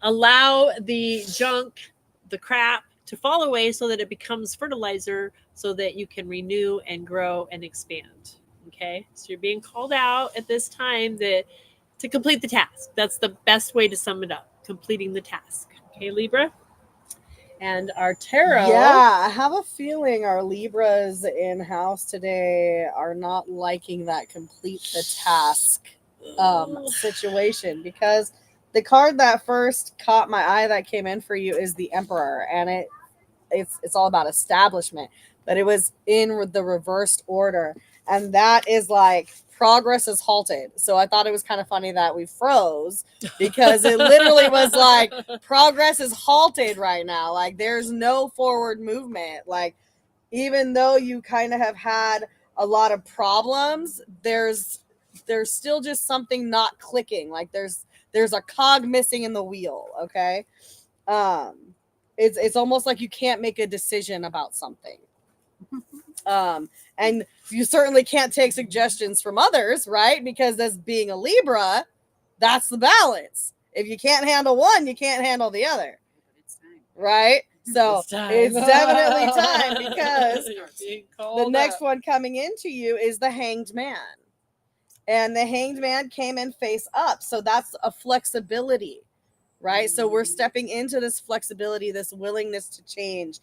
allow the junk, the crap, to fall away so that it becomes fertilizer so that you can renew and grow and expand. Okay, so you're being called out at this time to complete the task. That's the best way to sum it up, completing the task. Okay, Libra? And our tarot. Yeah, I have a feeling our Libras in house today are not liking that complete the task situation, because the card that first caught my eye that came in for you is the Emperor, and it's all about establishment, but it was in the reversed order, and that is like progress is halted. So I thought it was kind of funny that we froze, because it literally was like progress is halted right now. Like there's no forward movement. Like even though you kind of have had a lot of problems, there's still just something not clicking. Like there's a cog missing in the wheel. Okay. It's almost like you can't make a decision about something. And you certainly can't take suggestions from others, right? Because as being a Libra, that's the balance. If you can't handle one, you can't handle the other, right? So it's definitely time, because the next one coming into you is the Hanged Man. And the Hanged Man came in face up. So that's a flexibility, right? So we're stepping into this flexibility, this willingness to change.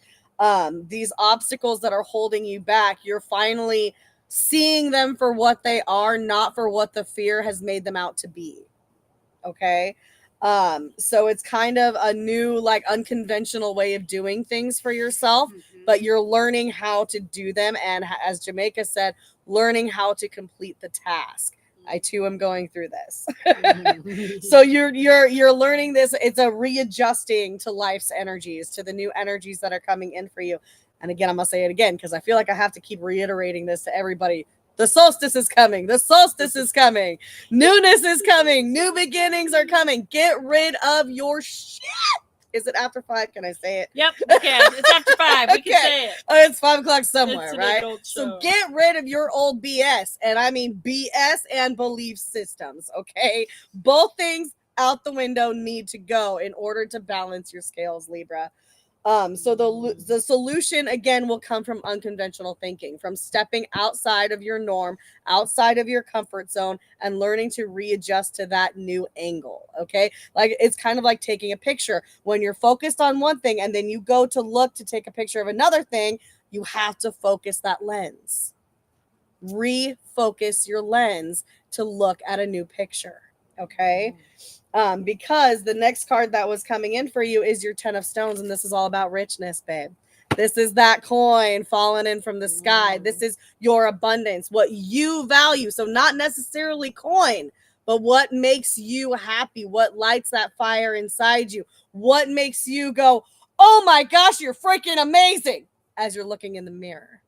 These obstacles that are holding you back, you're finally seeing them for what they are, not for what the fear has made them out to be. Okay. So it's kind of a new, like, unconventional way of doing things for yourself, but you're learning how to do them. And as Jamaica said, learning how to complete the task. I too am going through this. So you're learning this. It's a readjusting to life's energies, to the new energies that are coming in for you. And again, I'm gonna say it again because I feel like I have to keep reiterating this to everybody. The solstice is coming. The solstice is coming. Newness is coming. New beginnings are coming. Get rid of your shit. Is it after 5? Can I say it? Yep, we can. It's after 5. We can say it. Oh, it's 5 o'clock somewhere, It's an right? adult So show. get rid of your old BS. And I mean BS and belief systems, okay? Both things out the window need to go in order to balance your scales, Libra. So the solution, again, will come from unconventional thinking, from stepping outside of your norm, outside of your comfort zone, and learning to readjust to that new angle, okay? Like, it's kind of like taking a picture. When you're focused on one thing and then you go to look to take a picture of another thing, you have to focus that lens. Refocus your lens to look at a new picture, okay? Because the next card that was coming in for you is your 10 of stones, and this is all about richness, babe. This is that coin falling in from the sky. This is your abundance, what you value. So not necessarily coin, but what makes you happy, what lights that fire inside you, what makes you go, oh my gosh, you're freaking amazing as you're looking in the mirror.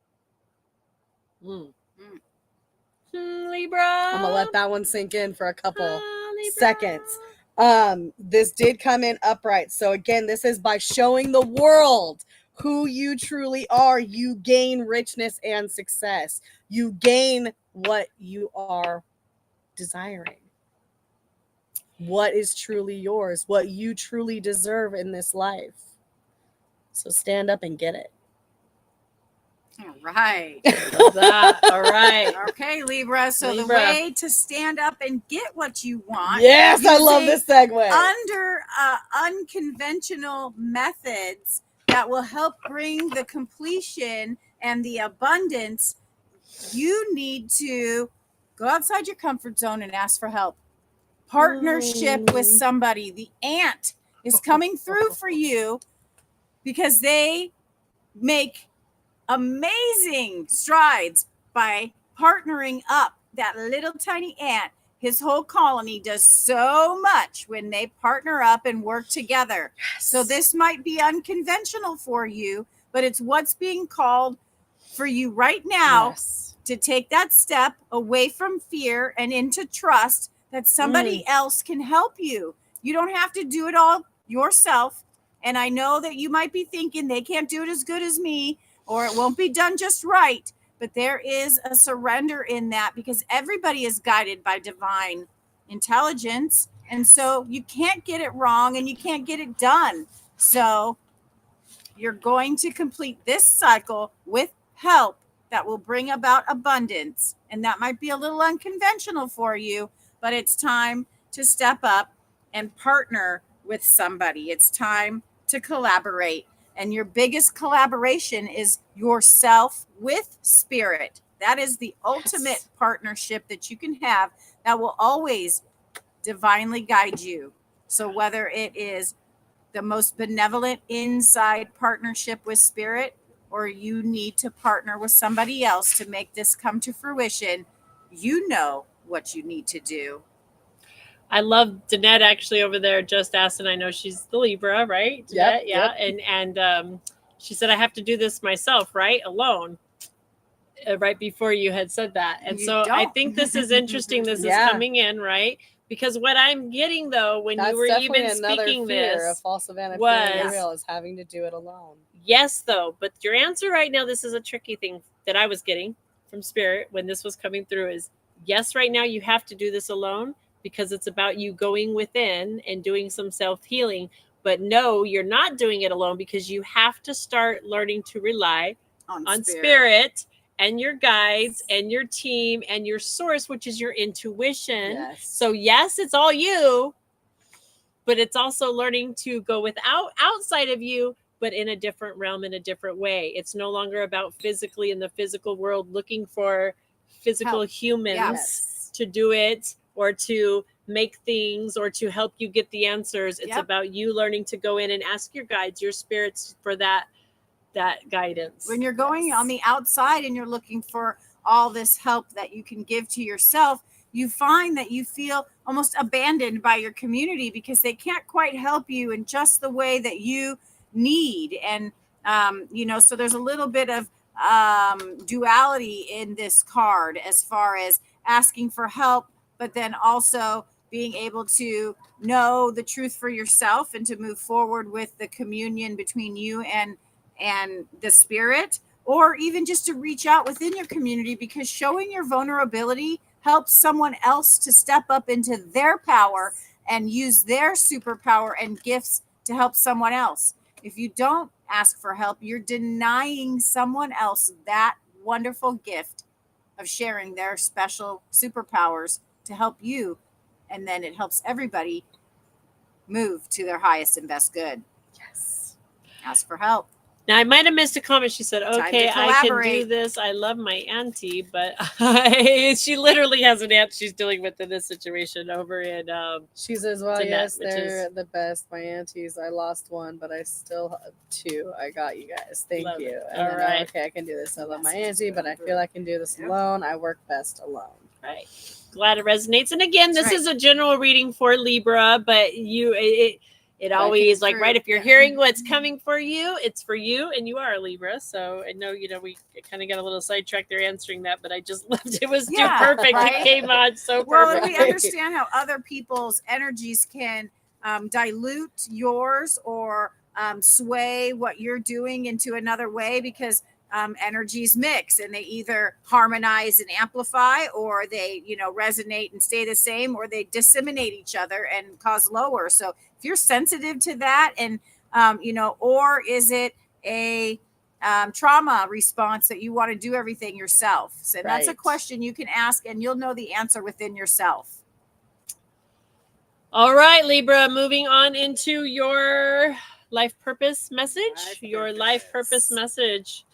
Libra. I'm gonna let that one sink in for a couple Libra. seconds. This did come in upright. So again, this is by showing the world who you truly are. You gain richness and success. You gain what you are desiring. What is truly yours, what you truly deserve in this life. So stand up and get it. All right. Love that. All right. Okay, Libra. So Libra. the way to stand up and get what you want. Yes, I love using this segue. Under unconventional methods that will help bring the completion and the abundance, you need to go outside your comfort zone and ask for help. Partnership with somebody. The ant is coming through for you because they make amazing strides by partnering up. That little tiny ant, his whole colony does so much when they partner up and work together. So this might be unconventional for you, but it's what's being called for you right now. Yes. To take that step away from fear and into trust that somebody else can help you. You don't have to do it all yourself. And I know that you might be thinking they can't do it as good as me, or it won't be done just right. But there is a surrender in that because everybody is guided by divine intelligence. And so you can't get it wrong and you can't get it done. So you're going to complete this cycle with help that will bring about abundance. And that might be a little unconventional for you, but it's time to step up and partner with somebody. It's time to collaborate. And your biggest collaboration is yourself with spirit. That is the ultimate partnership that you can have that will always divinely guide you. So whether it is the most benevolent inside partnership with spirit, or you need to partner with somebody else to make this come to fruition, you know what you need to do. I love Danette actually over there just asked, and I know she's the Libra, right? Yep, Danette? Yeah. And she said, I have to do this myself, right? Alone. Right before you had said that. And You so I don't. think this is interesting. This Yeah. is coming in, right? Because what I'm getting though, when That's you were definitely even another speaking fear this, of false Savannah was- feeling real is having to do it alone. yes, though, but your answer right now, this is a tricky thing that I was getting from spirit when this was coming through is yes, right now you have to do this alone because it's about you going within and doing some self-healing. But no, you're not doing it alone because you have to start learning to rely on spirit and your guides and your team and your source, which is your intuition. Yes. So yes, it's all you, but it's also learning to go outside of you, but in a different realm, in a different way. It's no longer about physically in the physical world looking for physical Help. humans Yes. to do it or to make things or to help you get the answers. It's Yep. about you learning to go in and ask your guides, your spirits for that guidance. When you're going on the outside and you're looking for all this help that you can give to yourself, you find that you feel almost abandoned by your community because they can't quite help you in just the way that you need. And, so there's a little bit of duality in this card as far as asking for help, but then also being able to know the truth for yourself and to move forward with the communion between you and the spirit, or even just to reach out within your community because showing your vulnerability helps someone else to step up into their power and use their superpower and gifts to help someone else. If you don't ask for help, you're denying someone else that wonderful gift of sharing their special superpowers to help you. And then it helps everybody move to their highest and best good. Yes. Ask for help. Now, I might have missed a comment. She said, to okay, I can do collaborate. this. I love my auntie, but she literally has an aunt she's dealing with in this situation over in She says, well, Jeanette, yes, which they're is- the best. My aunties, I lost one, but I still have two. I got you guys. Thank Love you. it. And All then, right. okay, I can do this. I love my Messages auntie, but I going feel I can do this Yep. alone. I work best alone. right. Glad it resonates. And again, this That's right. is a general reading for Libra, but it always like, right, if you're Yeah. hearing what's coming for you, it's for you, and you are a Libra. So I know, we kind of got a little sidetracked there answering that, but I just loved it. Was Yeah, too perfect. right? It came on so Well, and perfect. we understand how other people's energies can dilute yours or sway what you're doing into another way because energies mix and they either harmonize and amplify or they resonate and stay the same or they disseminate each other and cause lower. So if you're sensitive to that and or is it a trauma response that you want to do everything yourself? So that's a Right. question you can ask and you'll know the answer within yourself. All right, Libra, moving on into your life purpose message. Your life purpose message.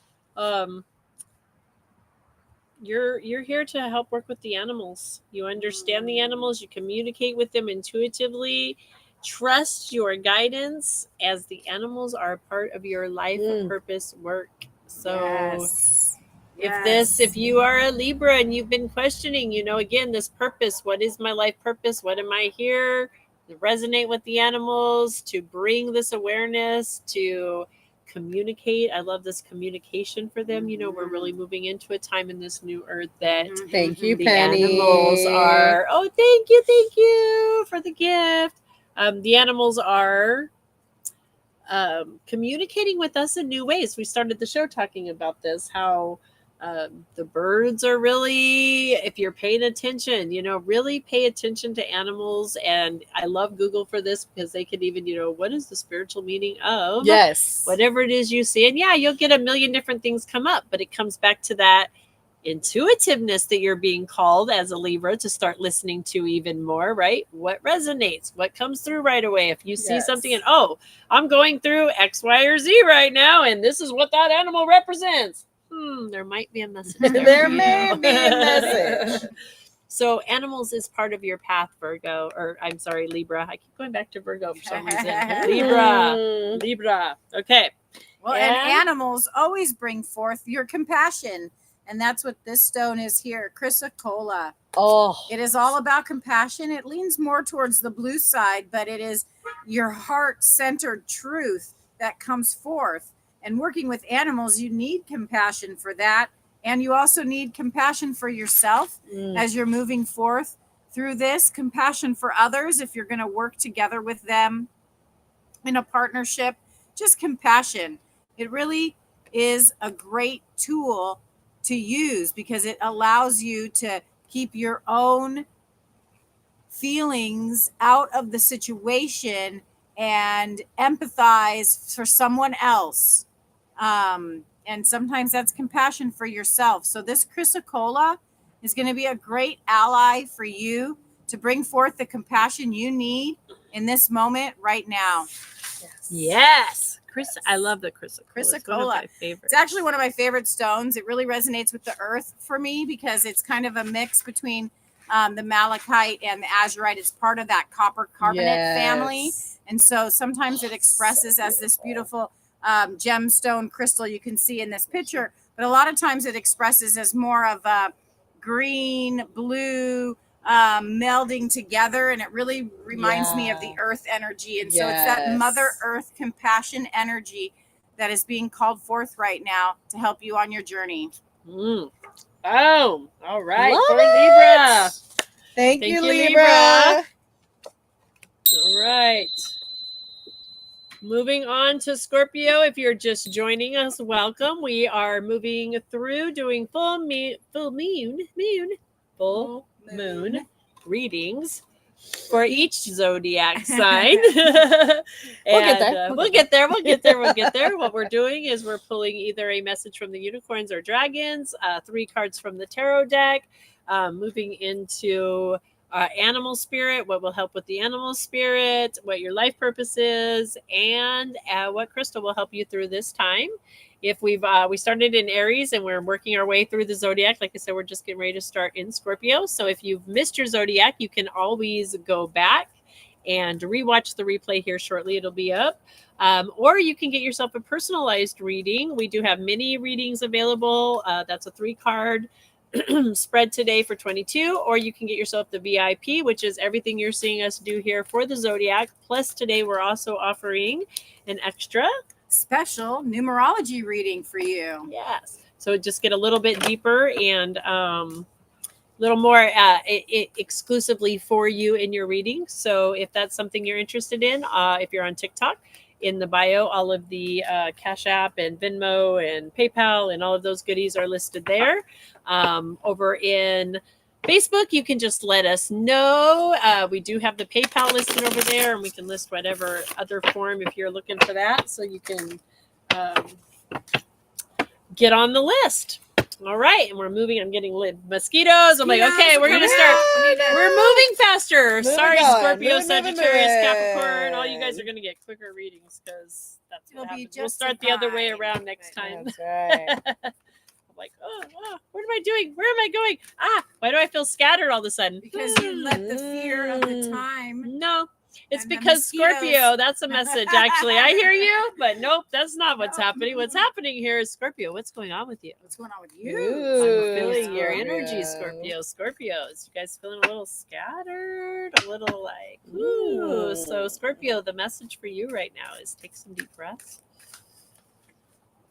You're here to help work with the animals. You understand the animals, you communicate with them intuitively. Trust your guidance as the animals are a part of your life purpose work. So Yes. if you are a Libra and you've been questioning, again, this purpose, what is my life purpose? What am I here to resonate with the animals, to bring this awareness, to communicate? I love this communication for them. We're really moving into a time in this new earth that Thank you, the Penny. animals are, oh, thank you for the gift. The animals are communicating with us in new ways. We started the show talking about this, how the birds are really, if you're paying attention, really pay attention to animals. And I love Google for this because they can even, what is the spiritual meaning of Yes. whatever it is you see? And yeah, you'll get a million different things come up, but it comes back to that intuitiveness that you're being called as a Libra to start listening to even more, right? What resonates, what comes through right away. If you see Yes. something and, oh, I'm going through X, Y, or Z right now, and this is what that animal represents. There might be a message. There for you. may be a message. So animals is part of your path, Virgo, or I'm sorry, Libra. I keep going back to Virgo for some reason. Libra. Okay. Well, and animals always bring forth your compassion. And that's what this stone is here, chrysocolla. Oh, It is all about compassion. It leans more towards the blue side, but it is your heart-centered truth that comes forth. And working with animals, you need compassion for that. And you also need compassion for yourself as you're moving forth through this, compassion for others if you're going to work together with them in a partnership, just compassion. It really is a great tool to use because it allows you to keep your own feelings out of the situation and empathize for someone else. And sometimes that's compassion for yourself. So this chrysocolla is going to be a great ally for you to bring forth the compassion you need in this moment right now. Yes. I love the chrysocolla. It's one of Chrysocolla. my favorites. It's actually one of my favorite stones. It really resonates with the earth for me because it's kind of a mix between the malachite and the azurite. It's part of that copper carbonate family. And so sometimes it expresses as this beautiful gemstone crystal you can see in this picture. But a lot of times it expresses as more of a green, blue, melding together, and it really reminds me of the earth energy. And so it's that Mother Earth compassion energy that is being called forth right now to help you on your journey. Oh, all right. Love For it. Libra. Thank Thank you, you, Libra. Libra. All right. Moving on to Scorpio. If you're just joining us, welcome. We are moving through doing full moon readings for each zodiac sign. We'll get there. What we're doing is we're pulling either a message from the unicorns or dragons, 3 cards from the tarot deck, moving into animal spirit, what will help with the animal spirit, what your life purpose is, and what crystal will help you through this time. If we started in Aries and we're working our way through the zodiac, like I said, we're just getting ready to start in Scorpio. So if you've missed your zodiac, you can always go back and rewatch the replay here shortly. It'll be up. Or you can get yourself a personalized reading. We do have mini readings available. That's a 3-card spread today for 22, or you can get yourself the VIP, which is everything you're seeing us do here for the zodiac. Plus today we're also offering an extra special numerology reading for you. Yes. So just get a little bit deeper and a little more exclusively for you in your reading. So if that's something you're interested in, if you're on TikTok, in the bio, all of the Cash App and Venmo and PayPal and all of those goodies are listed there. Over in Facebook, you can just let us know. We do have the PayPal listed over there, and we can list whatever other form if you're looking for that. So you can get on the list. All right, and we're moving. I'm getting mosquitoes. I'm like, okay, we're gonna start. We're moving faster. Sorry, on. Scorpio, Moving. Sagittarius, Capricorn. All you guys are gonna get quicker readings because that's what It'll be happens. We'll start the other way justified. around next time. That's right. I'm like, oh, what am I doing? Where am I going? Why do I feel scattered all of a sudden? Because you let the fear of the time. No, it's And the because mosquitoes. Scorpio. That's a message, actually. I hear you, but nope, that's not what's happening. What's happening here is Scorpio. What's going on with you? What's going on with you? Ooh. I'm feeling your Scorpio. energy, Scorpio. Scorpios, you guys feeling a little scattered, a little like, ooh. So, Scorpio, the message for you right now is take some deep breaths.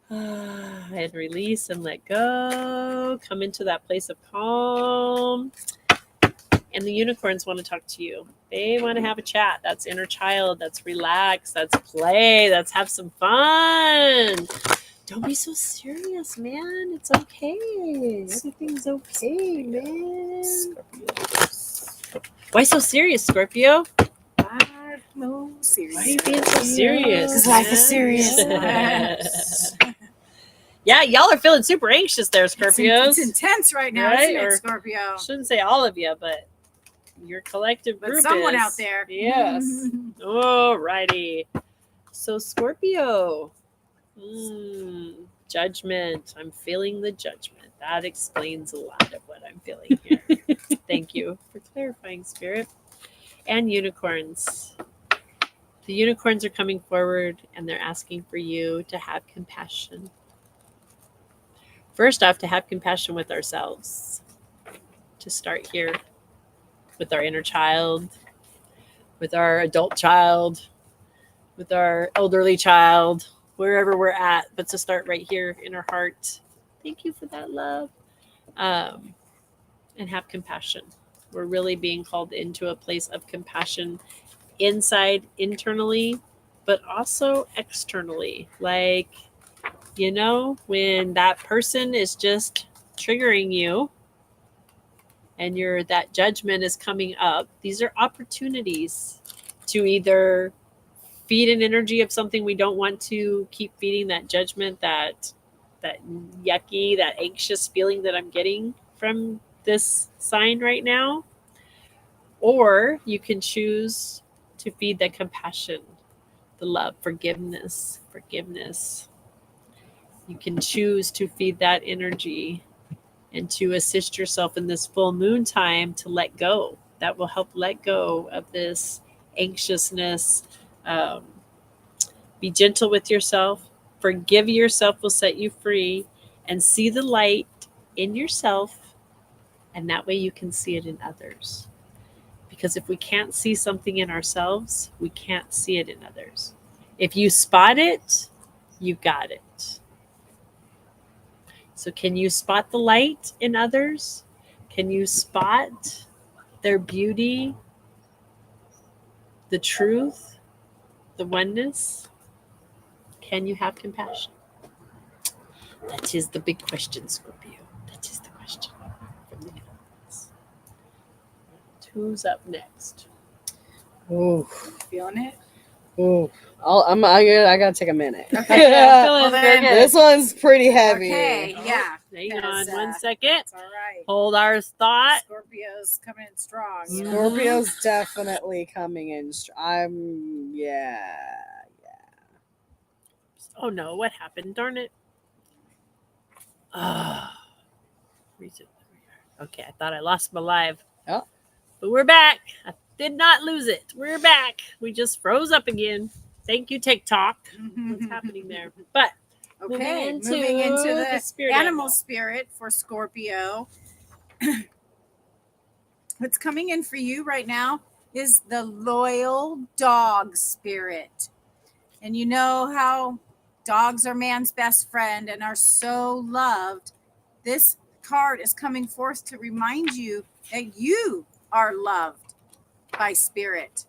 And release and let go. Come into that place of calm. And the unicorns want to talk to you. They want to have a chat. That's inner child. That's relax. That's play. That's have some fun. Don't be so serious, man. It's okay. Everything's okay, man. Why so serious, Scorpio? No, serious. Why are you being so serious? 'Cause life is man? serious. Yeah, y'all are feeling super anxious there, Scorpios. It's intense right now, Right? isn't Or- it, Scorpio? Shouldn't say all of you, but your collective But group someone is. out there. Yes. Alrighty. So Scorpio. Judgment. I'm feeling the judgment. That explains a lot of what I'm feeling here. Thank you for clarifying, Spirit. And unicorns. The unicorns are coming forward and they're asking for you to have compassion. First off, to have compassion with ourselves. To start here with our inner child, with our adult child, with our elderly child, wherever we're at, but to start right here in our heart. Thank you for that love. And have compassion. We're really being called into a place of compassion inside, internally, but also externally. Like, you know, when that person is just triggering you and that judgment is coming up, these are opportunities to either feed an energy of something we don't want to keep feeding, that judgment, that yucky, that anxious feeling that I'm getting from this sign right now. Or you can choose to feed the compassion, the love, forgiveness. You can choose to feed that energy and to assist yourself in this full moon time to let go. That will help let go of this anxiousness. Be gentle with yourself. Forgive yourself will set you free, and see the light in yourself, and that way you can see it in others. Because if we can't see something in ourselves, we can't see it in others. If you spot it, you got it. So can you spot the light in others? Can you spot their beauty, the truth, the oneness? Can you have compassion? That is the big question, Scorpio. That is the question from the elements. Who's up next? Ooh, Feeling it? ooh. I gotta take a minute. Okay, I'm feeling well very then- good. This one's pretty heavy. Okay, yeah. Hang 'Cause, on one uh, second. It's all right. Hold our thought. Scorpio's coming in strong. You know? Scorpio's definitely coming in. Yeah. Oh no, what happened? Darn it. Reset. Okay, I thought I lost my live. Oh. But we're back. I did not lose it. We're back. We just froze up again. Thank you, TikTok. What's happening there? But Okay, moving moving into the spirit animal spirit for Scorpio. What's coming in for you right now is the loyal dog spirit. And you know how dogs are man's best friend and are so loved. This card is coming forth to remind you that you are loved by spirit.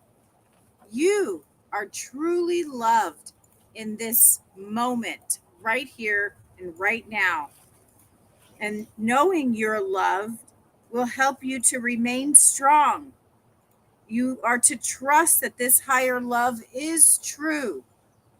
You are truly loved in this moment, right here and right now. And knowing you're loved will help you to remain strong. You are to trust that this higher love is true